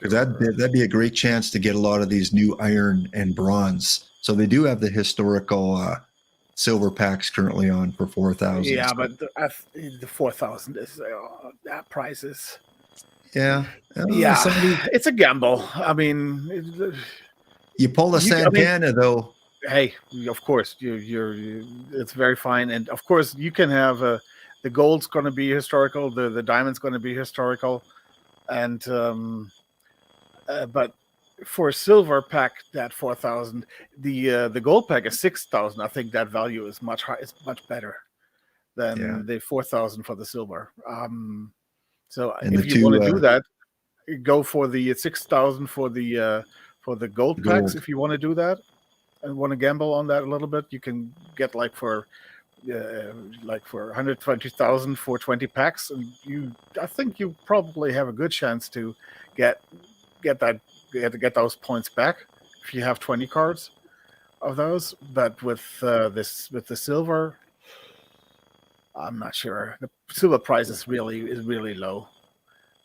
Because that'd be a great chance to get a lot of these new iron and bronze. So they do have the historical silver packs currently on for 4,000. Yeah, so. but the 4,000 is that price is. Yeah, it's a gamble. I mean, you pull a Santana though. Hey, of course, it's very fine, and of course you can have the gold's going to be historical, the diamond's going to be historical, and but for a silver pack, that 4,000, the gold pack is 6,000. I think that value is much higher. It's much better than the 4,000 for the silver. So and if you want to do that, go for the 6,000 for the gold packs. If you want to do that and want to gamble on that a little bit, you can get like for 120,000 for 20 packs, and I think you probably have a good chance to get those points back if you have 20 cards of those. But with the silver, I'm not sure. The silver price is really low.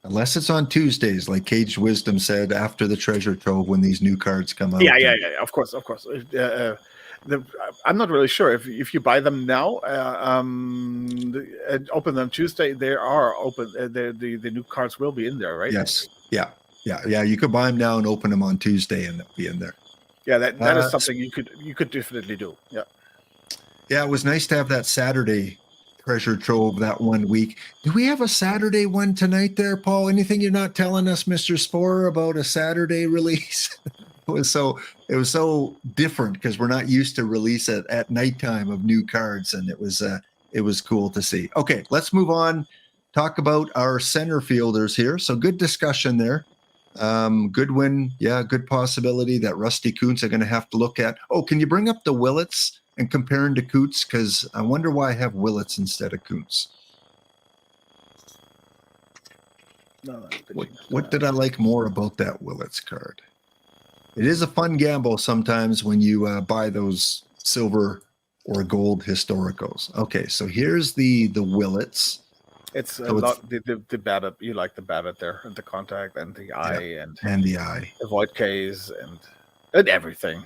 Unless it's on Tuesdays, like Caged Wisdom said, after the treasure trove, when these new cards come out. Yeah. Of course. I'm not really sure if you buy them now and open them Tuesday. They are open. The new cards will be in there, right? Yes. Yeah. You could buy them now and open them on Tuesday, and they'll be in there. Yeah, that is something you could definitely do. Yeah. Yeah, it was nice to have that Saturday treasure trove that 1 week. Do we have a Saturday one tonight there, Paul? Anything you're not telling us, Mr. Sporer, about a Saturday release? It was so different because we're not used to release at nighttime of new cards, and it was cool to see. Okay, let's move on. Talk about our center fielders here. So good discussion there. Goodwin, good possibility that Rusty Kuntz are going to have to look at. Oh, can you bring up the Willets and compare him to Kuntz? Because I wonder why I have Willets instead of Kuntz. What did I like more about that Willets card? It is a fun gamble sometimes when you buy those silver or gold historicals. Okay, so here's the Willets. It's a lot the BABIP. You like the BABIP there, and the contact, and the eye, and the eye, the void case, and everything.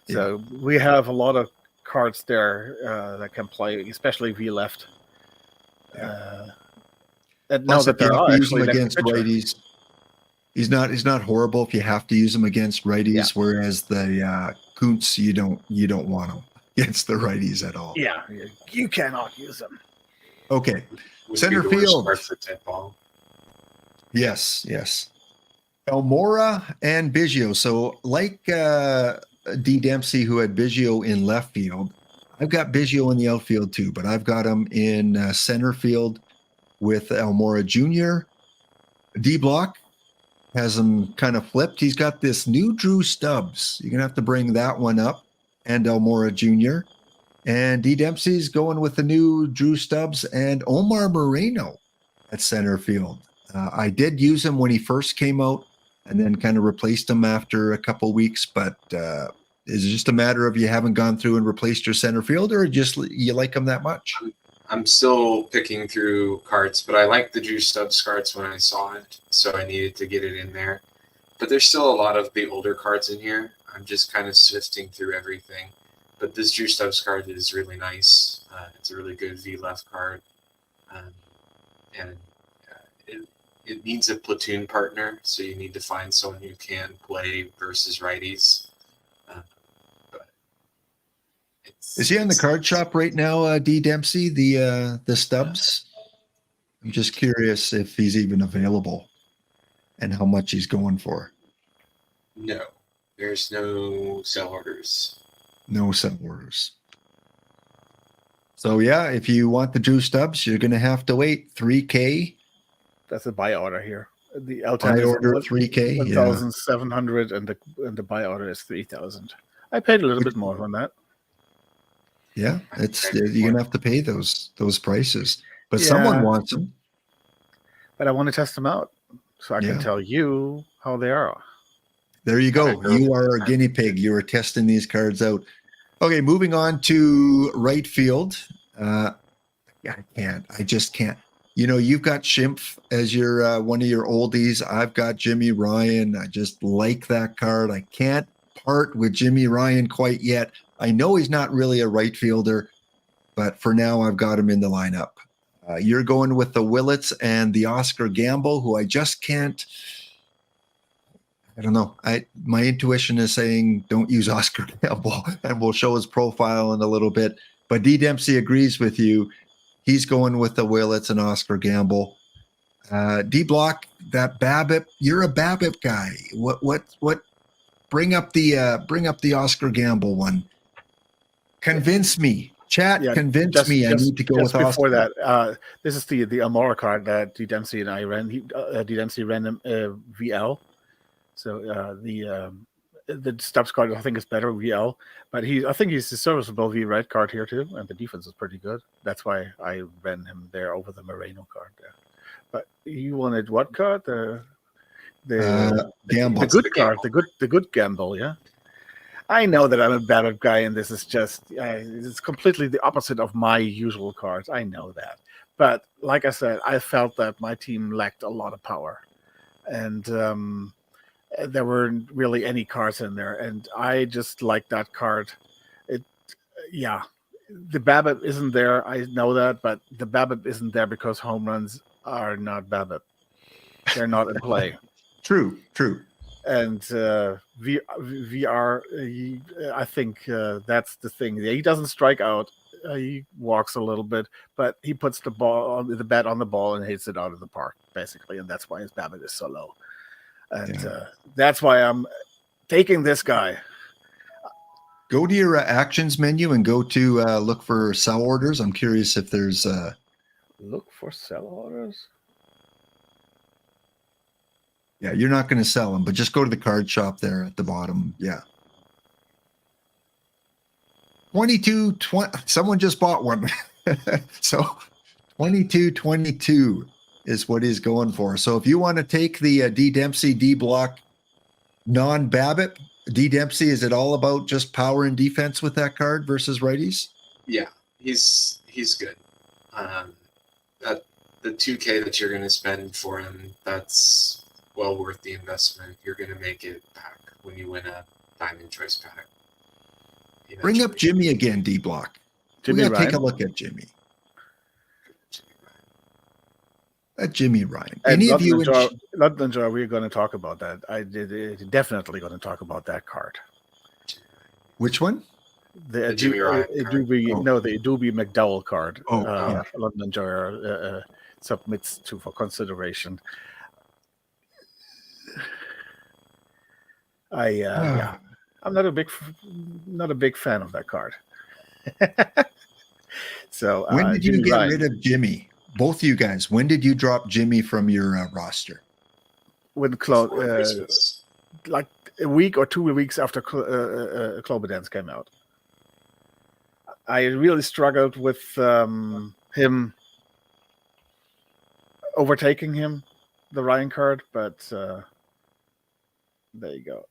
Yeah. So we have a lot of cards there that can play, especially V left. And now that there are use him against righties, he's not horrible if you have to use him against righties. Whereas the Kuntz, you don't want him against the righties at all. Yeah, you cannot use him. Okay. Center field. Yes. Elmora and Biggio. So like D. Dempsey, who had Biggio in left field, I've got Biggio in the outfield too, but I've got him in center field with Elmora Jr. D. Block has him kind of flipped. He's got this new Drew Stubbs. You're going to have to bring that one up, and Elmora Jr. And D. Dempsey's going with the new Drew Stubbs and Omar Moreno at center field. I did use him when he first came out and then kind of replaced him after a couple weeks, but Is it just a matter of you haven't gone through and replaced your center fielder, or just you like him that much? I'm still picking through cards, but I liked the Drew Stubbs cards when I saw it, so I needed to get it in there. But there's still a lot of the older cards in here. I'm just kind of sifting through everything. But this Drew Stubbs card is really nice. It's a really good V left card. And it needs a platoon partner, so you need to find someone who can play versus righties. But is he on the card shop right now, D Dempsey, the Stubbs? I'm just curious if he's even available and how much he's going for. No, there's no sell orders. No sell orders. So yeah, if you want the Drew Stubbs, you're going to have to wait $3,000. That's a buy order here. The L10 Buy is order $3,000. 1,700, and the buy order is 3,000. I paid a little bit more on that. Yeah, you're going to have to pay those prices, but Yeah. someone wants them. But I want to test them out so I can tell you how they are. There you go. You are a guinea pig. You are testing these cards out. Okay, moving on to right field. I can't. I just can't. You know, you've got Schimpf as your one of your oldies. I've got Jimmy Ryan. I just like that card. I can't part with Jimmy Ryan quite yet. I know he's not really a right fielder, but for now, I've got him in the lineup. You're going with the Willets and the Oscar Gamble, who I just can't. I don't know. My intuition is saying don't use Oscar Gamble, and we'll show his profile in a little bit. But D Dempsey agrees with you. He's going with the Willets and Oscar Gamble. D Block, that BABIP. You're a BABIP guy. What? Bring up the Oscar Gamble one. Convince me. Chat, convince me. I need to go with before Oscar. That, this is the Amora card that D Dempsey and I ran. D Dempsey ran VL. So the Stubbs card I think is better VL, but I think he's a serviceable V red card here too, and the defense is pretty good. That's why I ran him there over the Moreno card there. But you wanted what card? The Gamble. The good card, the good Gamble, yeah. I know that I'm a bad guy, and this is just it's completely the opposite of my usual cards. I know that, but like I said, I felt that my team lacked a lot of power, and there weren't really any cards in there, and I just like that card. The BABIP isn't there. I know that, but the BABIP isn't there because home runs are not BABIP. They're not in play. True. And VR, I think that's the thing. He doesn't strike out. He walks a little bit, but he puts the bat on the ball and hits it out of the park, basically, and that's why his BABIP is so low. And that's why I'm taking this guy. Go to your actions menu and go to look for sell orders. I'm curious if there's look for sell orders. Yeah, you're not going to sell them, but just go to the card shop there at the bottom. Yeah. 2220. Someone just bought one. So 2222 is what he's going for. So if you want to take the D Dempsey D Block non-BABIP, D Dempsey, is it all about just power and defense with that card versus righties? Yeah, he's good. The $2,000 that you're going to spend for him, that's well worth the investment. You're going to make it back when you win a Diamond Choice pack. Eventually. Bring up Jimmy again, D Block. We got to take a look at Jimmy. Jimmy Ryan. Any of you London Jar, we're going to talk about that. Definitely going to talk about that card. Which one? The Jimmy Ryan card. No, the Adobe McDowell card. Yeah. London Jar submits for consideration. I'm not a big fan of that card. So when did you get rid of Jimmy? Both of you guys. When did you drop Jimmy from your roster? When like a week or 2 weeks after Clobadance came out. I really struggled with him overtaking him, the Ryan card, but there you go.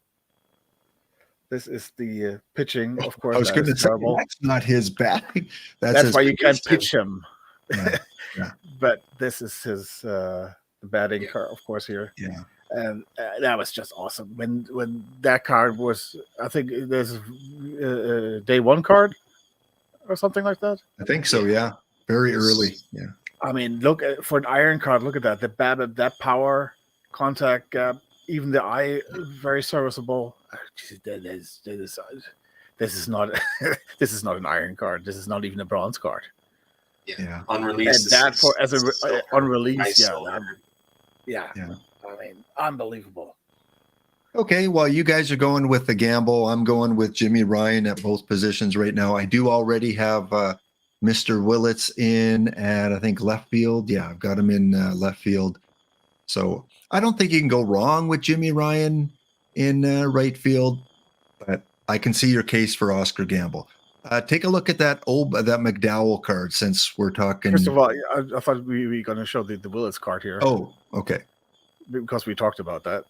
This is the pitching, of course. I was That going is to say terrible. that's not his bag. That's his why you can't pitch pitch him. Yeah, yeah. But this is his batting Yeah. card, of course, here. Yeah. And that was just awesome. When that card was, I think there's a day one card or something like that. I think so. Yeah. Very early. Yeah. I mean, look for an iron card. Look at that. The BABIP, that power, contact gap, even the eye, very serviceable. This is not this is not an iron card. This is not even a bronze card. Yeah. Unreleased. And that for as a silver, unreleased, nice yeah, silver. yeah. I mean, unbelievable. Okay, well, you guys are going with the gamble. I'm going with Jimmy Ryan at both positions right now. I do already have Mr. Willits in at, I think, left field. Yeah, I've got him in left field. So I don't think you can go wrong with Jimmy Ryan in right field, but I can see your case for Oscar Gamble. Take a look at that McDowell card since we're talking. First of all, I thought we were going to show the Willits card here. Oh, okay. Because we talked about that.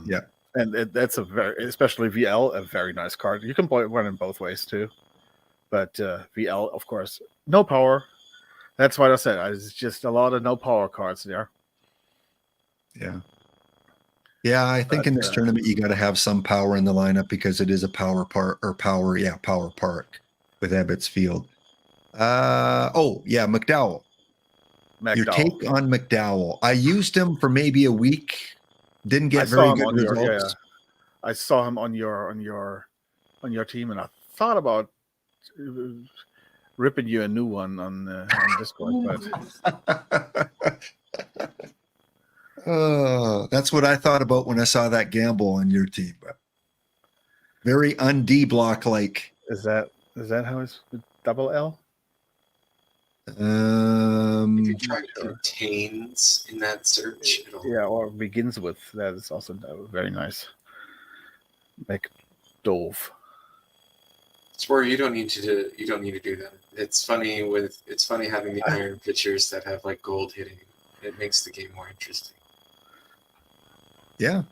Yeah. And that's especially VL, a very nice card. You can run in both ways too. But VL, of course, no power. That's what I said. It's just a lot of no power cards there. Yeah. Yeah, I think in this tournament you got to have some power in the lineup because it is a power park with Ebbets Field. McDowell. Your take on McDowell. I used him for maybe a week. Didn't get very good results. I saw him on your team, and I thought about ripping you a new one on Discord. But that's what I thought about when I saw that gamble on your team. Very un-D block like. Is that how it's double L? If you try contains in that search, or begins with, that is also very nice. McDove. It's where you don't need to do that. It's funny having the iron pitchers that have like gold hitting. It makes the game more interesting. Yeah,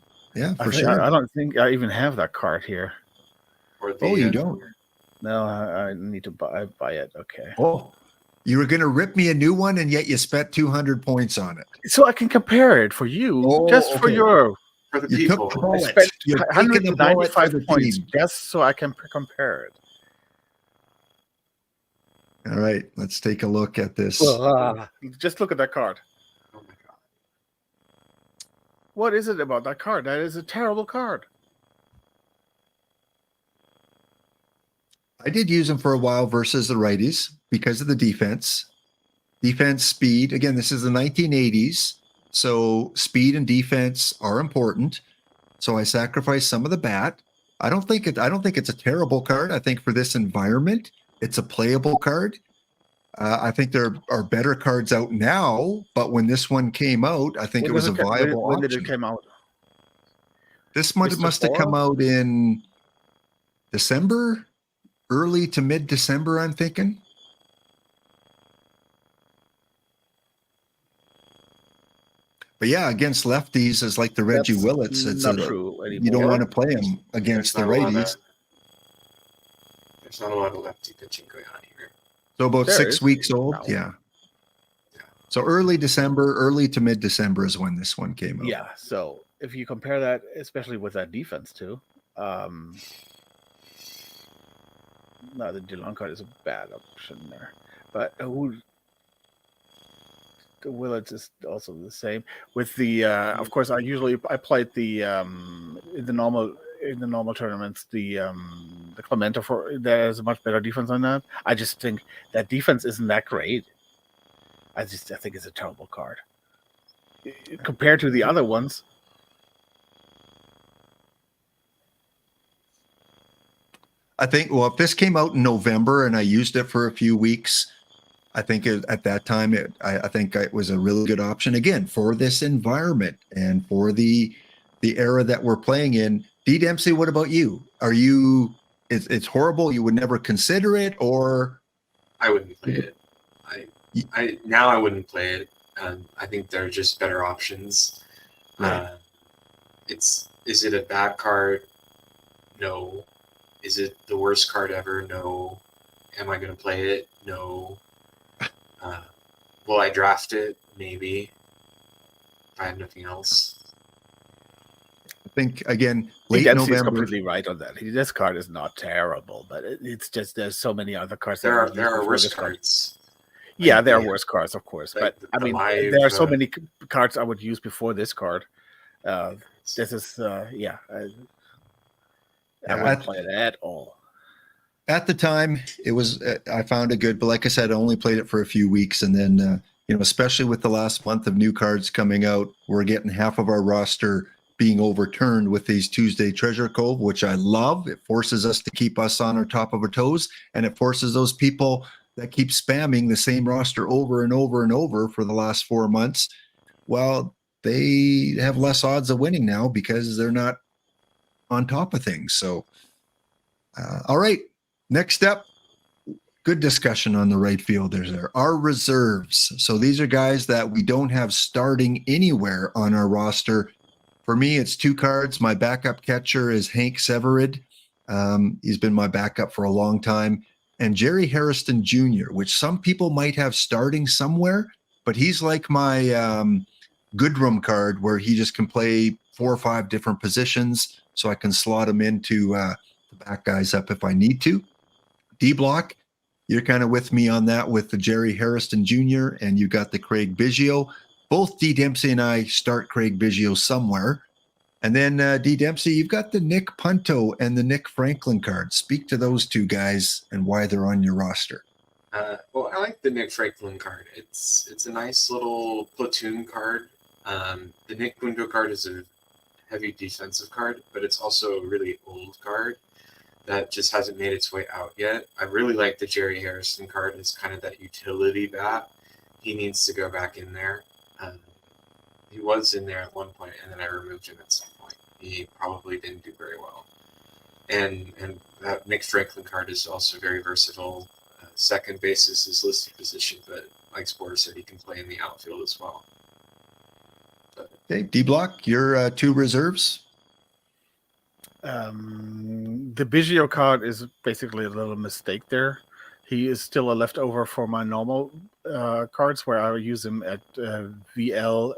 for sure. I don't think I even have that card here. You don't? No, I need to buy it. Okay. Oh. You were going to rip me a new one, and yet you spent 200 points on it. So I can compare it for you, for the people. I spent 195 points just so I can compare it. All right, let's take a look at this. Just look at that card. Oh my god! What is it about that card? That is a terrible card. I did use him for a while versus the righties because of the defense speed. Again, this is the 1980s, so speed and defense are important. So I sacrificed some of the bat. I don't think it's a terrible card. I think for this environment, it's a playable card. I think there are better cards out now, but when this one came out, I think it was a viable option. When did it come out? This must have come out in December. Early to mid-December, I'm thinking. But yeah, against lefties is like the Reggie Willits. It's not true anymore. You don't want to play him against the righties. There's not a lot of lefty pitching going on here. So about 6 weeks old, yeah. So early December, early to mid-December is when this one came out. Yeah, so if you compare that, especially with that defense too, no, the DeLong card is a bad option there. But the Willits is also the same. With the of course I played the in the normal tournaments, the Clemento there is a much better defense on that. I just think that defense isn't that great. I think it's a terrible card. Compared to the other ones. I think, if this came out in November and I used it for a few weeks, I think at that time, I think it was a really good option again for this environment and for the era that we're playing in. D. Dempsey, what about you? It's horrible. You would never consider it, or? I wouldn't play it. I wouldn't play it. I think there are just better options. Right. Is it a bad card? No. Is it the worst card ever? No. Am I going to play it? No. Will I draft it? Maybe. If I have nothing else. I think, again, Late late Dempsey is November. completely right on that. This card is not terrible, but it's just there's so many other cards. There that are used before worse this card. cards. Yeah, there are yeah. worse cards, of course. Like But I the mean, live, there are so many cards I would use before this card. This is, Yeah, I wouldn't play it at all. At the time, it was I found it good, but like I said, I only played it for a few weeks, and then especially with the last month of new cards coming out, we're getting half of our roster being overturned with these Tuesday Treasure Cove, which I love. It forces us to keep us on our top of our toes, and it forces those people that keep spamming the same roster over and over and over for the last 4 months. Well, they have less odds of winning now because they're not on top of things. So, all right. Next up, good discussion on the right fielders there. Our reserves. So these are guys that we don't have starting anywhere on our roster. For me, it's 2 cards. My backup catcher is Hank Severid. He's been my backup for a long time. And Jerry Harrison Jr., which some people might have starting somewhere, but he's like my Goodrum card where he just can play 4 or 5 different positions, so I can slot him into the back guys up if I need to. D-Block, you're kind of with me on that with the Jerry Harrison Jr., and you got the Craig Biggio. Both D. Dempsey and I start Craig Biggio somewhere. And then D. Dempsey, you've got the Nick Punto and the Nick Franklin cards. Speak to those 2 guys and why they're on your roster. Well, I like the Nick Franklin card. It's a nice little platoon card. The Nick Punto card is a heavy defensive card, but it's also a really old card that just hasn't made its way out yet. I really like the Jerry Harrison card as kind of that utility bat. He needs to go back in there. He was in there at one point, and then I removed him at some point. He probably didn't do very well. And that Nick Franklin card is also very versatile. Second base is his listed position, but like Spore said, he can play in the outfield as well. Okay, D-Block, your 2 reserves. The Biggio card is basically a little mistake there. He is still a leftover for my normal cards where I use him at VL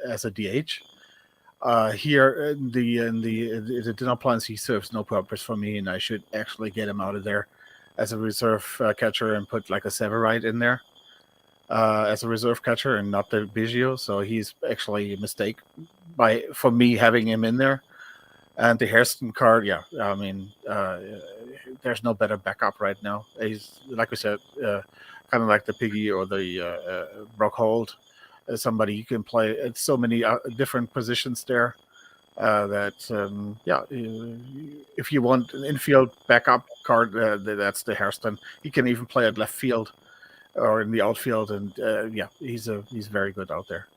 as a DH. Here in the dinner plans, he serves no purpose for me, and I should actually get him out of there as a reserve catcher and put like a Severide in there as a reserve catcher and not the Biggio. So he's actually a mistake for me having him in there. And the Hairston card, yeah, I mean, there's no better backup right now. He's, like we said, kind of like the Piggy or the Brock Holt, somebody you can play at so many different positions there that, if you want an infield backup card, that's the Hairston. He can even play at left field or in the outfield, and he's very good out there.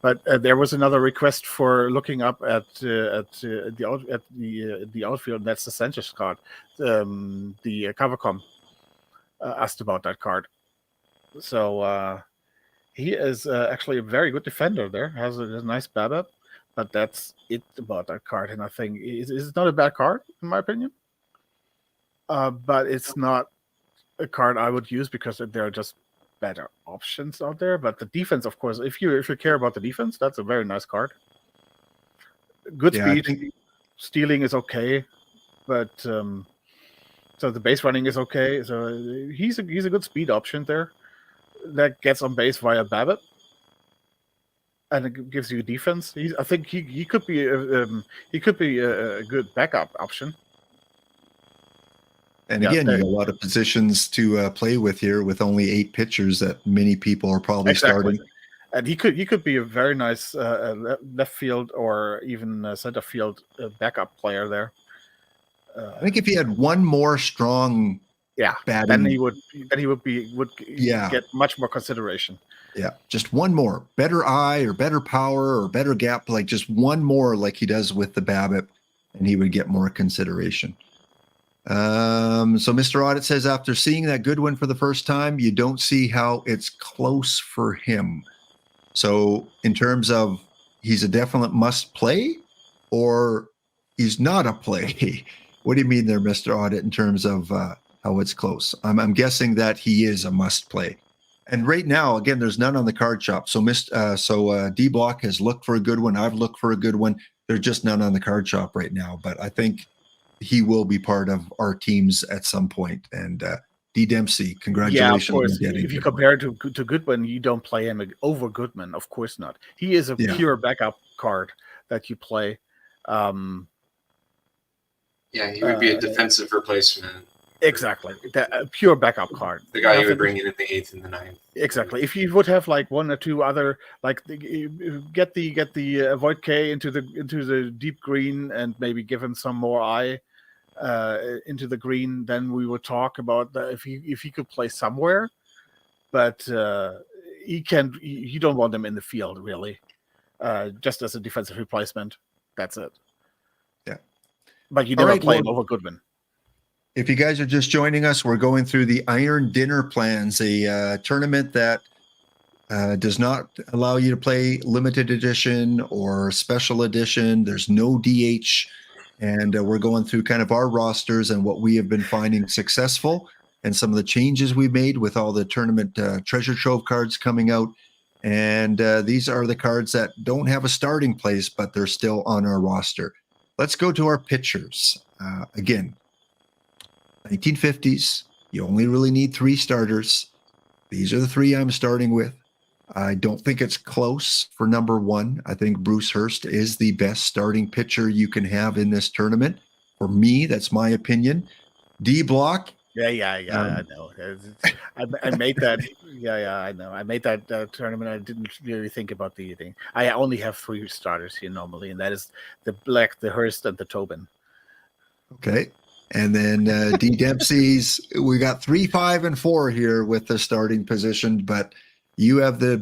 But there was another request for looking up at the outfield. That's the Sanchez card. The Covercom asked about that card. So he is actually a very good defender there. Has a nice BABIP, but that's it about that card. And I think it's not a bad card, in my opinion. But it's not a card I would use because there are just better options out there. But the defense, of course, if you care about the defense, that's a very nice card. Good speed, stealing is okay, but so the base running is okay. So he's a good speed option there that gets on base via BABIP, and it gives you defense. I think he could be a good backup option. And again, you have a lot of positions to play with here, with only 8 pitchers that many people are probably starting. And he could be a very nice left field or even center field backup player there. I think if he had one more strong, batting, then he would get much more consideration. Yeah, just one more, better eye or better power or better gap, like just one more, like he does with the BABIP, and he would get more consideration. So Mr. Audit says, after seeing that Goodwin for the first time, you don't see how it's close for him. So in terms of he's a definite must play or he's not a play, What do you mean there, Mr. Audit, in terms of how it's close? I'm guessing that he is a must play. And right now, again, there's none on the card shop. So D Block has looked for a good one. I've looked for a good one. There's just none on the card shop right now. But I think he will be part of our teams at some point. And D Dempsey, congratulations. Yeah, of course. on getting If you Goodwin. compare to Goodwin, you don't play him over Goodman. Of course not. He is a Yeah. pure backup card that you play. Yeah, he would be a defensive replacement. Exactly. A pure backup card. The guy you would Nothing- bring in at the 8th and the 9th. Exactly. If you would have like one or two other, like get the Void K into the deep green and maybe give him some more eye into the green, then we would talk about if he could play somewhere. But he can. You don't want him in the field really, just as a defensive replacement. That's it. Yeah. But you All never right, play him well, over Goodman. If you guys are just joining us, we're going through the Iron Dinner Plans, a tournament that does not allow you to play limited edition or special edition. There's no DH. And we're going through kind of our rosters and what we have been finding successful and some of the changes we made with all the tournament treasure trove cards coming out. And these are the cards that don't have a starting place, but they're still on our roster. Let's go to our pitchers. Again, 1950s, you only really need 3 starters. These are the 3 I'm starting with. I don't think it's close for number 1. I think Bruce Hurst is the best starting pitcher you can have in this tournament. For me, that's my opinion. D Block. Yeah. I know. I made that. Yeah, I know. I made that tournament. I didn't really think about the thing. I only have 3 starters here normally, and that is the Black, the Hurst, and the Tobin. Okay. And then D Dempsey's, we got 3, 5, and 4 here with the starting position, but you have the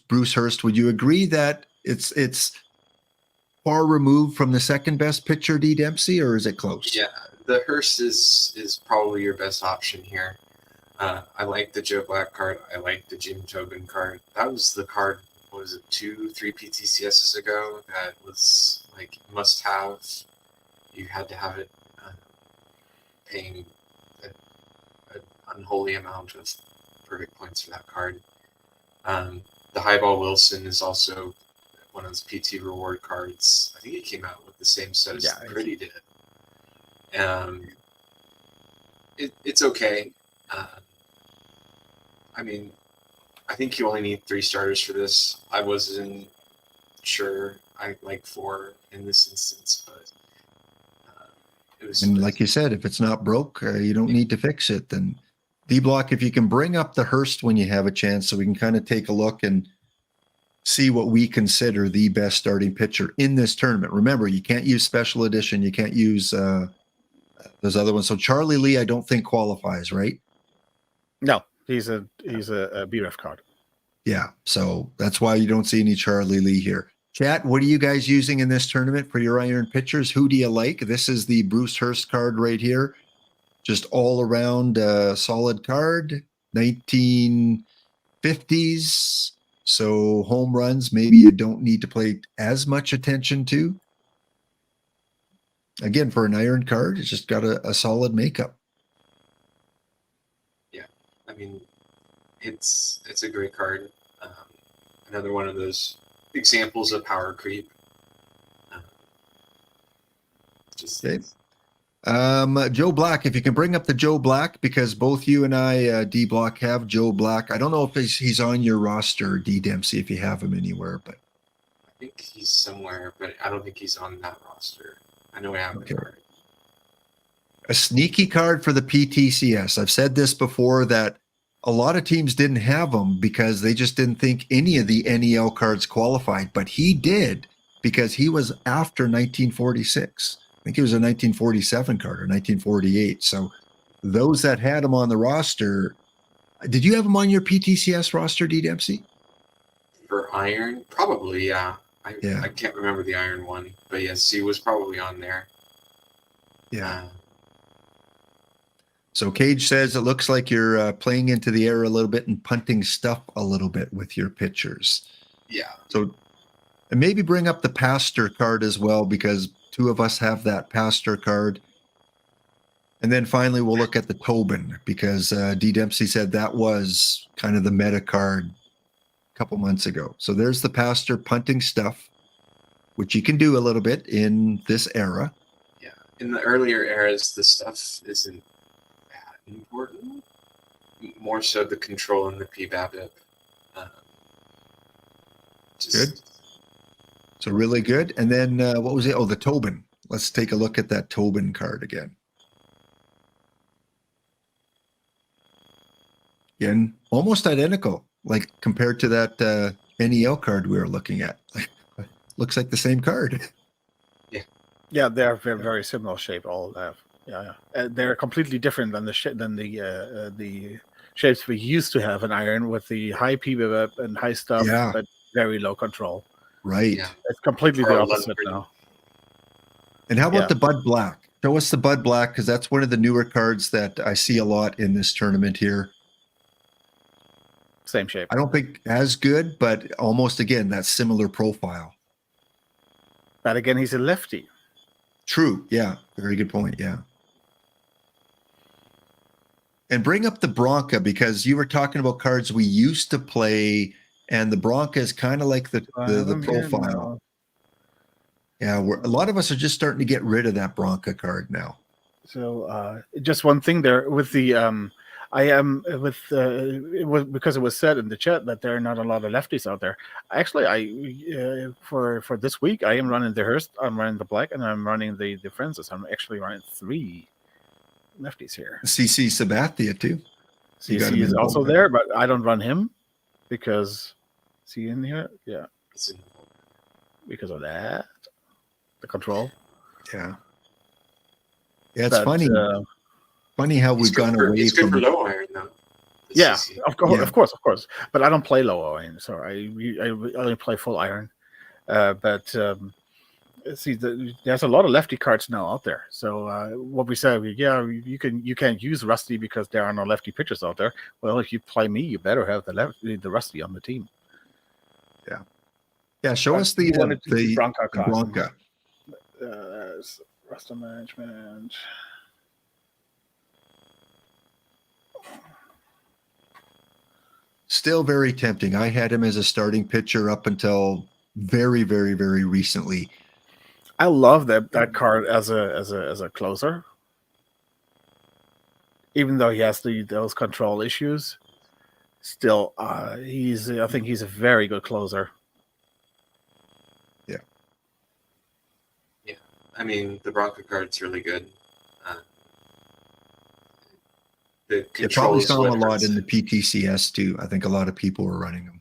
Bruce Hurst. Would you agree that it's far removed from the second best pitcher, D Dempsey, or is it close? Yeah, the Hurst is probably your best option here. I like the Joe Black card. I like the Jim Tobin card. That was the card, what was it, 2, 3 PTCSs ago that was like must have. You had to have it paying an unholy amount of perfect points for that card. The Highball Wilson is also one of those PT reward cards. I think it came out with the same set as the Pretty did. It's okay. I mean, I think you only need 3 starters for this. I wasn't sure. I like 4 in this instance, but it was. And like you said, if it's not broke, you don't need to fix it. Then D Block, if you can bring up the Hurst when you have a chance, so we can kind of take a look and see what we consider the best starting pitcher in this tournament. Remember, you can't use special edition. You can't use those other ones. So Charlie Lee, I don't think qualifies, right? No, he's a BRF card. Yeah, so that's why you don't see any Charlie Lee here. Chat, what are you guys using in this tournament for your iron pitchers? Who do you like? This is the Bruce Hurst card right here. Just all around solid card, 1950s. So home runs, maybe you don't need to pay as much attention to. Again, for an iron card, it's just got a solid makeup. Yeah, I mean, it's a great card. Another one of those examples of power creep. Okay. Joe Black, if you can bring up the Joe Black, because both you and I, D Block, have Joe Black. I don't know if he's on your roster, D Dempsey, if you have him anywhere, but I think he's somewhere, but I don't think he's on that roster. I know I have the card. A sneaky card for the PTCS. I've said this before that a lot of teams didn't have him because they just didn't think any of the NEL cards qualified, but he did because he was after 1946. I think he was a 1947 card or 1948. So those that had him on the roster, did you have him on your PTCS roster, D Dempsey? For Iron? Probably, yeah. I Yeah. can't remember the Iron one, but yes, he was probably on there. Yeah. So Cage says it looks like you're playing into the air a little bit and punting stuff a little bit with your pitchers. Yeah. So and maybe bring up the Pastor card as well, because 2 of us have that Pastor card. And then finally, we'll look at the Tobin because D. Dempsey said that was kind of the meta card a couple months ago. So there's the Pastor punting stuff, which you can do a little bit in this era. Yeah. In the earlier eras, the stuff isn't that important. More so the control and the PBABIP. Good. So really good. And then what was it? Oh, the Tobin. Let's take a look at that Tobin card again. Again, almost identical, like compared to that NEL card we were looking at. Looks like the same card. Yeah, they're very, very similar shape. All have. Yeah. They're completely different than the shapes we used to have in iron with the high PBAB and high stuff, Yeah. but very low control. Right. Yeah. It's completely the Carl opposite Lundgren. now. And how about Yeah. the Bud Black? Show us the Bud Black because that's one of the newer cards that I see a lot in this tournament here. Same shape. I don't think as good, but almost again that similar profile. But again, he's a lefty. True. Yeah. Very good point. Yeah. And bring up the Bronca because you were talking about cards we used to play, and the Bronca is kind of like the profile. Yeah, a lot of us are just starting to get rid of that Bronca card now. So just one thing there with the I am with it was because it was said in the chat that there are not a lot of lefties out there. Actually, I for this week I am running the Hearst, I'm running the Black, and I'm running the Francis. I'm actually running 3 lefties here. CC Sabathia too. You got him CC is in the also bullpen. there, but I don't run him because is he in here? Yeah, It's in- because of that, the control. Yeah. Yeah, it's But, funny how He's we've good gone for, away he's good from for low iron though. The Yeah, CC. of course, Yeah. of course. But I don't play low iron, so I only play full iron. But see, there's a lot of lefty cards now out there. So what we said, you can't use Rusty because there are no lefty pitchers out there. Well, if you play me, you better have the Rusty on the team. Yeah, show But us the you wanted to see the Bronca card. Bronca. Roster management. Still very tempting. I had him as a starting pitcher up until very, very, very recently. I love that card as a closer. Even though he has those control issues, still I think he's a very good closer. I mean, the Bronco card's really good. The You control probably is saw him a what lot hurts in the it. PTCS too. I think a lot of people were running him.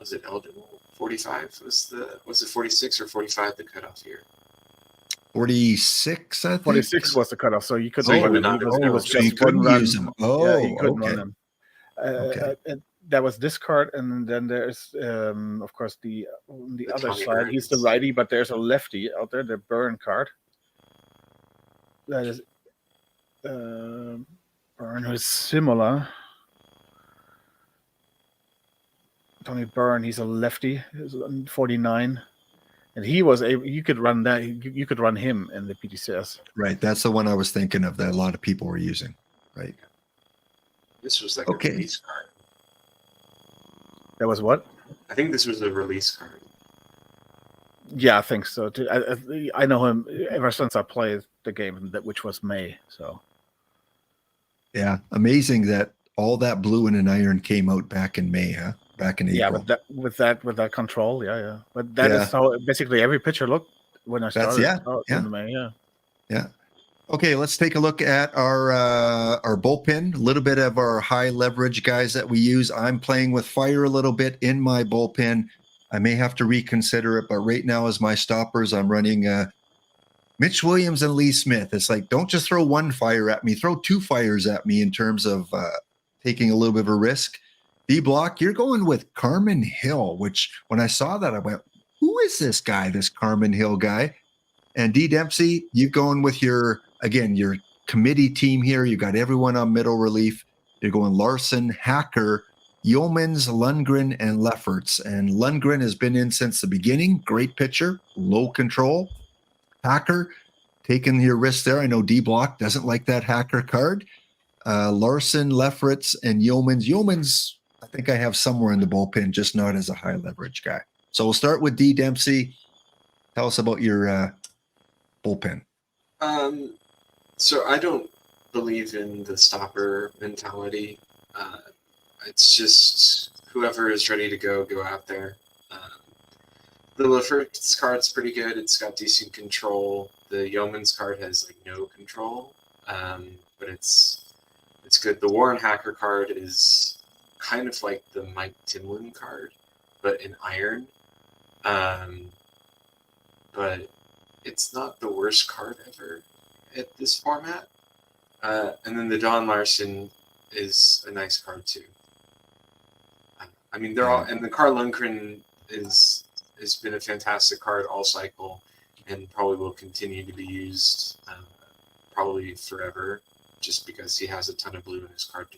Was it eligible? 45 was it 46 or 45 the cutoff here? 46, I think. 46 was the cutoff, so you couldn't So you run would him. not- It was so you just one couldn't run. use him. Yeah, Oh, you couldn't okay. run him. Okay. And that was this card, and then there's of course the other Tommy side. He's the Burns. righty, but there's a lefty out there, the Byrne card. That is Byrne, who's similar. Tommy Byrne, he's a lefty. He's 49, and he was you could run that. You could run him in the PTCS. Right. That's the one I was thinking of that a lot of people were using. Right. This was like Okay. a release card. That was what? I think this was a release card. Yeah, I think so too. I know him ever since I played the game, which was May. So Yeah. Amazing that all that blue and an iron came out back in May, huh? Back in yeah, April. but with that control, yeah. But that is Yeah. how basically every pitcher looked when I That's- started. yeah. In May, yeah. Yeah. Okay, let's take a look at our bullpen. A little bit of our high leverage guys that we use. I'm playing with fire a little bit in my bullpen. I may have to reconsider it, but right now as my stoppers, I'm running Mitch Williams and Lee Smith. It's like, don't just throw one fire at me, throw 2 fires at me in terms of taking a little bit of a risk. D Block, you're going with Carmen Hill, which when I saw that, I went, who is this guy, this Carmen Hill guy? And D Dempsey, you going with your committee team here. You got everyone on middle relief. You're going Larson, Hacker, Yeomans, Lundgren, and Lefferts. And Lundgren has been in since the beginning. Great pitcher, low control. Hacker taking your risk there. I know D Block doesn't like that hacker card. Larson, Lefferts, and Yeomans. Yeomans, I think I have somewhere in the bullpen, just not as a high leverage guy. So we'll start with D Dempsey. Tell us about your bullpen. So I don't believe in the stopper mentality. It's just whoever is ready to go out there. The Lefferts card's pretty good. It's got decent control. The Yeoman's card has like no control, but it's good. The Warren Hacker card is kind of like the Mike Timlin card, but in iron. But it's not the worst card ever at this format. And then the Don Larson is a nice card too. I mean, they're all, and the Carl Lundgren has been a fantastic card all cycle, and probably will continue to be used probably forever, just because he has a ton of blue in his card.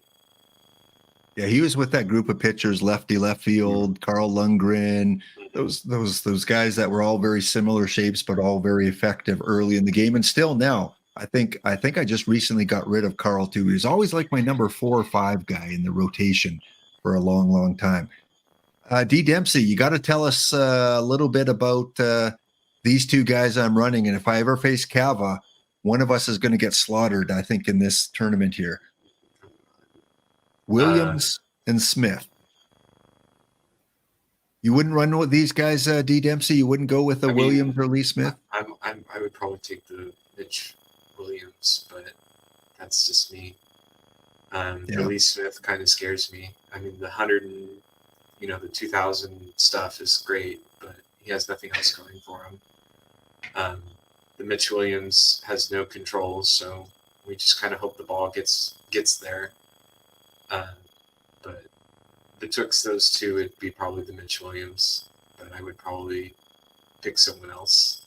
Yeah, he was with that group of pitchers, lefty left field, Carl Lundgren, those guys that were all very similar shapes, but all very effective early in the game, and still now. I think I just recently got rid of Carl too. He was always like my number 4 or 5 guy in the rotation for a long, long time. D Dempsey, you got to tell us a little bit about these two guys I'm running, and if I ever face Cava, one of us is going to get slaughtered, I think, in this tournament here. Williams and Smith. You wouldn't run with these guys, D Dempsey? You wouldn't go with Williams or Lee Smith? I would probably take the Mitch Williams, but that's just me. The Lee Smith kind of scares me. I mean, the 100 and the 2000 stuff is great, but he has nothing else going for him. The Mitch Williams has no control, so we just kind of hope the ball gets there. But betwixt those two, it'd be probably the Mitch Williams, but I would probably pick someone else,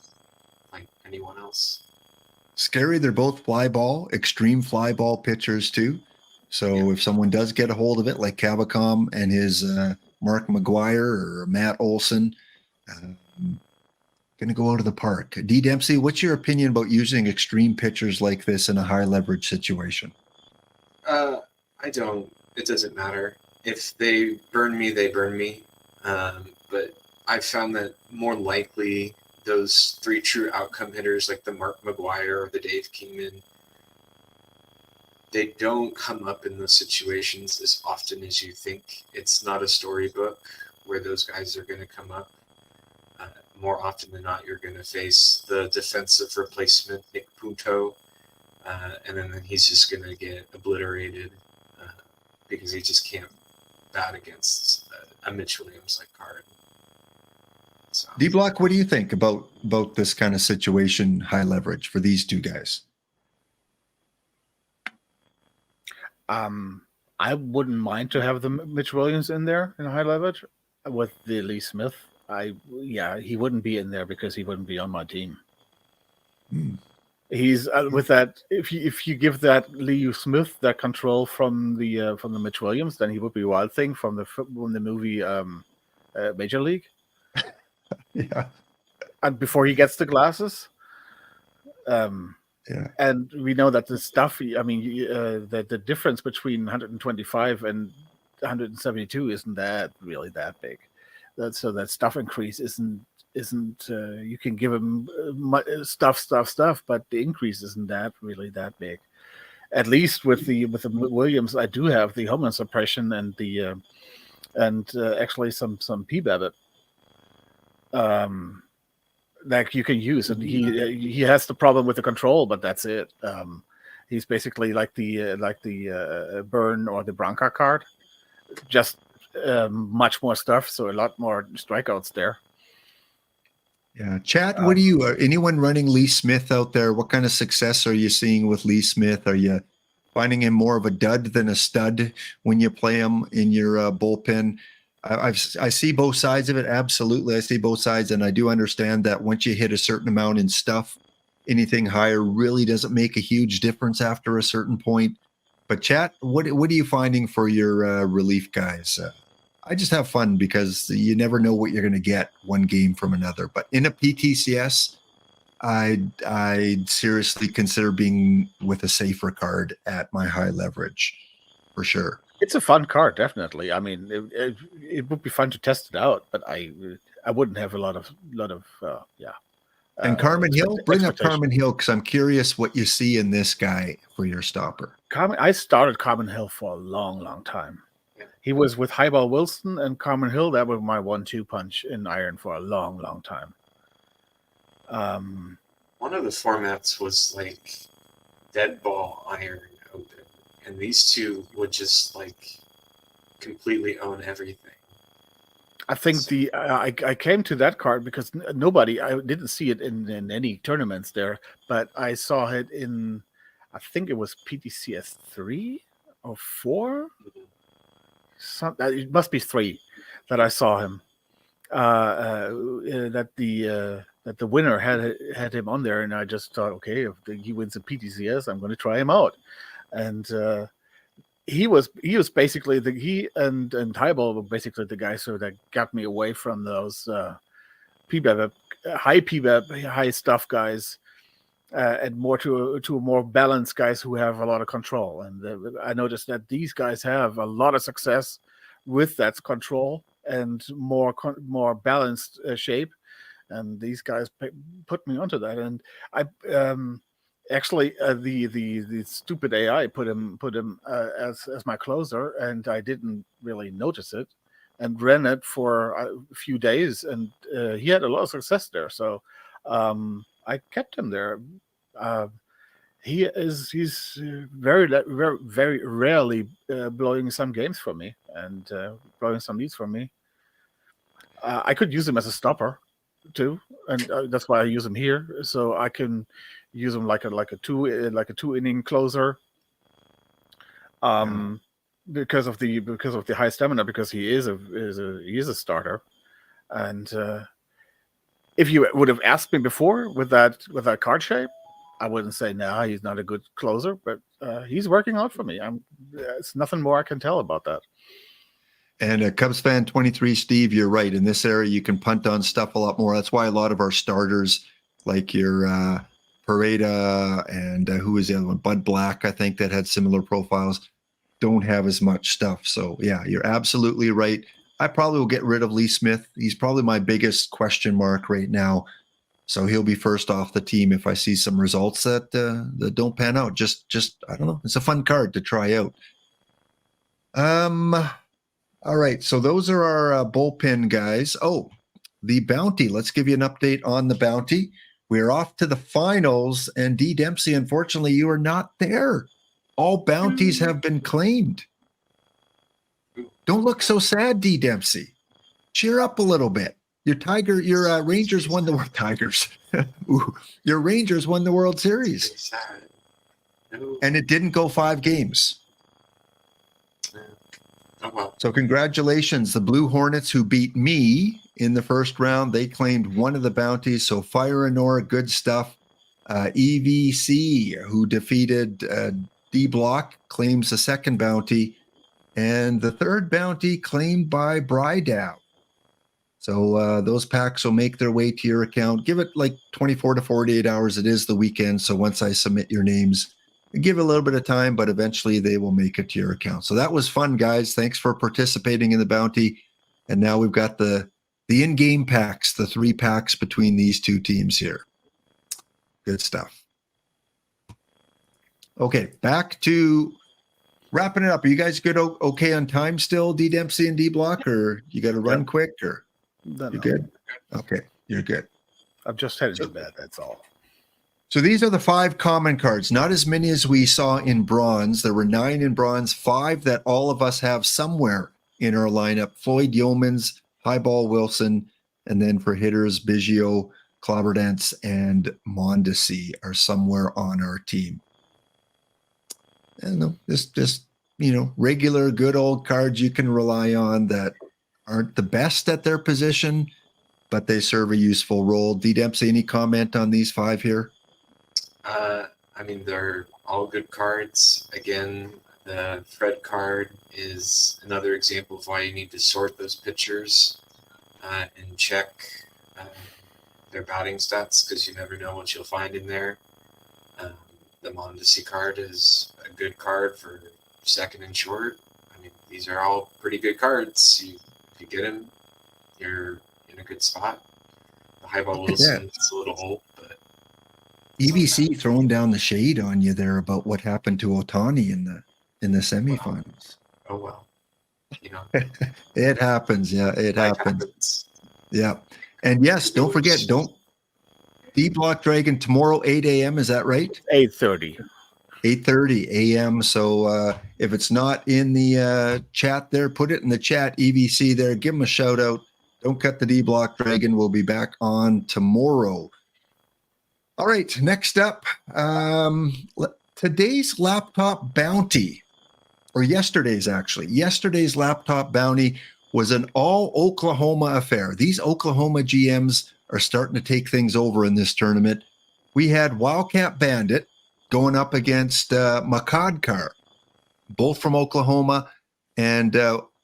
like anyone else. Scary. They're both fly ball, extreme fly ball pitchers too. So if someone does get a hold of it, like Cavacom and his Mark McGuire or Matt Olson, going to go out of the park. D Dempsey, what's your opinion about using extreme pitchers like this in a high leverage situation? I don't. It doesn't matter. If they burn me, they burn me. But I've found that more likely those 3 true outcome hitters like the Mark McGuire or the Dave Kingman, they don't come up in those situations as often as you think. It's not a storybook where those guys are going to come up. More often than not, you're going to face the defensive replacement, Nick Punto, and then he's just going to get obliterated because he just can't bat against a Mitch Williams-like card. So. D Block, what do you think about this kind of situation, high leverage for these two guys? I wouldn't mind to have the Mitch Williams in there in high leverage with the Lee Smith. He wouldn't be in there because he wouldn't be on my team. He's with that. If you give that Lee Smith that control from the Mitch Williams, then he would be Wild Thing from the movie Major League. Yeah, and before he gets the glasses. And we know that the stuff. I mean, the difference between 125 and 172 isn't that really that big. So that stuff increase isn't. You can give him stuff, but the increase isn't that really that big. At least with the Williams, I do have the home run suppression and the actually some PBABIP that you can use, and he has the problem with the control, but that's it. He's basically like the Burn or the Branca card, just much more stuff, so a lot more strikeouts there. Yeah, Chat, what do you? Anyone running Lee Smith out there? What kind of success are you seeing with Lee Smith? Are you finding him more of a dud than a stud when you play him in your bullpen? I see both sides of it. Absolutely, I see both sides, and I do understand that once you hit a certain amount in stuff, anything higher really doesn't make a huge difference after a certain point. But Chat, what are you finding for your relief guys? I just have fun because you never know what you're going to get one game from another. But in a PTCS, I'd seriously consider being with a safer card at my high leverage, for sure. It's a fun card, definitely. I mean, it would be fun to test it out, but I wouldn't have a lot of yeah. And Carmen Hill, bring up expectation. Carmen Hill because I'm curious what you see in this guy for your stopper. I started Carmen Hill for a long time. He was with Highball Wilson and Carmen Hill. That was my 1-2 punch in iron for a long time. One of the formats was like dead ball iron open, and these two would just like completely own everything. I think I came to that card because I didn't see it in any tournaments there, but I saw it in, I think it was PTCS 3 or 4. It must be 3 that I saw him. That the winner had him on there, and I just thought, okay, if he wins a PTCS, I'm going to try him out. And he was basically he and Highball were basically the guys that got me away from those PBAB, high stuff guys, and more to a more balanced guys who have a lot of control. And I noticed that these guys have a lot of success with that control and more balanced shape. And these guys put me onto that, and I actually the stupid AI put him as my closer, and I didn't really notice it, and ran it for a few days, and he had a lot of success there. So I kept him there. He's very rarely blowing some games for me and blowing some leads for me. I could use him as a stopper too, and that's why I use him here. So I can use him like a 2 inning closer. Because of the high stamina, because he is a starter. And if you would have asked me before with that card shape, I wouldn't say no, he's not a good closer, but he's working out for me. It's nothing more I can tell about that. And Cubs fan 23, Steve, you're right. In this area, you can punt on stuff a lot more. That's why a lot of our starters, like your Pareda and who was the other one? Bud Black, I think, that had similar profiles, don't have as much stuff. So, yeah, you're absolutely right. I probably will get rid of Lee Smith. He's probably my biggest question mark right now. So he'll be first off the team if I see some results that don't pan out. Just I don't know. It's a fun card to try out. All right, so those are our bullpen guys. Oh, the bounty. Let's give you an update on the bounty. We're off to the finals, and D. Dempsey, unfortunately, you are not there. All bounties have been claimed. Don't look so sad, D. Dempsey. Cheer up a little bit. Your Rangers won the Tigers. Your Rangers won the World Series, and it didn't go 5 games. Oh, well. So congratulations, the Blue Hornets, who beat me in the first round. They claimed one of the bounties. So Fire and Nora, good stuff. EVC, who defeated D Block, claims the second bounty. And the third bounty claimed by Brydow. So those packs will make their way to your account. Give it like 24 to 48 hours. It is the weekend. So once I submit your names, give it a little bit of time, but eventually they will make it to your account. So that was fun, guys. Thanks for participating in the bounty. And now we've got the in-game packs, the 3 packs between these 2 teams here. Good stuff. Okay, back to wrapping it up. Are you guys good? Okay on time still, D Dempsey and D Block, or you got to run quick, or you good? Okay, you're good. I'm just headed to bed. That's all. So these are the 5 common cards, not as many as we saw in bronze. There were 9 in bronze, 5 that all of us have somewhere in our lineup. Floyd Yeomans, Highball Wilson, and then for hitters, Biggio, Clobberdance, and Mondesi are somewhere on our team. I don't know, just regular good old cards you can rely on that aren't the best at their position, but they serve a useful role. D Dempsey, any comment on these 5 here? I mean, they're all good cards. Again, the Fred card is another example of why you need to sort those pitchers and check their batting stats, because you never know what you'll find in there. The Mondesi card is a good card for second and short. I mean, these are all pretty good cards. If you get them, you're in a good spot. The Highball Wilson, it's a little old, but EBC throwing down the shade on you there about what happened to Otani in the semifinals. oh well. You know, It happens. Yeah, it life happens. Yeah. And yes, don't forget, D Block Dragon tomorrow, 8 a.m. Is that right? 8:30. 8:30 a.m. So if it's not in the chat there, put it in the chat, EBC there. Give them a shout out. Don't cut the D Block Dragon. We'll be back on tomorrow. All right, next up, today's laptop bounty, or yesterday's actually. Yesterday's laptop bounty was an all Oklahoma affair. These Oklahoma GMs are starting to take things over in this tournament. We had Wildcat Bandit going up against Makadkar, both from Oklahoma, and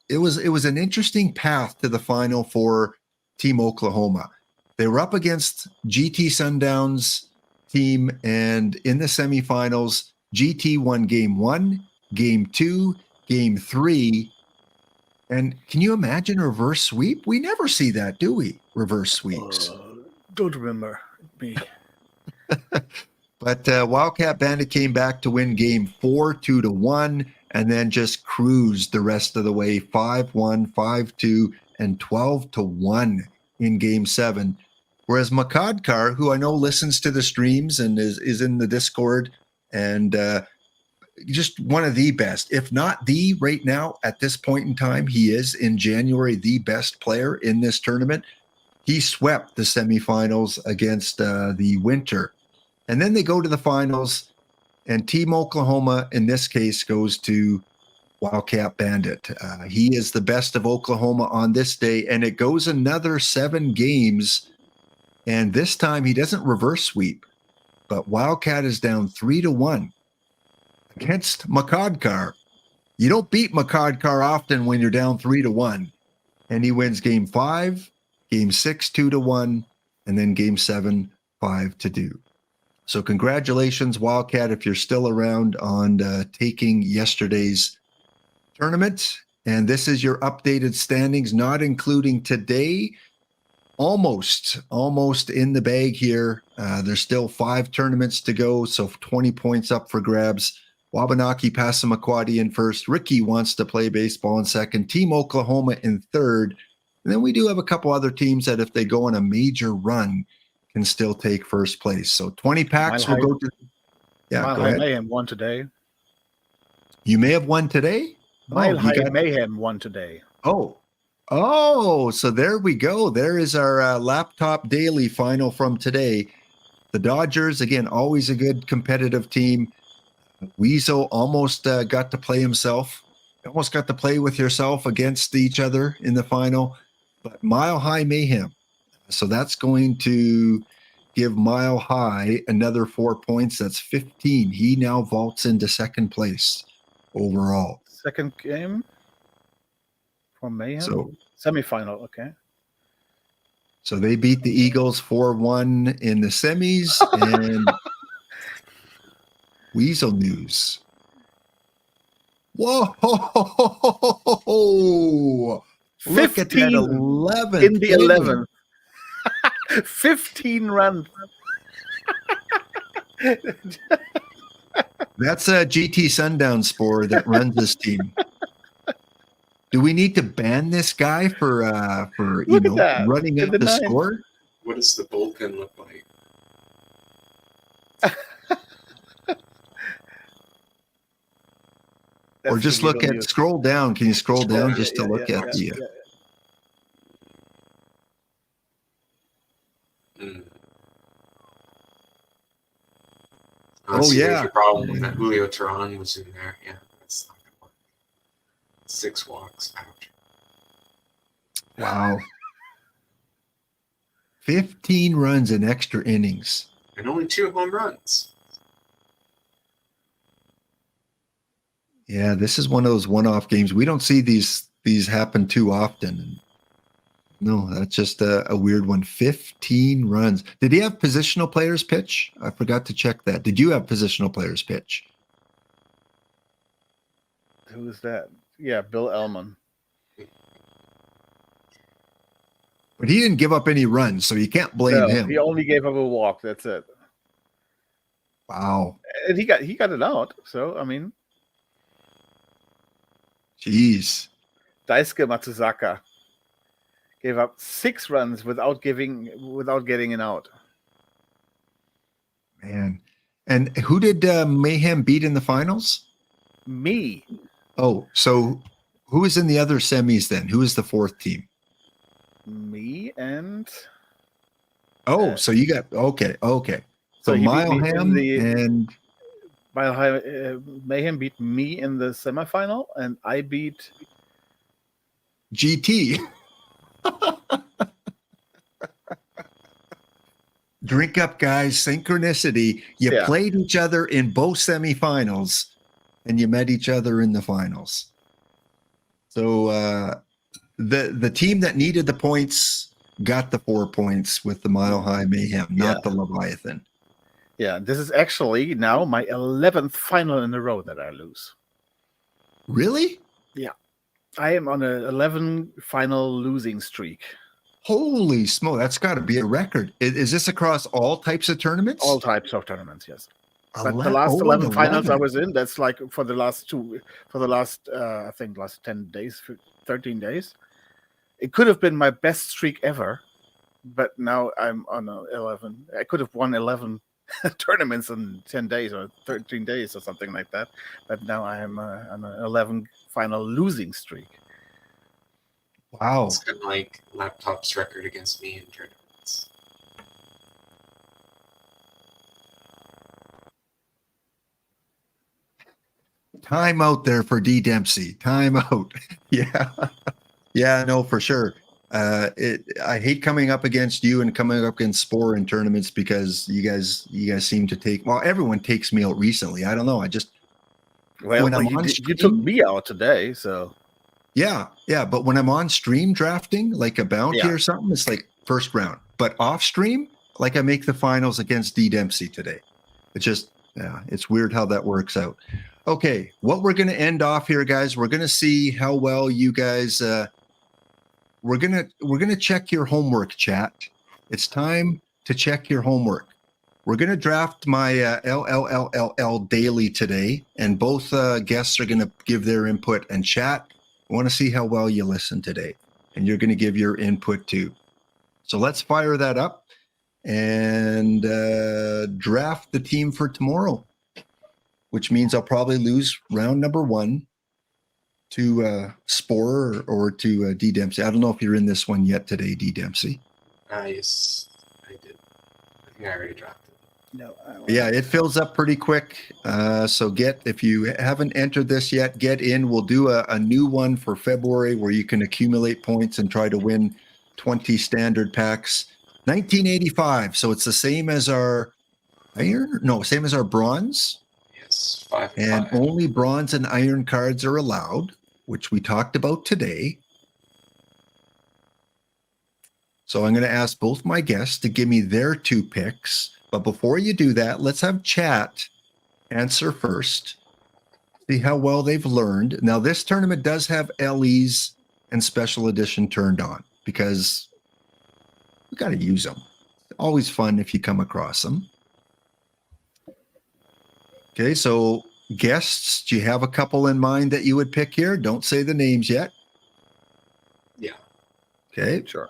it was an interesting path to the final for Team Oklahoma. They were up against GT Sundown's team, and in the semifinals, GT won game 1, game 2, game 3. And can you imagine a reverse sweep? We never see that, do we? Reverse sweeps. Don't remember me. But Wildcat Bandit came back to win game 4, 2-1, and then just cruised the rest of the way, 5-1, 5-2, and 12-1 in game 7. Whereas Makadkar, who I know listens to the streams and is in the Discord, and just one of the best, if not the right now at this point in time, he is in January the best player in this tournament. He swept the semifinals against the Winter. And then they go to the finals, and Team Oklahoma, in this case, goes to Wildcat Bandit. He is the best of Oklahoma on this day, and it goes another 7 games. And this time he doesn't reverse sweep, but Wildcat is down 3-1 against Makadkar. You don't beat Makadkar often when you're down 3-1. And he wins game 5, game 6, 2-1, and then game 7, 5-2. So congratulations, Wildcat, if you're still around, on taking yesterday's tournament. And this is your updated standings, not including today. Almost in the bag here. There's still 5 tournaments to go, so 20 points up for grabs. Wabanaki Passamaquoddy in first. Ricky wants to play baseball in second. Team Oklahoma in third. And then we do have a couple other teams that, if they go on a major run, can still take first place. So 20 packs will go to. Yeah, Mile go High ahead. Mayhem won today. You may have won today. Mile High Mayhem won today. Oh, so there we go. There is our laptop daily final from today. The Dodgers, again, always a good competitive team. Weasel almost got to play himself. Almost got to play with yourself against each other in the final. But Mile High Mayhem. So that's going to give Mile High another 4 points. That's 15. He now vaults into second place overall. Second game for Mayhem? So Semifinal, okay. So they beat the Eagles 4-1 in the semis. And Weasel News. Whoa! Look at that 11 in the 11. 15 runs. That's a GT Sundown Spore that runs this team. Do we need to ban this guy for running up the score? What does the bullpen look like? Or just look at, scroll down. Can you scroll down just to look at the... Oh, yeah. There's a problem with that. Julio Teheran was in there. Yeah, that's not going to work. 6 walks out. Wow. 15 runs in extra innings. And only 2 home runs. Yeah, this is one of those one-off games. We don't see these happen too often. No, that's just a weird one. 15 runs. Did he have positional players pitch? I forgot to check that. Did you have positional players pitch? Who is that? Yeah, Bill Ellman. But he didn't give up any runs, so you can't blame No, him. he only gave up a walk. That's it. Wow. And he got it out. So I mean, Jeez. Daisuke Matsuzaka gave up 6 runs without getting an out. Man. And who did Mayhem beat in the finals? Me. Oh, so who is in the other semis then? Who is the fourth team? Me and Oh, so you got okay. So he beat me in Mileham and Mayhem beat me in the semifinal, and I beat GT. Drink up, guys. Synchronicity. You played each other in both semifinals, and you met each other in the finals. So the team that needed the points got the 4 points with the Mile High Mayhem, not the Leviathan. Yeah, this is actually now my 11th final in a row that I lose. Really? Yeah. I am on an 11 final losing streak. Holy smoke, that's got to be a record. Is this across all types of tournaments? All types of tournaments, yes. But the last 11 finals I was in, that's like for the last I think last 10 days, 13 days. It could have been my best streak ever, but now I'm on 11. I could have won 11 tournaments in 10 days or 13 days or something like that. But now I am on an 11 final losing streak. Wow. It's kind of like Laptop's record against me in tournaments. Time out there for D Dempsey. Time out. Yeah. Yeah, no, for sure. I hate coming up against you and coming up against Spore in tournaments because you guys seem to take, well, everyone takes me out recently. I don't know. I just, well, you took me out today, so. Yeah. But when I'm on stream drafting, like a bounty or something, it's like first round. But off stream, like I make the finals against D Dempsey today. It's just, it's weird how that works out. Okay, what we're going to end off here, guys, we're going to see how well you guys, we're going to check your homework, chat. It's time to check your homework. We're going to draft my LLLL daily today, and both guests are going to give their input, and chat, I want to see how well you listen today, and you're going to give your input too. So let's fire that up and draft the team for tomorrow, which means I'll probably lose round number 1 to Spore or to D Dempsey. I don't know if you're in this one yet today, D Dempsey. Yes, I did. I think I already dropped it. No. Yeah, it fills up pretty quick. So if you haven't entered this yet, get in. We'll do a new one for February where you can accumulate points and try to win 20 standard packs. 1985. So it's the same as our iron? No, same as our bronze. Yes, 5 and 5. only bronze and iron cards are allowed, which we talked about today. So I'm going to ask both my guests to give me their 2 picks. But before you do that, let's have chat answer first. See how well they've learned. Now, this tournament does have LEs and special edition turned on because we got to use them. It's always fun if you come across them. Okay, so guests, do you have a couple in mind that you would pick here? Don't say the names yet. Yeah. Okay. Sure.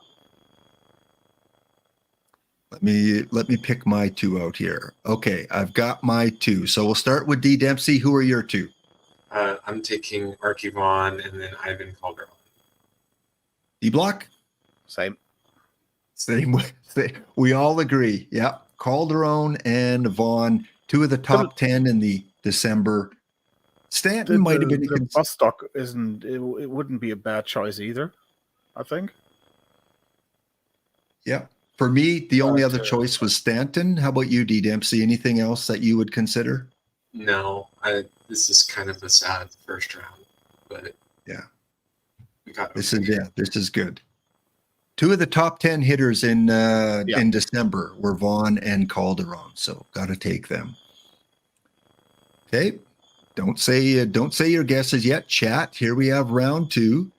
Let me pick my 2 out here. Okay, I've got my 2. So we'll start with D Dempsey. Who are your 2? I'm taking Archivon and then Ivan Calderon. D Block? Same. Same way. We all agree. Yeah. Calderon and Vaughn, 2 of the top 10 in the December. Stanton might have been the bus stock isn't. It wouldn't be a bad choice either, I think. Yeah. For me, the only other choice was Stanton. How about you, D Dempsey? Anything else that you would consider? No, this is kind of a sad first round, but yeah, we got this is good. Two of the top 10 hitters in December were Vaughn and Calderon, so got to take them. Okay, don't say your guesses yet. Chat. Here we have round 2.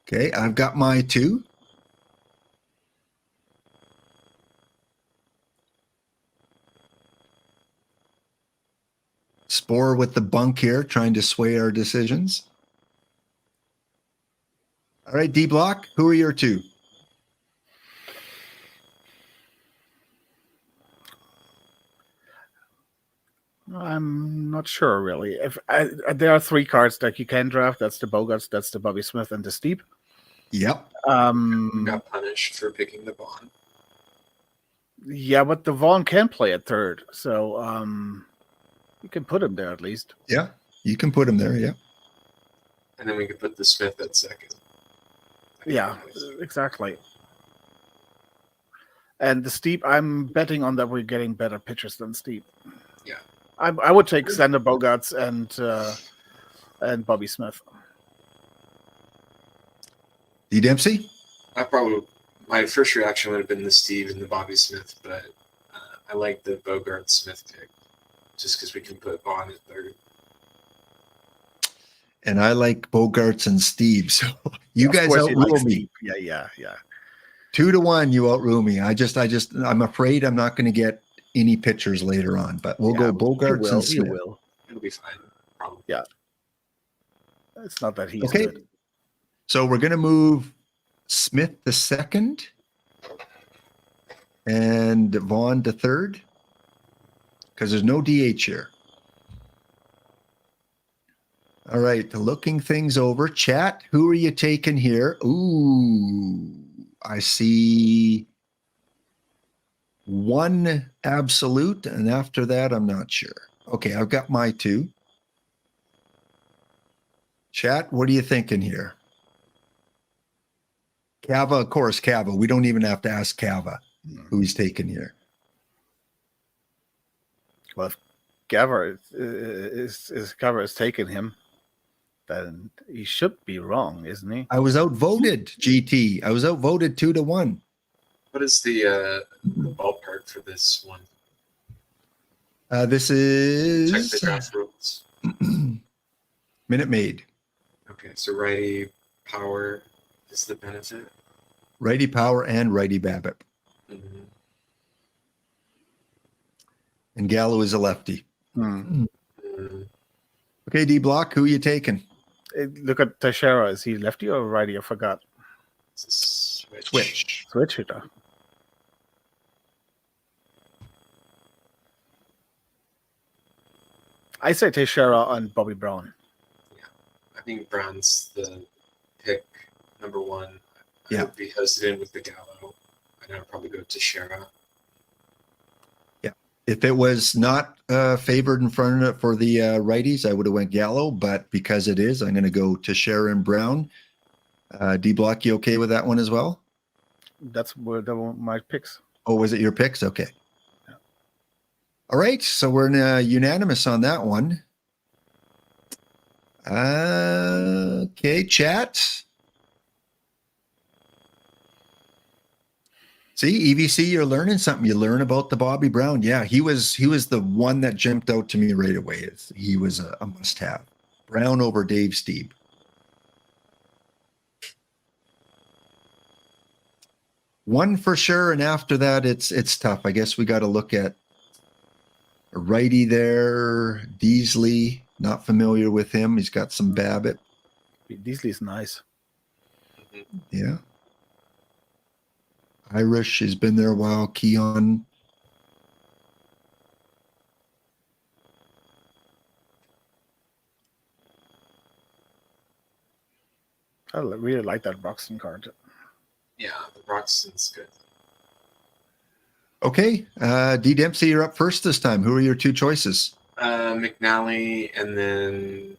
Okay, I've got my 2. Spore with the bunk here, trying to sway our decisions. All right, D Block, who are your 2? I'm not sure really. If there are 3 cards that you can draft, that's the Bogarts, that's the Bobby Smith, and the Steep. Yep. Got punished for picking the Vaughn. Yeah, but the Vaughn can play at 3rd, so you can put him there at least. Yeah, you can put him there. Yeah. And then we could put the Smith at 2nd. Yeah, exactly. And the Steep, I'm betting on that we're getting better pitchers than Steep. Yeah. I would take Xander Bogaerts and Bobby Smith. D Dempsey? My first reaction would have been the Steve and the Bobby Smith, but I like the Bogart Smith pick just because we can put Vaughn at 3rd. And I like Bogarts and Steve. So you guys outrule me. Yeah. 2-1, you outrule me. I'm afraid I'm not going to get any pitchers later on, but we'll go Bogarts and Smith. It'll be fine. Probably. Yeah. It's not that he's okay. good. So we're going to move Smith to 2nd and Vaughn to 3rd because there's no DH here. All right, looking things over. Chat, who are you taking here? Ooh, I see 1 absolute, and after that, I'm not sure. Okay, I've got my 2. Chat, what are you thinking here? Cava, of course, Cava. We don't even have to ask Cava who he's taking here. Well, if Cava is taking him, then he should be wrong, isn't he? I was outvoted, GT. I was outvoted 2-1. What is the ballpark for this one? This is Check the draft rules. Minute Maid. Okay, so righty power is the benefit. Righty power and righty BABIP. Mm-hmm. And Gallo is a lefty. Hmm. Mm-hmm. Okay, D Block, who are you taking? Look at Teixeira. Is he lefty or righty? I forgot. It's a Switch. Switch hitter. I say Teixeira on Bobby Brown. Yeah, I think Brown's the pick number 1. Yeah. I would be hosted in with the Gallo, and I'd probably go to Shara. Yeah. If it was not favored in front of it for the righties, I would have went Gallo, but because it is, I'm going to go to Shara and Brown. D Block, you okay with that one as well? That's where my picks. Oh, was it your picks? Okay. Yeah. All right. So we're unanimous on that one. Okay, chat. See, EVC, you're learning something. You learn about the Bobby Brown. Yeah, he was the one that jumped out to me right away. He was a must-have. Brown over Dave Steeb. One for sure, and after that, it's tough. I guess we got to look at a righty there. Deasley, not familiar with him. He's got some BABIP. Deasley's nice. Mm-hmm. Yeah. Irish has been there a while. Keon. I really like that Broxton card. Yeah, the Broxton's good. Okay. D Dempsey, you're up first this time. Who are your 2 choices? McNally, and then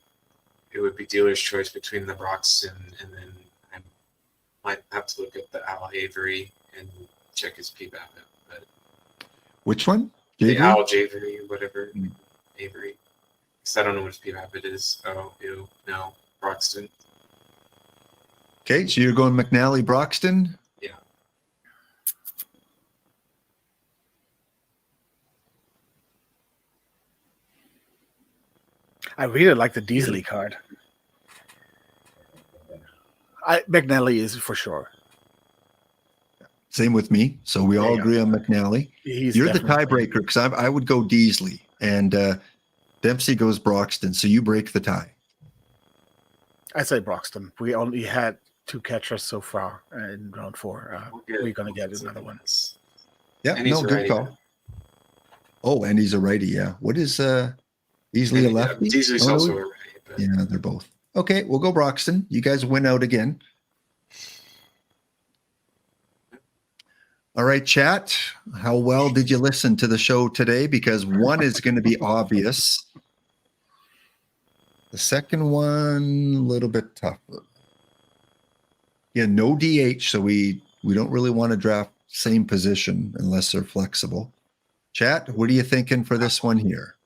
it would be dealer's choice between the Broxton, and then I might have to look at the Al Avery and check his PBAP. But Which one? the Javery? Al Javery, whatever. Avery. Because I don't know what Babbitt is. Oh, ew, no. Broxton. Okay, so you're going McNally, Broxton. Yeah. I really like the Deasley card. McNally is for sure. Same with me. So we all agree on McNally. You're the tiebreaker because I would go Deasley and Dempsey goes Broxton. So you break the tie. I say Broxton. We only had 2 catchers so far in round 4. We're going to get another one. Yeah, no, good call. Oh, and he's a righty. Yeah. What is Deasley a lefty? Deasley's also a righty. But... Yeah, they're both. Okay, we'll go Broxton. You guys win out again. All right, chat. How well did you listen to the show today? Because one is going to be obvious. The second one, a little bit tougher. Yeah, no DH, so we don't really want to draft same position unless they're flexible. Chat, what are you thinking for this one here?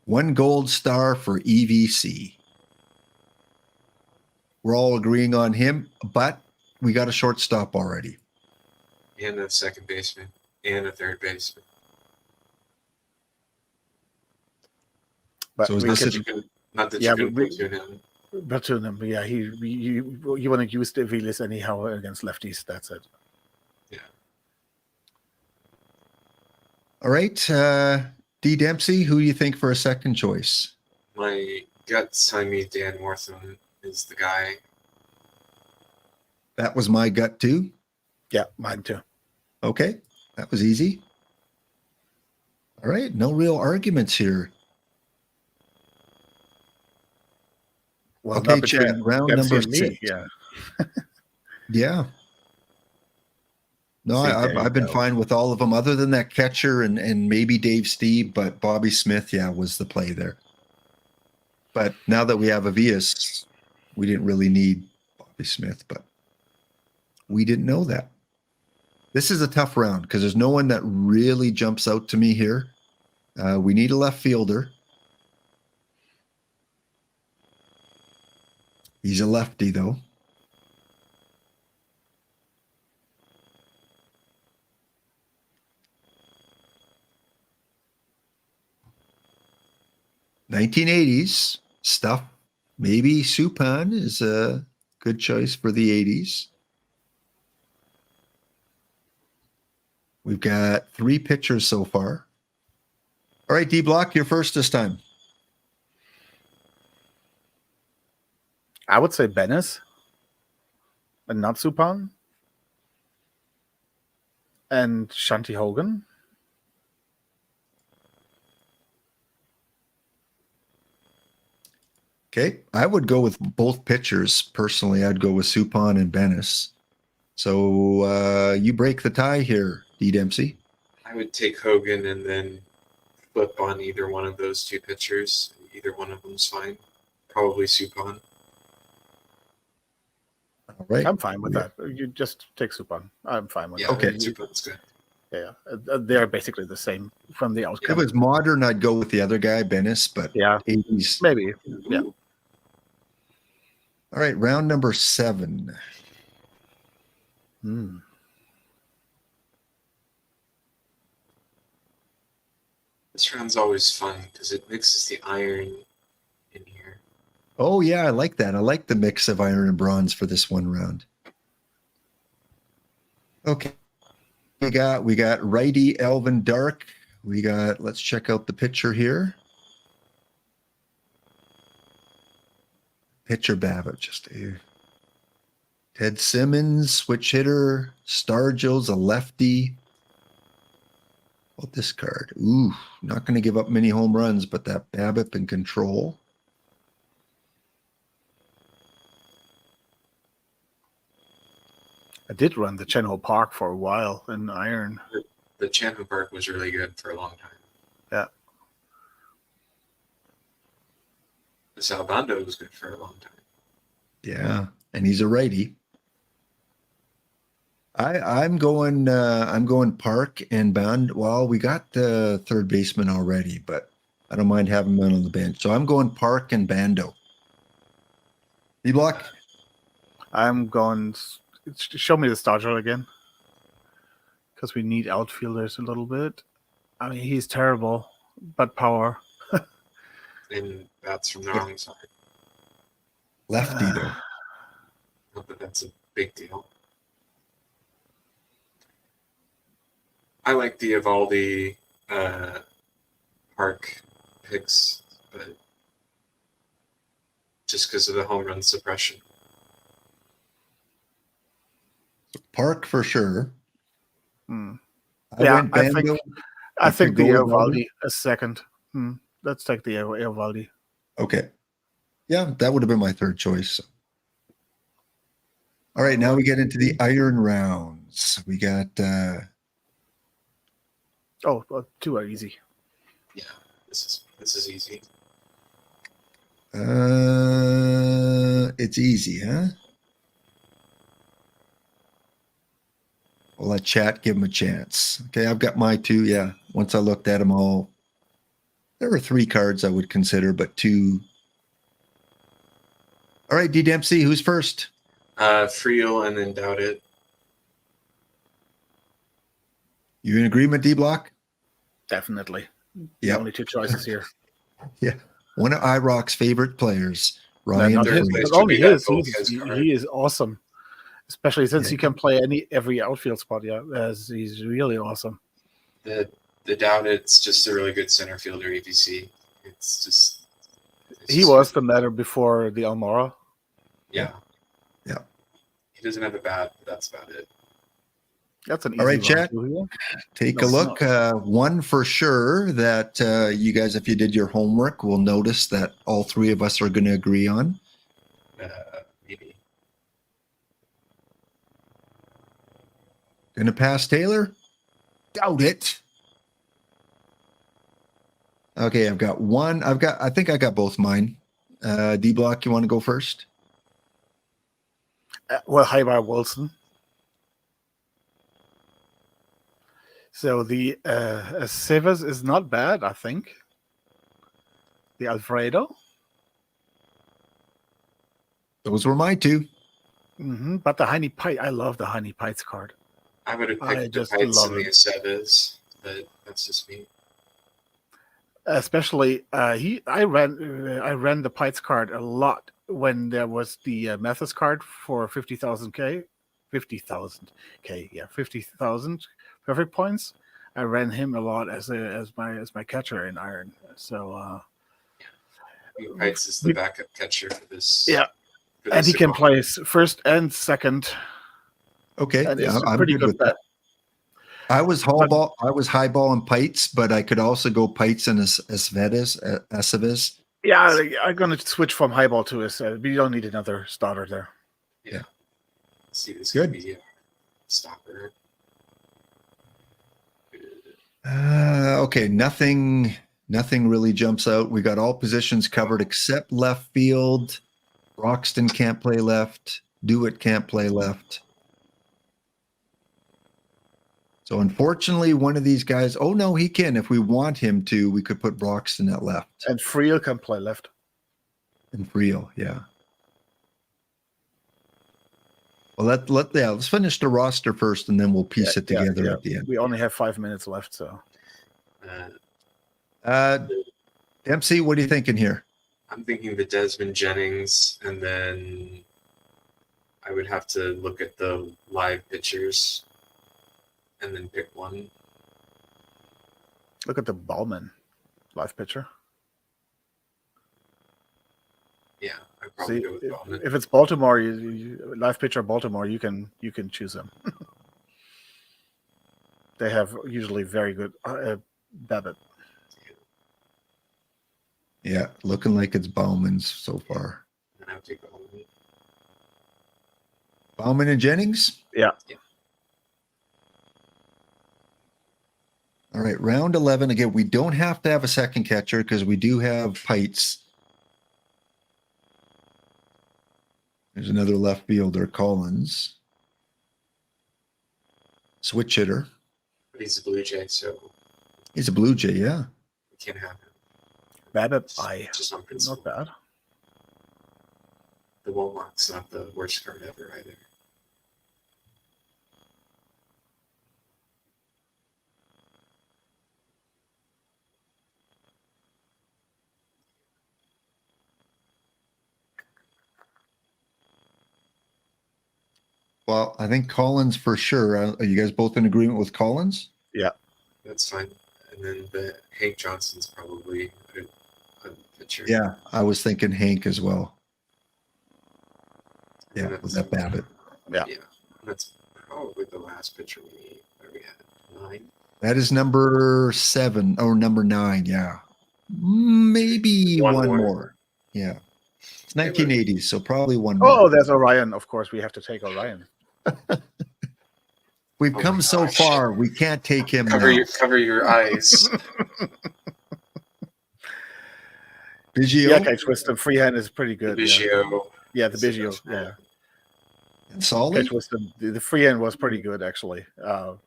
1 gold star for EVC. We're all agreeing on him, but we got a shortstop already. And a second baseman. And a third baseman. But so is this not that you can platoon him. Platoon him, yeah. You want to use the Vilas anyhow against lefties. That's it. Yeah. All right. D. Dempsey, who do you think for a second choice? My gut's telling me Dan Wortham is the guy. That was my gut too. Yeah, mine too. Okay. That was easy. All right. No real arguments here. Well, okay, Chad, round number 6. Yeah. Yeah. No, I've been fine with all of them other than that catcher and maybe Dave Steve, but Bobby Smith, yeah, was the play there. But now that we have Avias, we didn't really need Bobby Smith, but we didn't know that. This is a tough round because there's no one that really jumps out to me here. We need a left fielder. He's a lefty, though. '80s stuff. Maybe Supan is a good choice for the '80s. We've got 3 pitchers so far. All right, D Block, you're first this time. I would say Bennis and not Supan and Shanti Hogan. Okay, I would go with both pitchers. Personally, I'd go with Supan and Bennis. So you break the tie here, D. Dempsey. I would take Hogan and then flip on either one of those 2 pitchers. Either one of them's fine. Probably Supan. All right. I'm fine with that. You just take Supan. I'm fine with that. Okay. Supan's good. Yeah, they're basically the same from the outcome. If it was modern, I'd go with the other guy, Bennis, but yeah, 80s. Maybe. Yeah. All right, round number 7. This round's always fun because it mixes the iron in here. Oh, yeah, I like that. I like the mix of iron and bronze for this one round. Okay. We got righty Elvin Dark. Let's check out the pitcher here. Pitcher Babbitt, just here. Ted Simmons, switch hitter. Stargill's a lefty. Oh, this card. Ooh, not going to give up many home runs, but that Babbitt in control. I did run the Chenho Park for a while in iron. The Chenho Park was really good for a long time. Yeah. The Salbando was good for a long time. Yeah, and he's a righty. I'm going Park and Bond. Well, we got the third baseman already, but I don't mind having him on the bench. So I'm going Park and Bando. D-Block? I'm going. Show me the starter again, because we need outfielders a little bit. I mean, he's terrible, but power. And that's from the wrong side. Lefty, though. Not that that's a big deal. I like the Evaldi Park picks, but just because of the home run suppression. Park for sure. Hmm. I Yeah, went Bando. I You think could the go with Bando? Eovaldi a second. Let's take the Eovaldi. Okay. Yeah, that would have been my third choice. All right, now we get into the iron rounds. We got Oh, well, two are easy. Yeah, this is easy. it's easy, huh? We'll let chat give them a chance. Okay, I've got my two. Yeah, once I looked at them all, there were 3 cards I would consider, but 2. All right, D Dempsey, who's first? Friel and then Doubt It. You in agreement, D Block? Definitely. The Yep. only two choices here. Yeah. One of IROC's favorite players, No, Ryan not Third his, Friel. place but should only be that his. Volquez card. He is awesome, especially since Yeah. he can play every outfield spot. Yeah, he's really awesome. The Doubt It's just a really good center fielder EVC. It's just He was the matter before the Almora. Yeah. Yeah. He doesn't have a bat, but that's about it. That's an easy All right, one chat. too here. Take No, a it's look. One for sure that you guys, if you did your homework, will notice that all 3 of us are going to agree on. Maybe. Going to pass Taylor? Doubt it. Okay, I've got one. I think I got both mine. D Block, you want to go first? Well, Hybar Wilson. So the Severs is not bad, I think. The Alfredo. Those were my 2. But the Heine Pite, I love the Heine Pites card. I would have I picked the just Pites love and the it. Aceves, but that's just me. Especially, I ran the Pites card a lot when there was the Mathis card for 50,000 perfect points. I ran him a lot as my catcher in Iron. So I think Pites is the backup catcher for this. yeah, for and this he can opponent. play first and second. Okay, And yeah, it's a I'm pretty good good with bet. that. I was high ball and Pites, but I could also go Pites and Aceves. Yeah, I'm gonna switch from highball to his. We don't need another starter there. Yeah. See, this Good. could be a stopper. Okay, nothing really jumps out. We got all positions covered except left field. Broxton can't play left. Dewitt can't play left. So unfortunately, one of these guys. Oh no, he can. If we want him to, we could put Broxton at left And Friel can play left. and Friel. Yeah. Well, let's finish the roster first, and then we'll piece it together at the end. We only have 5 minutes left, so Dempsey, what are you thinking here? I'm thinking the Desmond Jennings, and then I would have to look at the live pictures and then pick one. look at the Ballman live picture. Yeah, I'd probably See, go with Bowman. if it's Baltimore, you live picture Baltimore, you can choose them. They have usually very good Babbitt. Yeah, looking like it's Bauman's so far. And I would take Bowman. Bauman and Jennings? Yeah. All right, round 11. Again, we don't have to have a second catcher because we do have Pites. There's another left fielder, Collins. Switch hitter. But he's a Blue Jay, so He's a Blue Jay, yeah. we can't have him. BABIP, Just on not principle. bad. The Womack's not the worst card ever either. Well, I think Collins for sure. Are you guys both in agreement with Collins? Yeah. That's fine. And then the Hank Johnson's probably a pitcher. Yeah, I was thinking Hank as well. And Yeah, with that BABIP. Yeah. Yeah. That's probably the last pitcher we need. Where we had 9. That is number 7 or number 9. Yeah, maybe One one more. more. Yeah, it's 1980s, so probably one Oh, more. there's Orion. Of course, we have to take Orion. We've Oh come my so gosh. far. We can't take him Cover now. your eyes. Biggio Yeah, Cage Wisdom freehand is pretty good. Yeah, Biggio. yeah the is a Biggio. tough Yeah, man. and Solly. Cage Wisdom. The freehand was pretty good actually.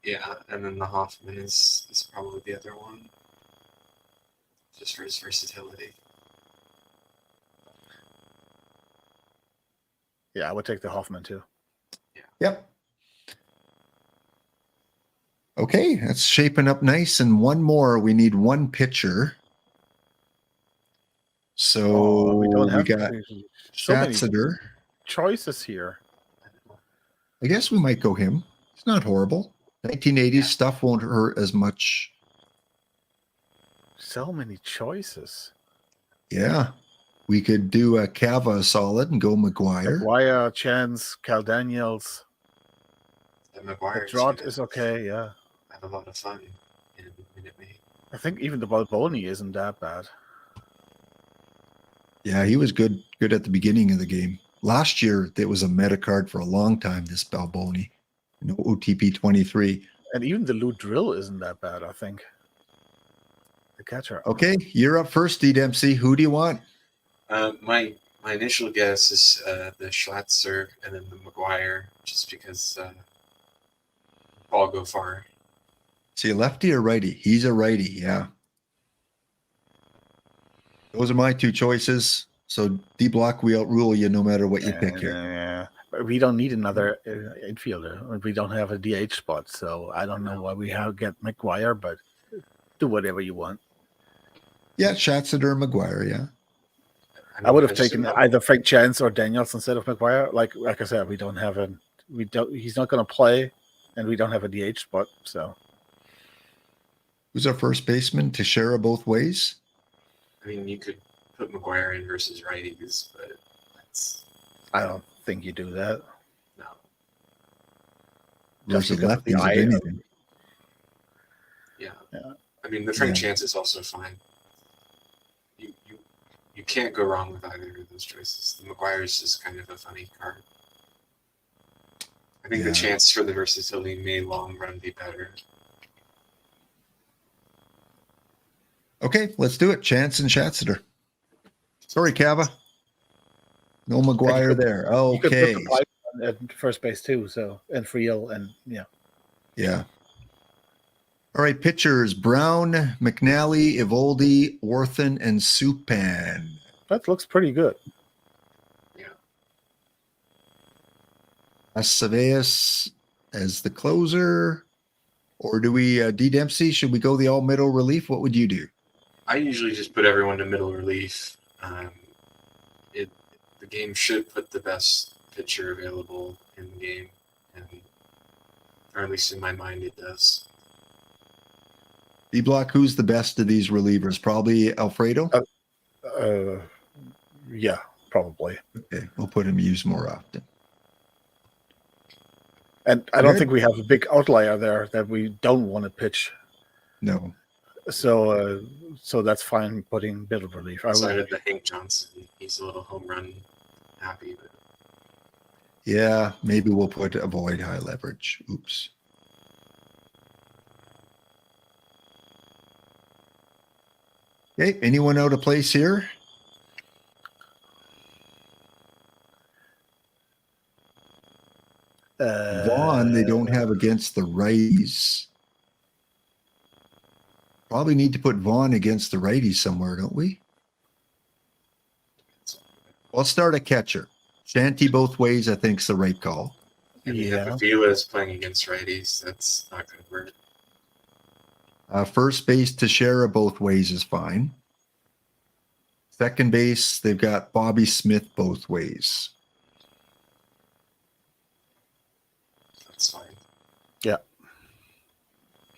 Yeah, and then the Hoffman is probably the other one. Just for his versatility. Yeah, I would take the Hoffman too. Yep. Okay, that's shaping up nice. And one more. We need one pitcher. So we don't have got so many Schatzeder. choices here. I guess we might go him. It's not horrible. 1980s stuff won't hurt as much. So many choices. Yeah. We could do a Cava solid and go McGuire. McGuire, Chance, Cal Daniels. And The McGuire Draught is okay. Yeah, have a lot of fun in Minute Maid. I think even the Balboni isn't that bad. Yeah, he was good at the beginning of the game. Last year, it was a meta card for a long time, this Balboni. No OOTP24. And even the Lou Drill isn't that bad, I think. The catcher. Okay, you're up first, D. Dempsey. Who do you want? My initial guess is the Schlatzer and then the McGuire, just because ball go far. See, lefty or righty? He's a righty, yeah. Those are my two choices. So D block, we outrule you no matter what you pick here. Yeah, but we don't need another infielder. We don't have a DH spot, so I don't know why we get McGuire, but do whatever you want. Yeah, Schatzeder or McGuire, yeah. I would have taken either Frank Chance or Daniels instead of McGuire. Like I said, he's not going to play, and we don't have a DH spot. So Who's our first baseman? Teixeira both ways? I mean, you could put McGuire in versus righties, but that's I don't think you do that. no. Just Versus because of the lefties, if eye. anything. Yeah. Yeah. I mean, the Frank Yeah. Chance is also fine. You can't go wrong with either of those choices. The McGuire is just kind of a funny card. I think Yeah. the chance for the versatility may long run be better. Okay, let's do it. Chance and Schatzeder. Sorry, Cava. No McGuire there. You could Okay. put the pipe at first base too. So and Friel and yeah. Yeah. All right, pitchers: Brown, McNally, Evoldi, Orthan, and Supan. That looks pretty good. Yeah. Aceveus as the closer, or do we D Dempsey? Should we go the all middle relief? What would you do? I usually just put everyone to middle relief. The game should put the best pitcher available in the game, or at least in my mind, it does. D block. Who's the best of these relievers? Probably Alfredo. Yeah, probably. Okay, we'll put him used more often. And I don't Good. think we have a big outlier there that we don't want to pitch. No. So that's fine putting middle relief. I Outside would, of the Hank Johnson, he's a little home run happy, but Yeah, maybe we'll put avoid high leverage. Oops. Okay, anyone out of place here? Vaughn, they don't have against the righties. Probably need to put Vaughn against the righties somewhere, don't we? I'll start a catcher. Shanty both ways, I think, is the right call. And you have Yeah. Avila's playing against righties. That's not going to work. First base, Teixeira both ways is fine. Second base, they've got Bobby Smith both ways. That's fine.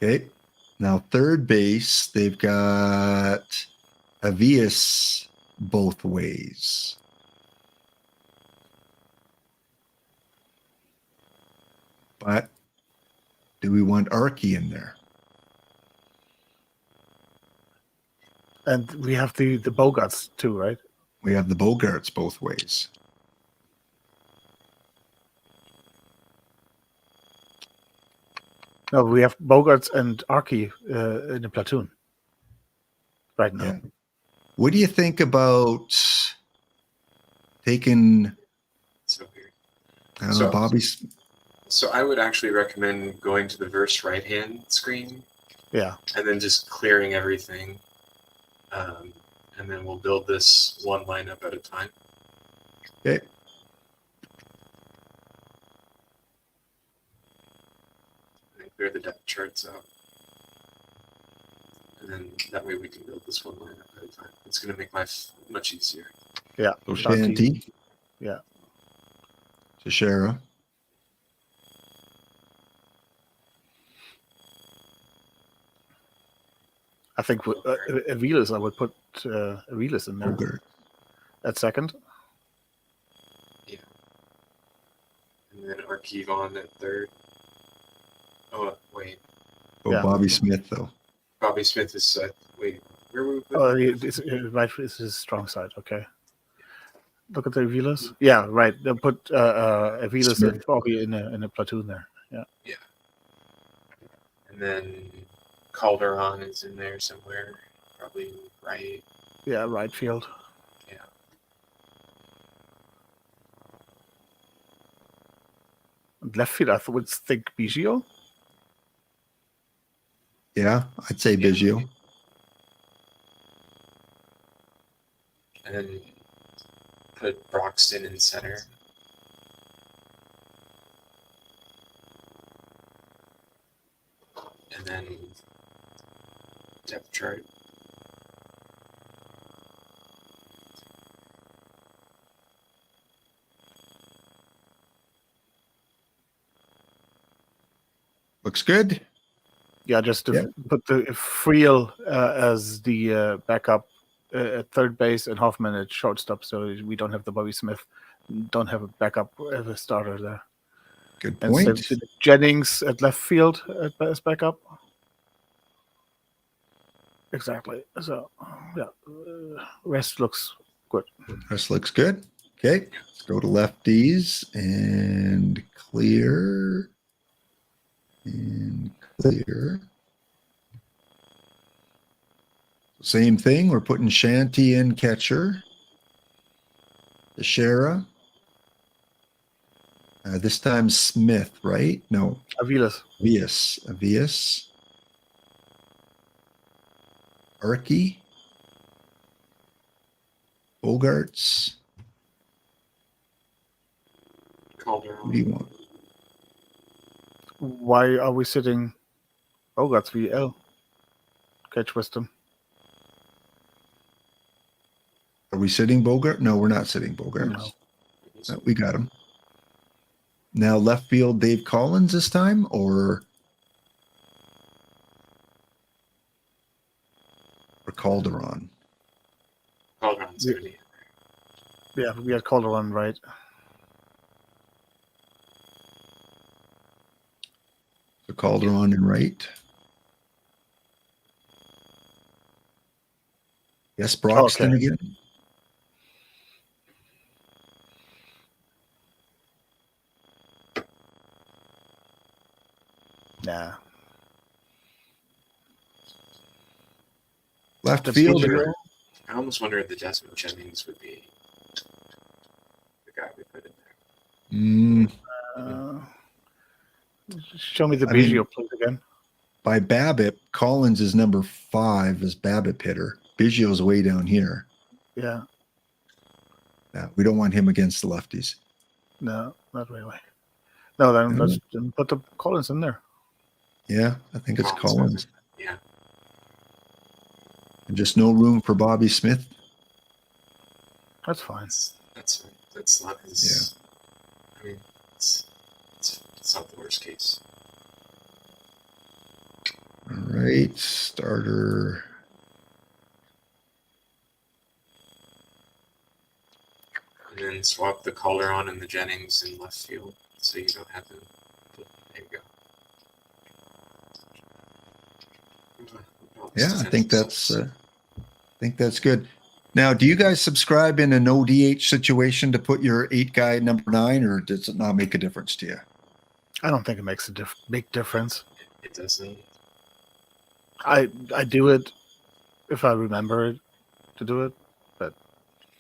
Okay. Now, third base, they've got Avias both ways. But do we want Archie in there? And we have the Bogarts too, right? We have the Bogarts both ways. No, we have Bogarts and Archie in the platoon right now. Yeah. What do you think about taking, So weird. I don't know, So- Bobby's? So I would actually recommend going to the verse right-hand screen Yeah. and then just clearing everything. And then we'll build this one lineup at a time. Okay. And clear the depth charts out. And then that way we can build this one lineup at a time. It's going to make life much easier. Yeah. So Shanty. Yeah. Teixeira. I think Avilas, I would put Avilas in there Bogart. at second. And then Archivon at third. Oh, wait. Oh, Yeah. Bobby Smith, though. Bobby Smith is, wait, where were we? Oh, it's right. It's his strong side. Okay. Look at the Avilas. Yeah, right. They'll put Avilas Smith. and Bobby in a platoon there. Yeah. And then Calderon is in there somewhere. Probably right. Yeah, right field. Yeah. And left field, I would think Biggio. Yeah, I'd say Biggio. And then put Broxton in center. And then depth chart. Looks good. Yeah, just to Yeah. put the Friel as the backup at third base and Hoffman at shortstop, so we don't have the Bobby Smith, don't have a backup as a starter there. Good And point. so Jennings at left field as backup. Exactly. So, yeah, rest looks good. This looks good. Okay, let's go to lefties and clear. And clear. Same thing. We're putting Shanty in catcher. Teixeira. This time Smith, right? No, Avilas. Avias. Archie. Bogarts. Who do Calderon. you want? Why are we sitting Bogarts VL? Catch wisdom. Are we sitting Bogart? No, we're not sitting Bogarts. No. No, we got him. Now left field, Dave Collins this time, or Calderon? Calderon's Yeah. going to be. Yeah, we had Calderon right. So Calderon in right. Yes, Broxton Okay. again. Nah. Left That's fielder. I almost wonder if the Desmond Jennings would be the guy we put in there. Uh, show me the I mean- Biggio plate again. By BABIP, Collins is number 5 as BABIP hitter. Biggio's way down here. Yeah. We don't want him against the lefties. No, not really. No, then No. let's put the Collins in there. Yeah, I think it's Collins. Yeah. And just no room for Bobby Smith. That's fine. That's not his. I mean, it's not the worst case. All right, starter. And then swap the Calder on and the Jennings in left field, so you don't have to. There you go. Yeah, I think that's good. Now, do you guys subscribe in a no DH situation to put your 8 guy number 9, or does it not make a difference to you? I don't think it makes a big difference. It doesn't. I do it if I remember to do it, but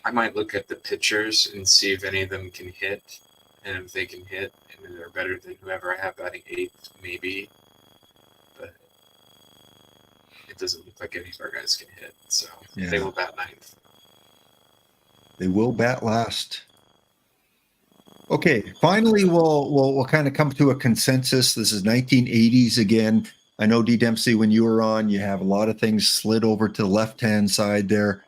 I might look at the pitchers and see if any of them can hit, and if they can hit and they're better than whoever I have batting 8th, maybe. But it doesn't look like any of our guys can hit, so they will bat 9th. They will bat last. Okay, finally, we'll kind of come to a consensus. This is 1980s again. I know, D. Dempsey, when you were on, you have a lot of things slid over to the left-hand side there.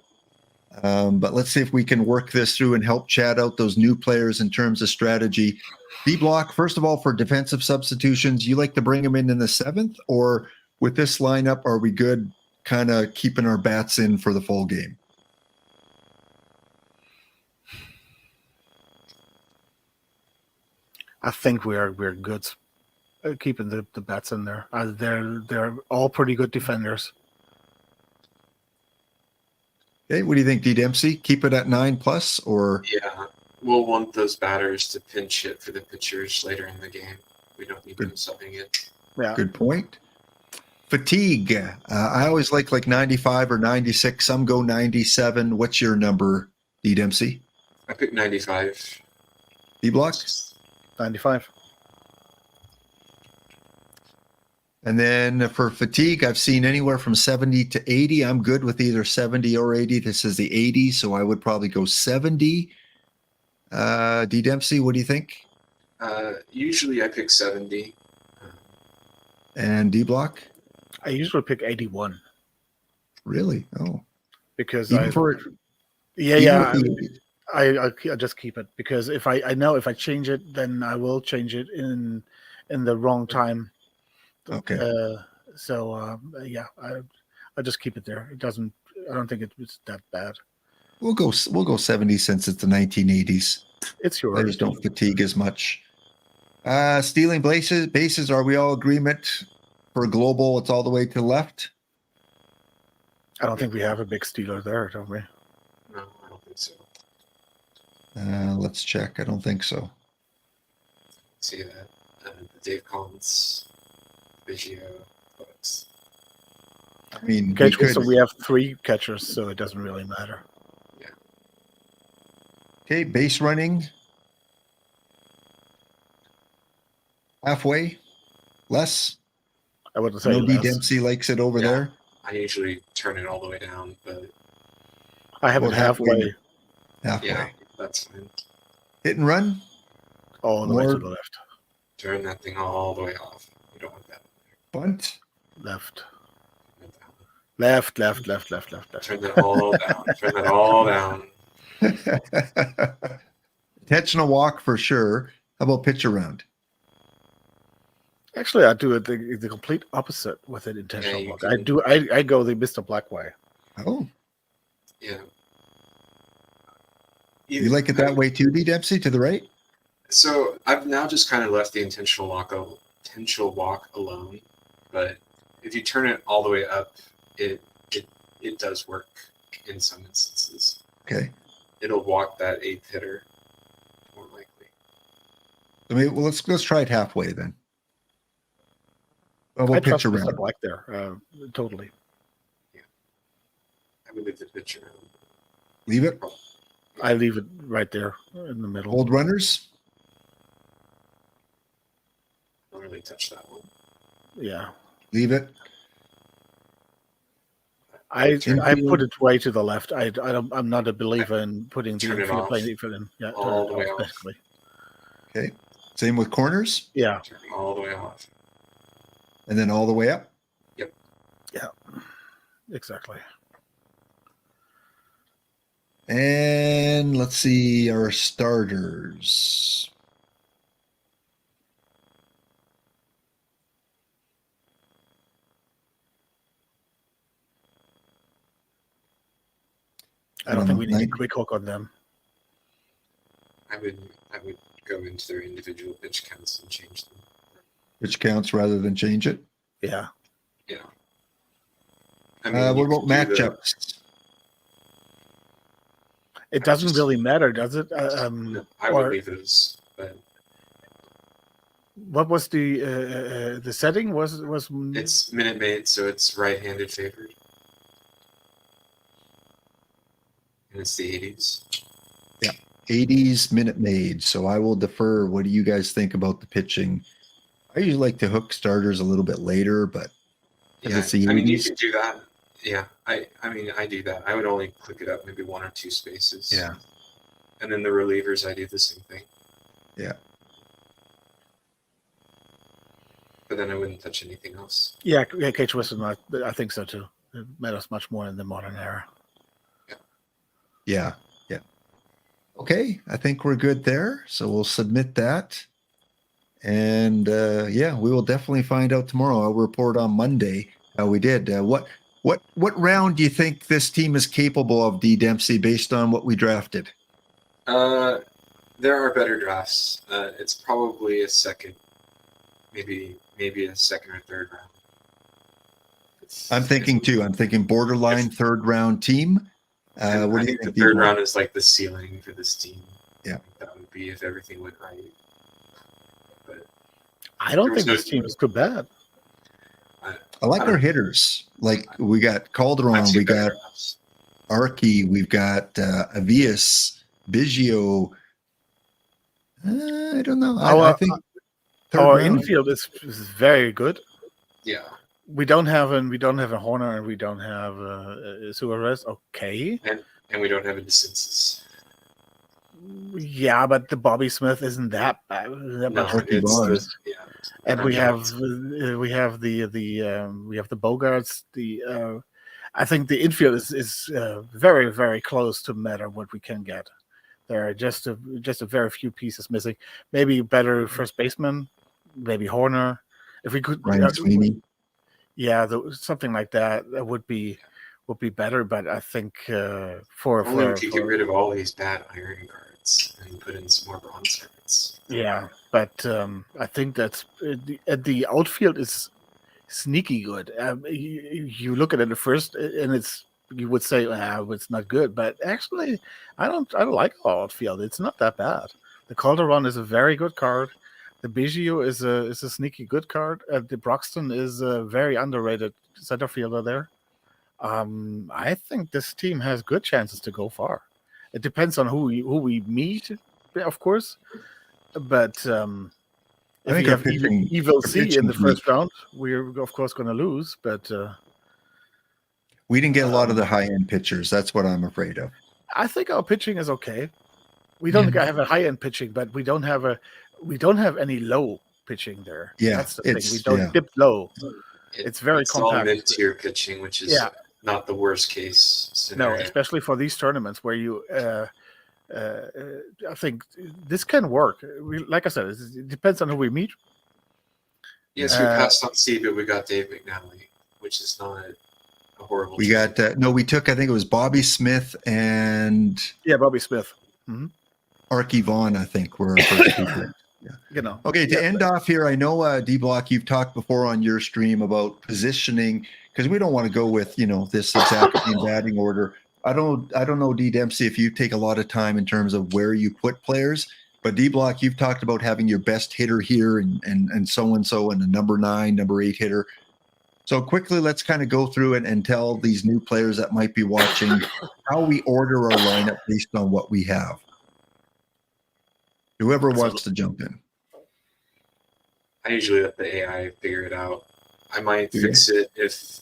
But let's see if we can work this through and help chat out those new players in terms of strategy. D-Block, first of all, for defensive substitutions, you like to bring them in the 7th? Or with this lineup, are we good kind of keeping our bats in for the full game? I think we're good keeping the bats in there. They're all pretty good defenders. Okay, what do you think, D. Dempsey? Keep it at 9+, or? Yeah, we'll want those batters to pinch hit for the pitchers later in the game. We don't need them subbing it. Yeah. Good point. Fatigue. I always like 95 or 96. Some go 97. What's your number, D. Dempsey? I picked 95. D. Block? 95. And then for fatigue, I've seen anywhere from 70 to 80. I'm good with either 70 or 80. This is the 80, so I would probably go 70. D. Dempsey, what do you think? Usually I pick 70. And D. Block? I usually pick 81 Really? Oh. because Even for I the- just keep it because if I know if I change it, then I will change it in the wrong time. Okay. I just keep it there. It doesn't. I don't think it's that bad. We'll go 70 since it's the 1980s. It's yours. Players don't fatigue as much. Stealing bases. Are we all agreement for global? It's all the way to the left. I don't think we have a big stealer there, don't we? No, I don't think so. Let's check. I don't think so. See that? Dave Collins, Biggio, Bucks. I mean, Okay, so we have 3 catchers, so it doesn't really matter. Yeah. Okay, base running. Halfway. Less. I wouldn't say No, D. less. Dempsey likes it over there. I usually turn it all the way down, but I have it Well, halfway. halfway, yeah, that's fine. Hit and run. all the way More- to the left. Turn that thing all the way off. You don't want that. Bunt. Left. Turn that down. Left. Turn that all down. Turn that all down. Intentional walk for sure. How about pitch around? Actually, I do it the complete opposite with an intentional you walk. can- I go the Mr. Black way. Oh, Yeah. you like it that way too, D. Dempsey, to the right? So I've now just kind of left the intentional walk alone, but if you turn it all the way up, it does work in some instances. Okay. It'll walk that 8th hitter more likely. I mean, well, let's try it halfway then. How I about trust pitch Mr. around? Black there, totally. I would leave the pitcher around. Leave it. I leave it right there in the middle. Hold runners. Don't really touch that one. Yeah. Leave it. I Infield. put it way to the left. I'm not a believer in putting the Turn it infield off. playing infield in. Yeah, All turn the it way off off. basically. Okay. Same with corners, Yeah, Turn all the way off. and then all the way up. exactly. And let's see our starters. I don't think we need a 90. quick hook on them. I would go into their individual pitch counts and change them. Which counts rather than change it. Yeah, Yeah. I mean, What you about could do the- matchups? it doesn't really matter, does it? No, I would leave those, but What was the setting? Was it's Minute Maid, so it's right-handed favored, and it's the 80s. 80s Minute Maid. So I will defer. What do you guys think about the pitching? I usually like to hook starters a little bit later, but because it's the I mean, you 80s. could do that. Yeah, I mean, I do that. I would only click it up maybe 1 or 2 spaces. Yeah. And then the relievers, I do the same thing. Yeah. But then I wouldn't touch anything else. Yeah, Cage Western. I think so too. It matters much more in the modern era. Yeah. Okay, I think we're good there. So we'll submit that. And yeah, we will definitely find out tomorrow. I'll report on Monday how we did. What round do you think this team is capable of, D. Dempsey, based on what we drafted? There are better drafts. It's probably a second, maybe a second or third round. I'm thinking too. I'm thinking borderline third round team. I What do you think the think? third D-Block? round is like the ceiling for this team. Yeah. That would be if everything went right. But I don't There was think no- this team is too bad. I like our hitters. Like we got Calderon, I've seen we better got drafts. Archie, we've got Avias, Biggio. I don't know. I Our- think third Our round. infield is very good. Yeah. We don't have a Horner and we don't have Suarez. Okay, And we don't have a dissensus. yeah, but the Bobby Smith isn't that bad. That No, much. Archie it's Bonds. And we Yeah, have the Bogarts. I think the infield is very, very close to matter what we can get. There are just a very few pieces missing. Maybe better first baseman, maybe Horner. If we could, Ryan Sweeney. yeah, something like that would be better. But I think Only if you get rid of all these bad iron cards and put in some more bronze cards. yeah, but I think that's the outfield is sneaky good. You look at it at first, and you would say it's not good, but actually, I don't like our outfield. It's not that bad. The Calderon is a very good card. The Biggio is a sneaky good card. The Broxton is a very underrated center fielder there. I think this team has good chances to go far. It depends on who we meet, of course. But I if think we our have pitching- Evil our C in the pitching's first round, we're of course going to lose. But We didn't get a lot of the high end pitchers. That's what I'm afraid of. I think our pitching is okay. We don't have a high end pitching, but we don't have any low pitching there. Yeah, That's the thing. it's- We don't yeah. dip low. It's very all compact. mid-tier pitching, which is Yeah. not the worst case No, scenario. especially for these tournaments where you. I think this can work. Like I said, it depends on who we meet. Yes, we passed on C, but we got Dave McNally, which is not a horrible. We trade. got we took, I think it was Bobby Smith and Yeah, Bobby Smith. Archie Vaughn, I think, were our first people. You know. Okay, to end off here, I know D Block, you've talked before on your stream about positioning, because we don't want to go with this exact same batting order. I don't know, D Dempsey, if you take a lot of time in terms of where you put players, but D Block, you've talked about having your best hitter here and so and a number 9, number 8 hitter. So quickly, let's kind of go through it and tell these new players that might be watching how we order our lineup based on what we have. Whoever wants to jump in. I usually let the AI figure it out. I might Yeah. fix it if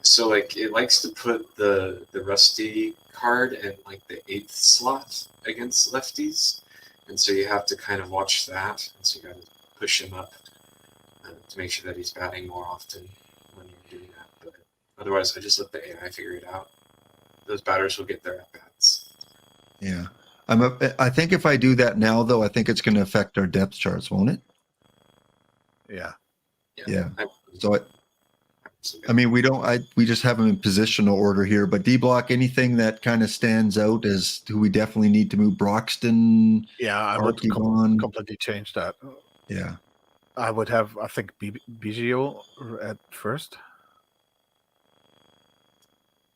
So like it likes to put the rusty card in like the 8th slot against lefties, and so you have to kind of watch that, and so you got to push him up to make sure that he's batting more often when you're doing that. But otherwise, I just let the AI figure it out. Those batters will get their at bats. Yeah. I think if I do that now, though, I think it's going to affect our depth charts, won't it? Yeah. Yeah. So I mean, we just have them in positional order here, but D block, anything that kind of stands out as who we definitely need to move? Broxton. Yeah, I would Archibald. completely change that. Yeah. I would have, I think, Biggio at first.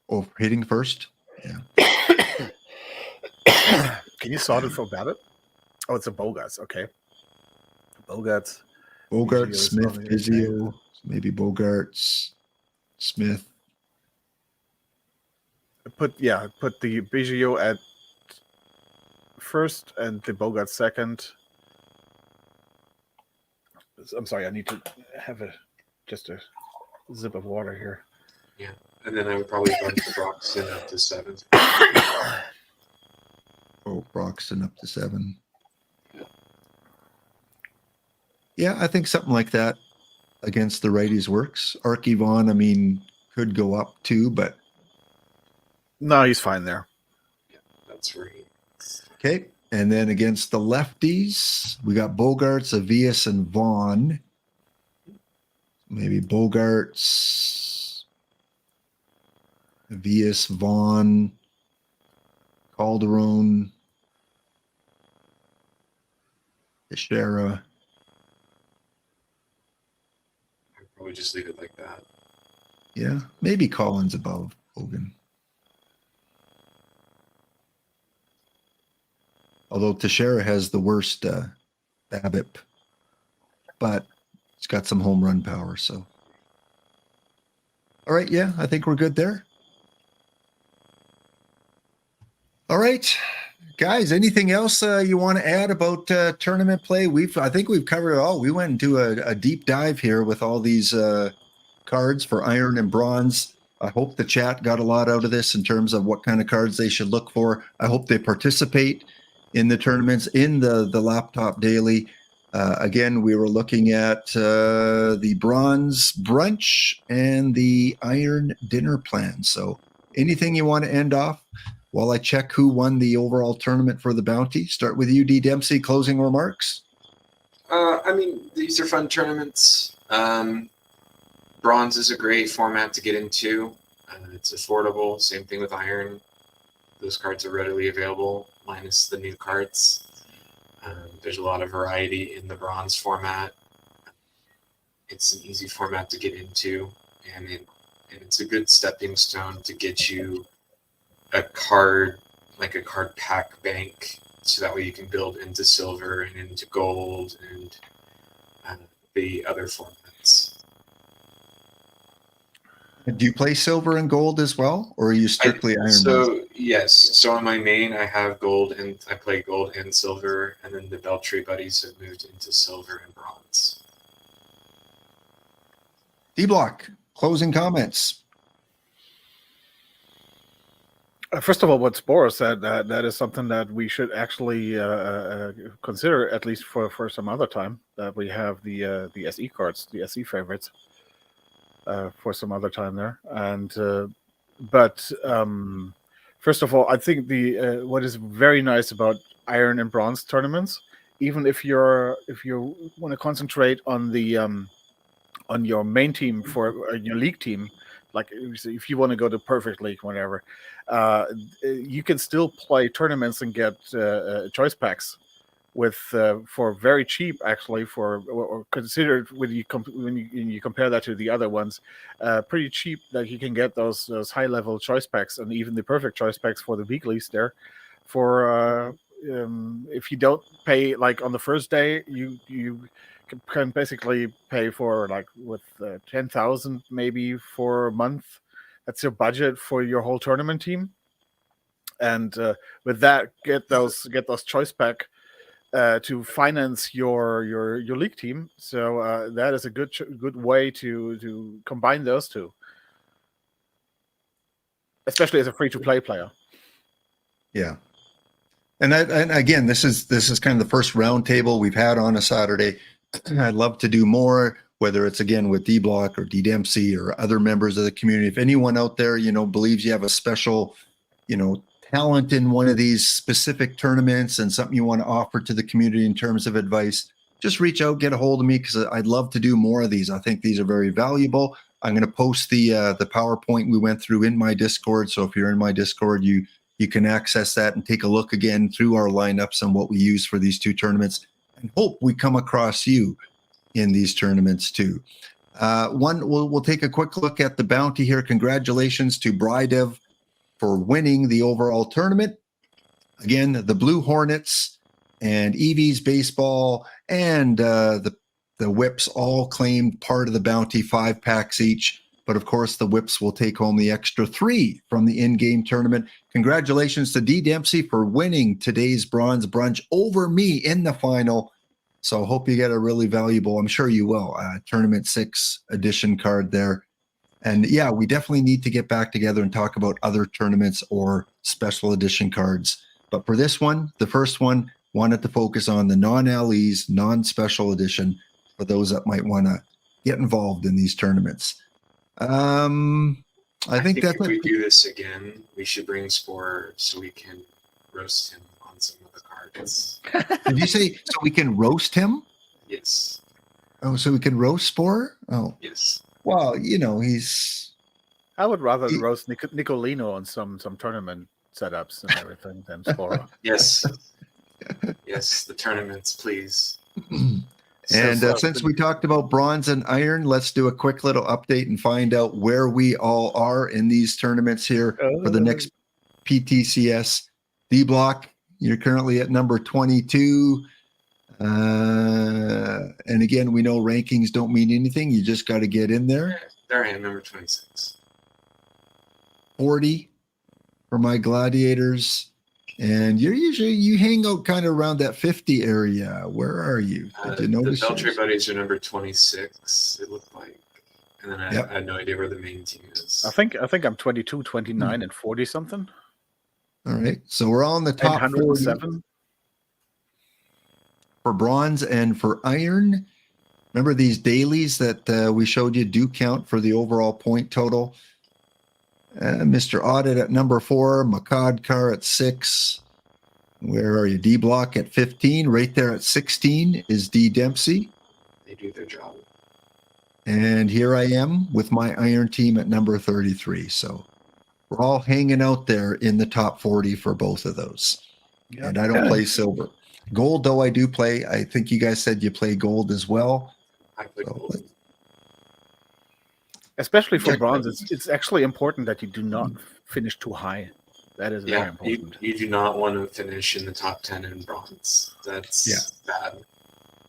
Oh, hitting first? Yeah. Can you sort it for Babbitt? Oh, it's a Bogarts. Okay. Bogarts. Bogarts, Biggio is Smith, only the Biggio, maybe Bogarts, Smith. Put the Biggio at first and the Bogarts second. I'm sorry, I need to have just a sip of water here. Yeah, and then I would probably bump the Broxton up to 7th. Oh, Broxton up to 7. Yeah, I think something like that against the righties works. Archivon, I mean, could go up too, but no, he's fine there. Yeah, that's where he. Okay, and then against the lefties, we got Bogarts, Avias, and Vaughn. Maybe Bogarts, Avias, Vaughn, Calderon, Teixeira. I'd probably just leave it like that. Yeah, maybe Collins above Hogan. Although Teixeira has the worst BABIP, but it's got some home run power. So, all right, yeah, I think we're good there. All right, guys. Anything else you want to add about tournament play? I think we've covered it all. We went into a deep dive here with all these cards for iron and bronze. I hope the chat got a lot out of this in terms of what kind of cards they should look for. I hope they participate in the tournaments in the laptop daily. Again, we were looking at the bronze brunch and the iron dinner plan. So anything you want to end off while I check who won the overall tournament for the bounty? Start with you, D. Dempsey, closing remarks. I mean, these are fun tournaments. Bronze is a great format to get into. It's affordable. Same thing with iron. Those cards are readily available, minus the new cards. There's a lot of variety in the bronze format. It's an easy format to get into, and it's a good stepping stone to get you a card, like a card pack bank, so that way you can build into silver and into gold and the other formats. Do you play silver and gold as well, or are you strictly iron? So yes, so on my main I have gold, and I play gold and silver, and then the Beltry buddies have moved into silver and bronze. D Block, closing comments. First of all, what Sporo said, that is something that we should actually consider, at least for some other time, that we have the SE cards, the SE favorites, for some other time there. And but first of all, I think the what is very nice about iron and bronze tournaments, even if you want to concentrate on the on your main team for your league team, like if you want to go to perfect league, whatever, you can still play tournaments and get choice packs with for very cheap, actually, for or considered when you compare that to the other ones, pretty cheap, that you can get those high level choice packs and even the perfect choice packs for the weeklies there. For if you don't pay like on the first day, you can basically pay for like with 10,000 maybe for a month. That's your budget for your whole tournament team, and with that get those choice pack to finance your league team. So that is a good way to combine those two. especially as a free-to-play player. Yeah. And again, this is kind of the first roundtable we've had on a Saturday. I'd love to do more, whether it's again with D Block or D Dempsey or other members of the community. If anyone out there, believes you have a special, talent in one of these specific tournaments and something you want to offer to the community in terms of advice, just reach out, get a hold of me, because I'd love to do more of these. I think these are very valuable. I'm going to post the PowerPoint we went through in my Discord. So if you're in my Discord, you can access that and take a look again through our lineups and what we use for these two tournaments, and hope we come across you in these tournaments too. We'll take a quick look at the bounty here. Congratulations to Brydev for winning the overall tournament. Again, the Blue Hornets and Evie's Baseball and the Whips all claimed part of the bounty, 5 packs each. But of course, the Whips will take home the extra 3 from the in-game tournament. Congratulations to D Dempsey for winning today's bronze brunch over me in the final. So I hope you get a really valuable, I'm sure you will, Tournament 6 edition card there. And yeah, we definitely need to get back together and talk about other tournaments or special edition cards. But for this one, the first one, wanted to focus on the non-LEs, non-special edition for those that might want to get involved in these tournaments. I think if we do this again, we should bring Spore so we can roast him on some of the cards. Did you say so we can roast him? Yes. Oh, so we can roast Spore? Oh, yes. Well, he's. I would rather roast Nicolino on some tournament setups and everything than Spore. Yes. Yes, the tournaments, please. And since we talked about bronze and iron, let's do a quick little update and find out where we all are in these tournaments here for the next PTCS. D Block, you're currently at number 22. And again, we know rankings don't mean anything. You just got to get in there. There I am, number 26. 40 for my Gladiators. And you hang out kind of around that 50 area. Where are you? Did you notice? The Beltray Buddies are number 26, it looked like. And then I had no idea where the main team is. I think I'm 22, 29, and 40 something. All right. So we're on the top 107 for bronze and for iron. Remember these dailies that we showed you do count for the overall point total. Mr. Audit at number 4, Makadkar at 6. Where are you? D Block at 15. Right there at 16 is D Dempsey. They do their job. And here I am with my iron team at number 33. So we're all hanging out there in the top 40 for both of those. Yep. And I don't play silver. Gold, though, I do play. I think you guys said you play gold as well. I play gold. Especially for bronze, it's actually important that you do not finish too high. That is very important. You do not want to finish in the top 10 in bronze. That's bad.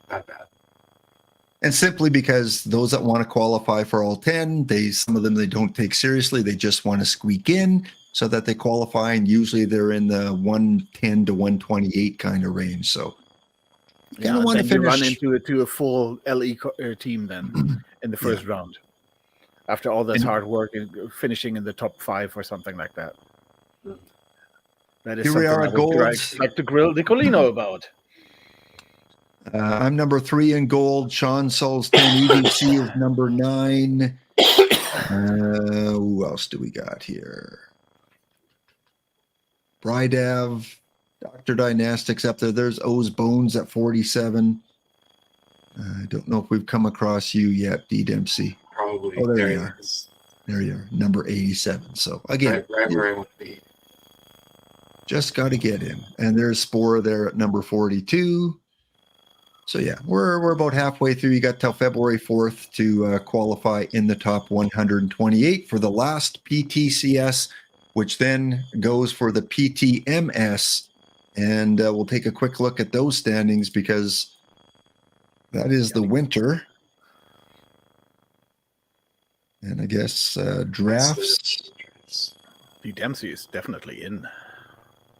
Bad. And simply because those that want to qualify for all 10, some of them they don't take seriously. They just want to squeak in so that they qualify, and usually they're in the 110 to 128 kind of range. So you don't want to finish. You run into a full LE team then in the first round. After all this hard work and finishing in the top 5 or something like that. That is here we are at gold. Like to grill Nicolino about. I'm number 3 in gold. Sean Souls 10. EDC is number 9. Who else do we got here? Brydav, Dr. Dynastics up there. There's O's Bones at 47. I don't know if we've come across you yet, D Dempsey. Probably. Oh, there you are. There you are, number 87. So again, right where I want to be. Just got to get in. And there's Spore there at number 42. So yeah, we're about halfway through. You got till February 4th to qualify in the top 128 for the last PTCS, which then goes for the PTMS. And we'll take a quick look at those standings because that is the winter. And I guess drafts. D Dempsey is definitely in.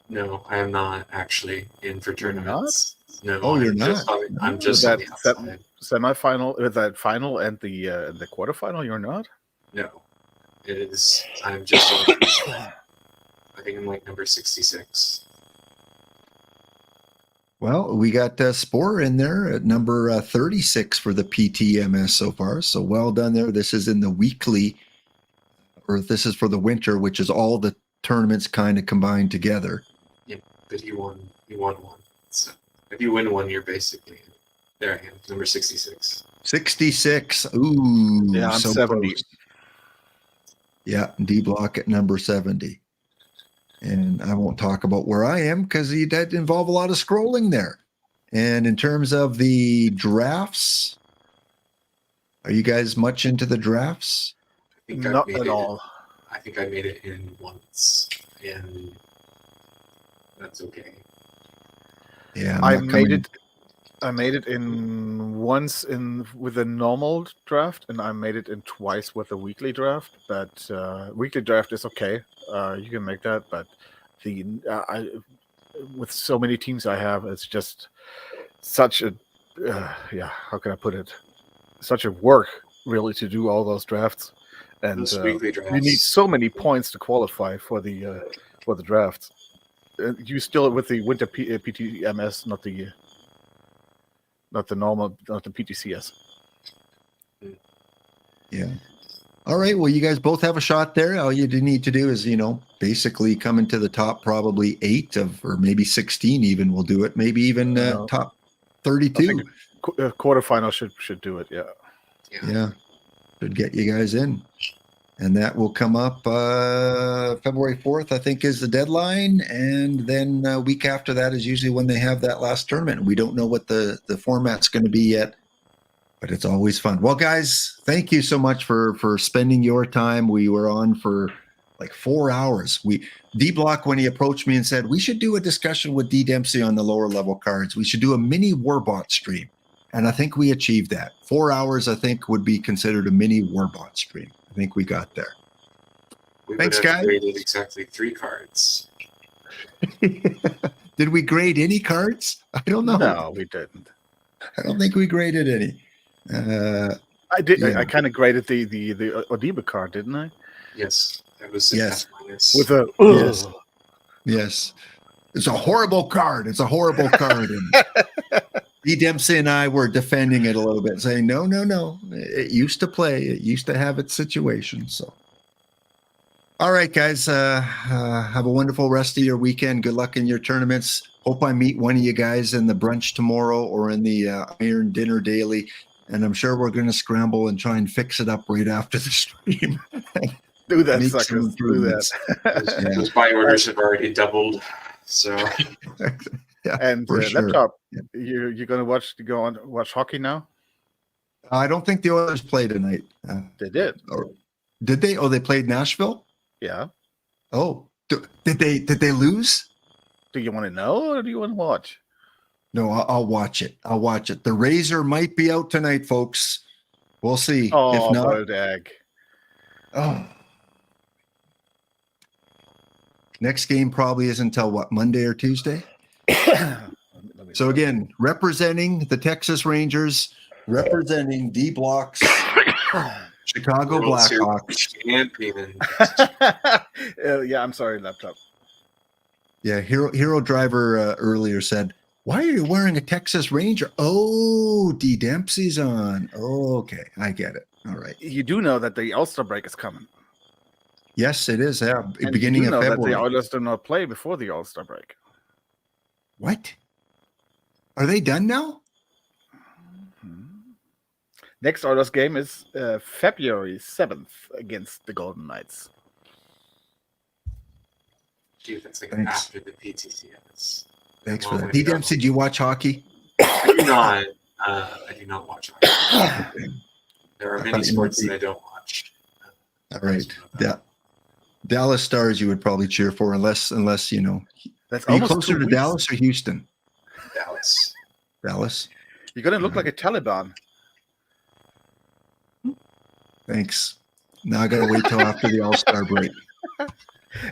No, I am not actually in for tournaments. No, oh, you're not. I'm just on the outside. Semi-final, that final and the quarterfinal. You're not. No. It is. I'm just on. I think I'm like number 66. Well, we got Spore in there at number 36 for the PTMS so far. So well done there. This is in the weekly, or this is for the winter, which is all the tournaments kind of combined together. Yeah, but he won. He won one. So if you win one, you're basically there. I am number 66. 66. Ooh, Yeah, I'm so 70. close. Yeah, D Block at number 70. And I won't talk about where I am because that involve a lot of scrolling there. And in terms of the drafts, are you guys much into the drafts? I think Not made at all. I think I made it in once, and that's okay. Yeah, I made it in once with a normal draft, and I made it in twice with a weekly draft. But weekly draft is okay. You can make that, but with so many teams I have, it's just such a how can I put it? Such a work really to do all those drafts, and Those weekly drafts. you need so many points to qualify for the drafts. You still with the winter PTMS, not the normal, not the PTCS. Yeah. All right. Well, you guys both have a shot there. All you need to do is, basically come into the top probably 8 or maybe 16 even will do it. Maybe even top 32. Quarterfinal should do it. Yeah. Yeah. Should get you guys in. And that will come up February 4th, I think, is the deadline. And then a week after that is usually when they have that last tournament. We don't know what the format's going to be yet, but it's always fun. Well, guys, thank you so much for spending your time. We were on for like 4 hours. D-Block, when he approached me and said, we should do a discussion with D Dempsey on the lower level cards. We should do a mini Warbot stream. And I think we achieved that. 4 hours, I think, would be considered a mini Warbot stream. I think we got there. Thanks, guys. We graded exactly 3 cards. Did we grade any cards? I don't know. No, we didn't. I don't think we graded any. I did. Yeah. I kind of graded the Odiba card, didn't I? Yes, that was Yes. F-minus. With a Yes. Yes. It's a horrible card. It's a horrible card. And D Dempsey and I were defending it a little bit, saying, no. It used to play. It used to have its situation. So, all right, guys, have a wonderful rest of your weekend. Good luck in your tournaments. Hope I meet one of you guys in the brunch tomorrow or in the Iron Dinner Daily. And I'm sure we're going to scramble and try and fix it up right after the stream. do that, Make suckers. some Do improvements. that. Those buy orders have already doubled. So Yeah, And for sure. laptop, Yeah. you're gonna watch hockey now? I don't think the Oilers play tonight. They did. Did they? Oh, they played Nashville? Yeah. Oh, did they lose? Do you want to know or do you want to watch? No, I'll watch it. I'll watch it. The Razor might be out tonight, folks. We'll see. Oh, if not, boiled egg. oh. Next game probably isn't until what, Monday or Tuesday? Let me So again, representing the Texas Rangers, representing D Block's Chicago World Series Blackhawks. champion. yeah, I'm sorry, laptop. Yeah, Hero Driver earlier said, "Why are you wearing a Texas Ranger?" Oh, D Dempsey's on. Oh, okay, I get it. All right. You do know that the All-Star break is coming. Yes, it is. Yeah, And beginning you do of know February. that the Oilers do not play before the All-Star break. What? Are they done now? Next Oilers game is February 7th against the Golden Knights. Gee, that's like Thanks. after the PTCS. Thanks for Long that. way D to go. Dempsey, do you watch hockey? I do not watch hockey. There are I many thought you might sports be- that I don't watch. All right. Dallas Stars you would probably cheer for unless you know. That's Are you almost closer 2 to weeks. Dallas or Houston? Dallas. Dallas. You're gonna look like a Taliban. Thanks. Now I got to wait till after the All-Star break.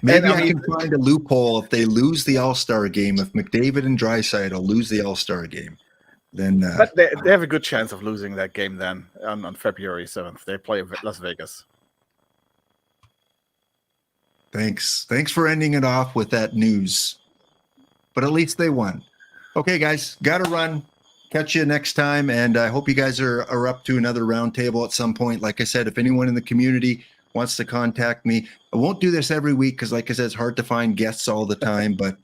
Maybe And, I I can find a loophole if they lose the All-Star game. If McDavid and Draisaitl lose the All-Star game, then But they have a good chance of losing that game then on February 7th. They play Las Vegas. Thanks for ending it off with that news. But at least they won. Okay, guys, got to run. Catch you next time, and I hope you guys are up to another roundtable at some point. Like I said, if anyone in the community wants to contact me, I won't do this every week because, like I said, it's hard to find guests all the time. But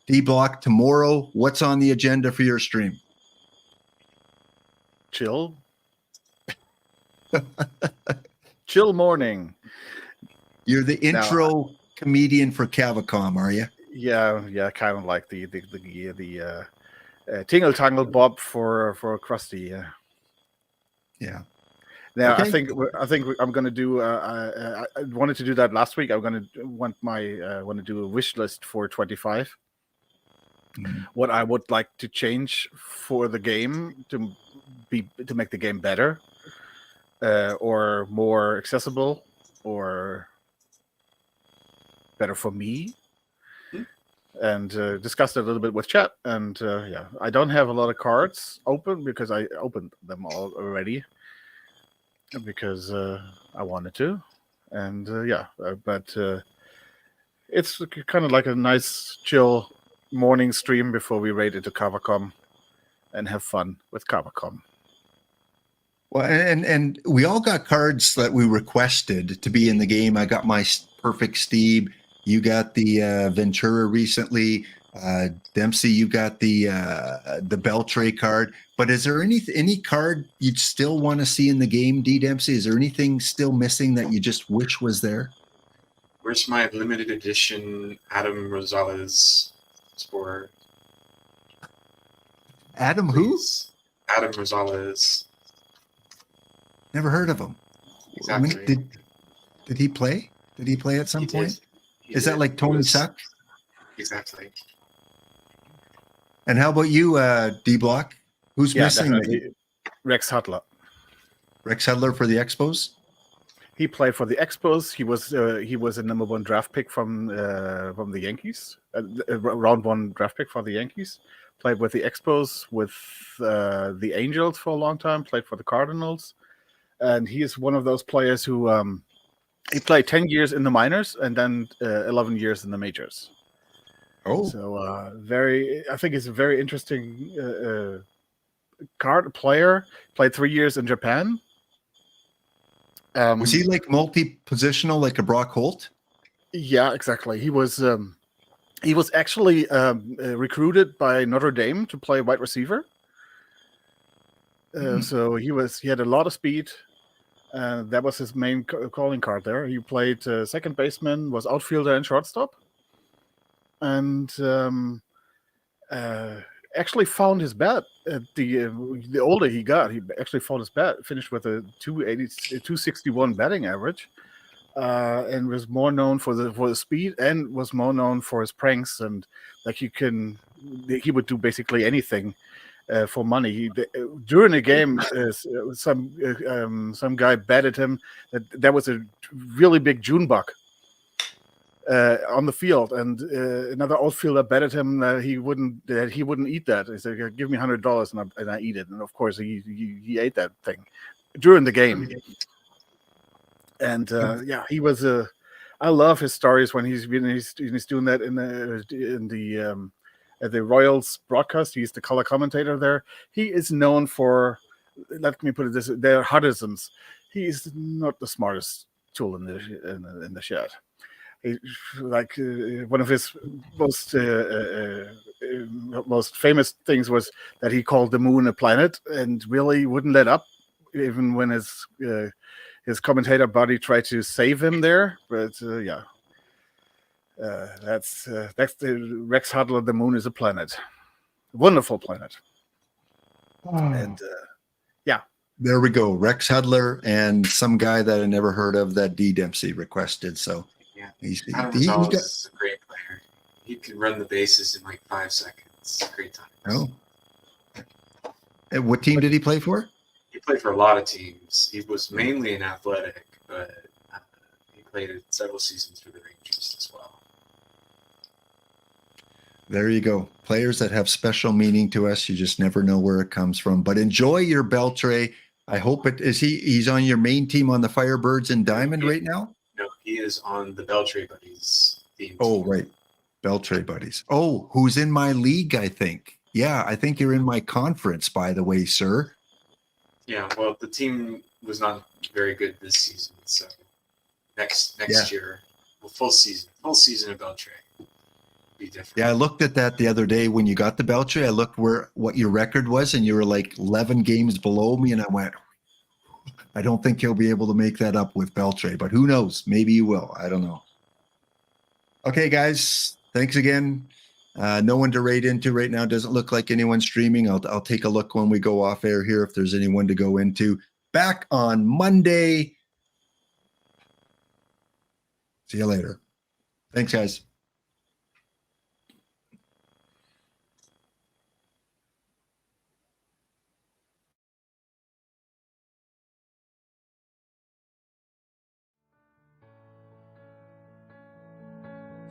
D-Block, tomorrow, what's on the agenda for your stream? Chill. Chill morning. You're the intro comedian for Cavacom, are you? Yeah, kind of like the Tingle Tangle Bob for Krusty. Yeah. Now Okay. I think I'm gonna do. I wanted to do that last week. I'm gonna want to do a wish list for 25. What I would like to change for the game to make the game better, or more accessible, or better for me. And discussed it a little bit with chat. And I don't have a lot of cards open because I opened them all already because I wanted to. And but it's kind of like a nice chill morning stream before we raid into Cavacom and have fun with Cavacom. Well, and we all got cards that we requested to be in the game. I got my Perfect Steve. You got the Ventura recently. Dempsey, you got the Beltray card. But is there any card you'd still want to see in the game, D. Dempsey? Is there anything still missing that you just wish was there? Where's my limited edition Adam Rosales for? Adam who? Adam Rosales. Never heard of him. Exactly. I mean, did he play? Did he play at some point? He Is did. that like Tony Suck? Exactly. And how about you, D-Block? Who's missing? Definitely. Rex Hudler. Rex Hudler for the Expos? He played for the Expos. He was a number one draft pick from the Yankees, round one draft pick for the Yankees. Played with the Expos, with the Angels for a long time. Played for the Cardinals, and he is one of those players who he played 10 years in the minors and then 11 years in the majors. Oh, so I think it's a very interesting player. Played 3 years in Japan. Was he like multi-positional, like a Brock Holt? Yeah, exactly. He was actually recruited by Notre Dame to play wide receiver. So he had a lot of speed. That was his main calling card there. He played second baseman, was outfielder and shortstop, and actually found his bat. The older he got, he actually found his bat. Finished with a 261 batting average, and was more known for the speed, and was more known for his pranks, and like he would do basically anything for money. During the game, some guy betted him that there was a really big June bug on the field, and another outfielder betted him that he wouldn't eat that. He said, "Give me $100 and I eat it." And of course, he ate that thing during the game. And he was I love his stories when he's doing that in the Royals broadcast. He's the color commentator there. He is known for, let me put it this way, they're Huddersons. He's not the smartest tool in the shed. One of his most famous things was that he called the moon a planet and really wouldn't let up, even when his commentator buddy tried to save him there. But that's the Rex Hudler. The moon is a planet, wonderful planet. And there we go. Rex Hudler and some guy that I never heard of that D Dempsey requested. So yeah, he Gonzalez is a great player. He can run the bases in like 5 seconds. Great time. Oh, and what team did he play for? He played for a lot of teams. He was mainly an athletic, but he played several seasons for the Rangers as well. There you go. Players that have special meaning to us. You just never know where it comes from. But enjoy your Beltray. I hope he's on your main team on the Firebirds and Diamond right now? No, He is on the Beltray Buddies theme. Oh, team. right. Beltray Buddies. Oh, who's in my league, I think. Yeah, I think you're in my conference, by the way, sir. Yeah, well, the team was not very good this season, so next year, well, full season of Beltray will be different. Yeah, I looked at that the other day when you got the Beltray. I looked what your record was, and you were like 11 games below me, and I went, I don't think he'll be able to make that up with Beltray, but who knows? Maybe you will. I don't know. Okay, guys, thanks again. No one to rate into right now. Doesn't look like anyone streaming. I'll take a look when we go off air here if there's anyone to go into. Back on Monday. See you later. Thanks, guys.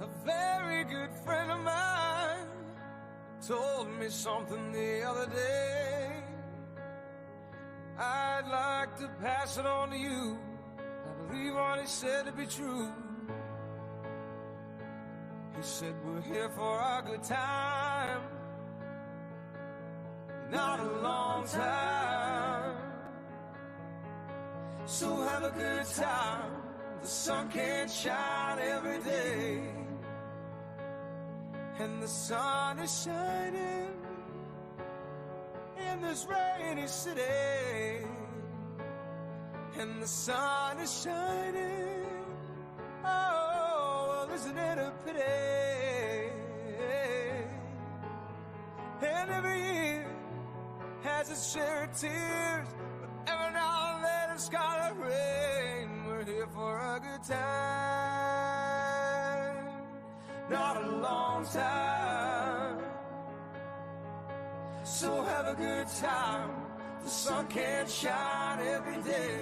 A very good friend of mine told me something the other day. I'd like to pass it on to you. I believe what he said to be true. He said we're here for a good time, not a long time. So have a good time. The sun can't shine every day, and the sun is shining in this rainy city, and the sun is shining. Oh, well, isn't it a pity? And every year has its share of tears, but every now and then it's gotta rain. We're here for a good time, not a long time. So have a good time. The sun can't shine every day.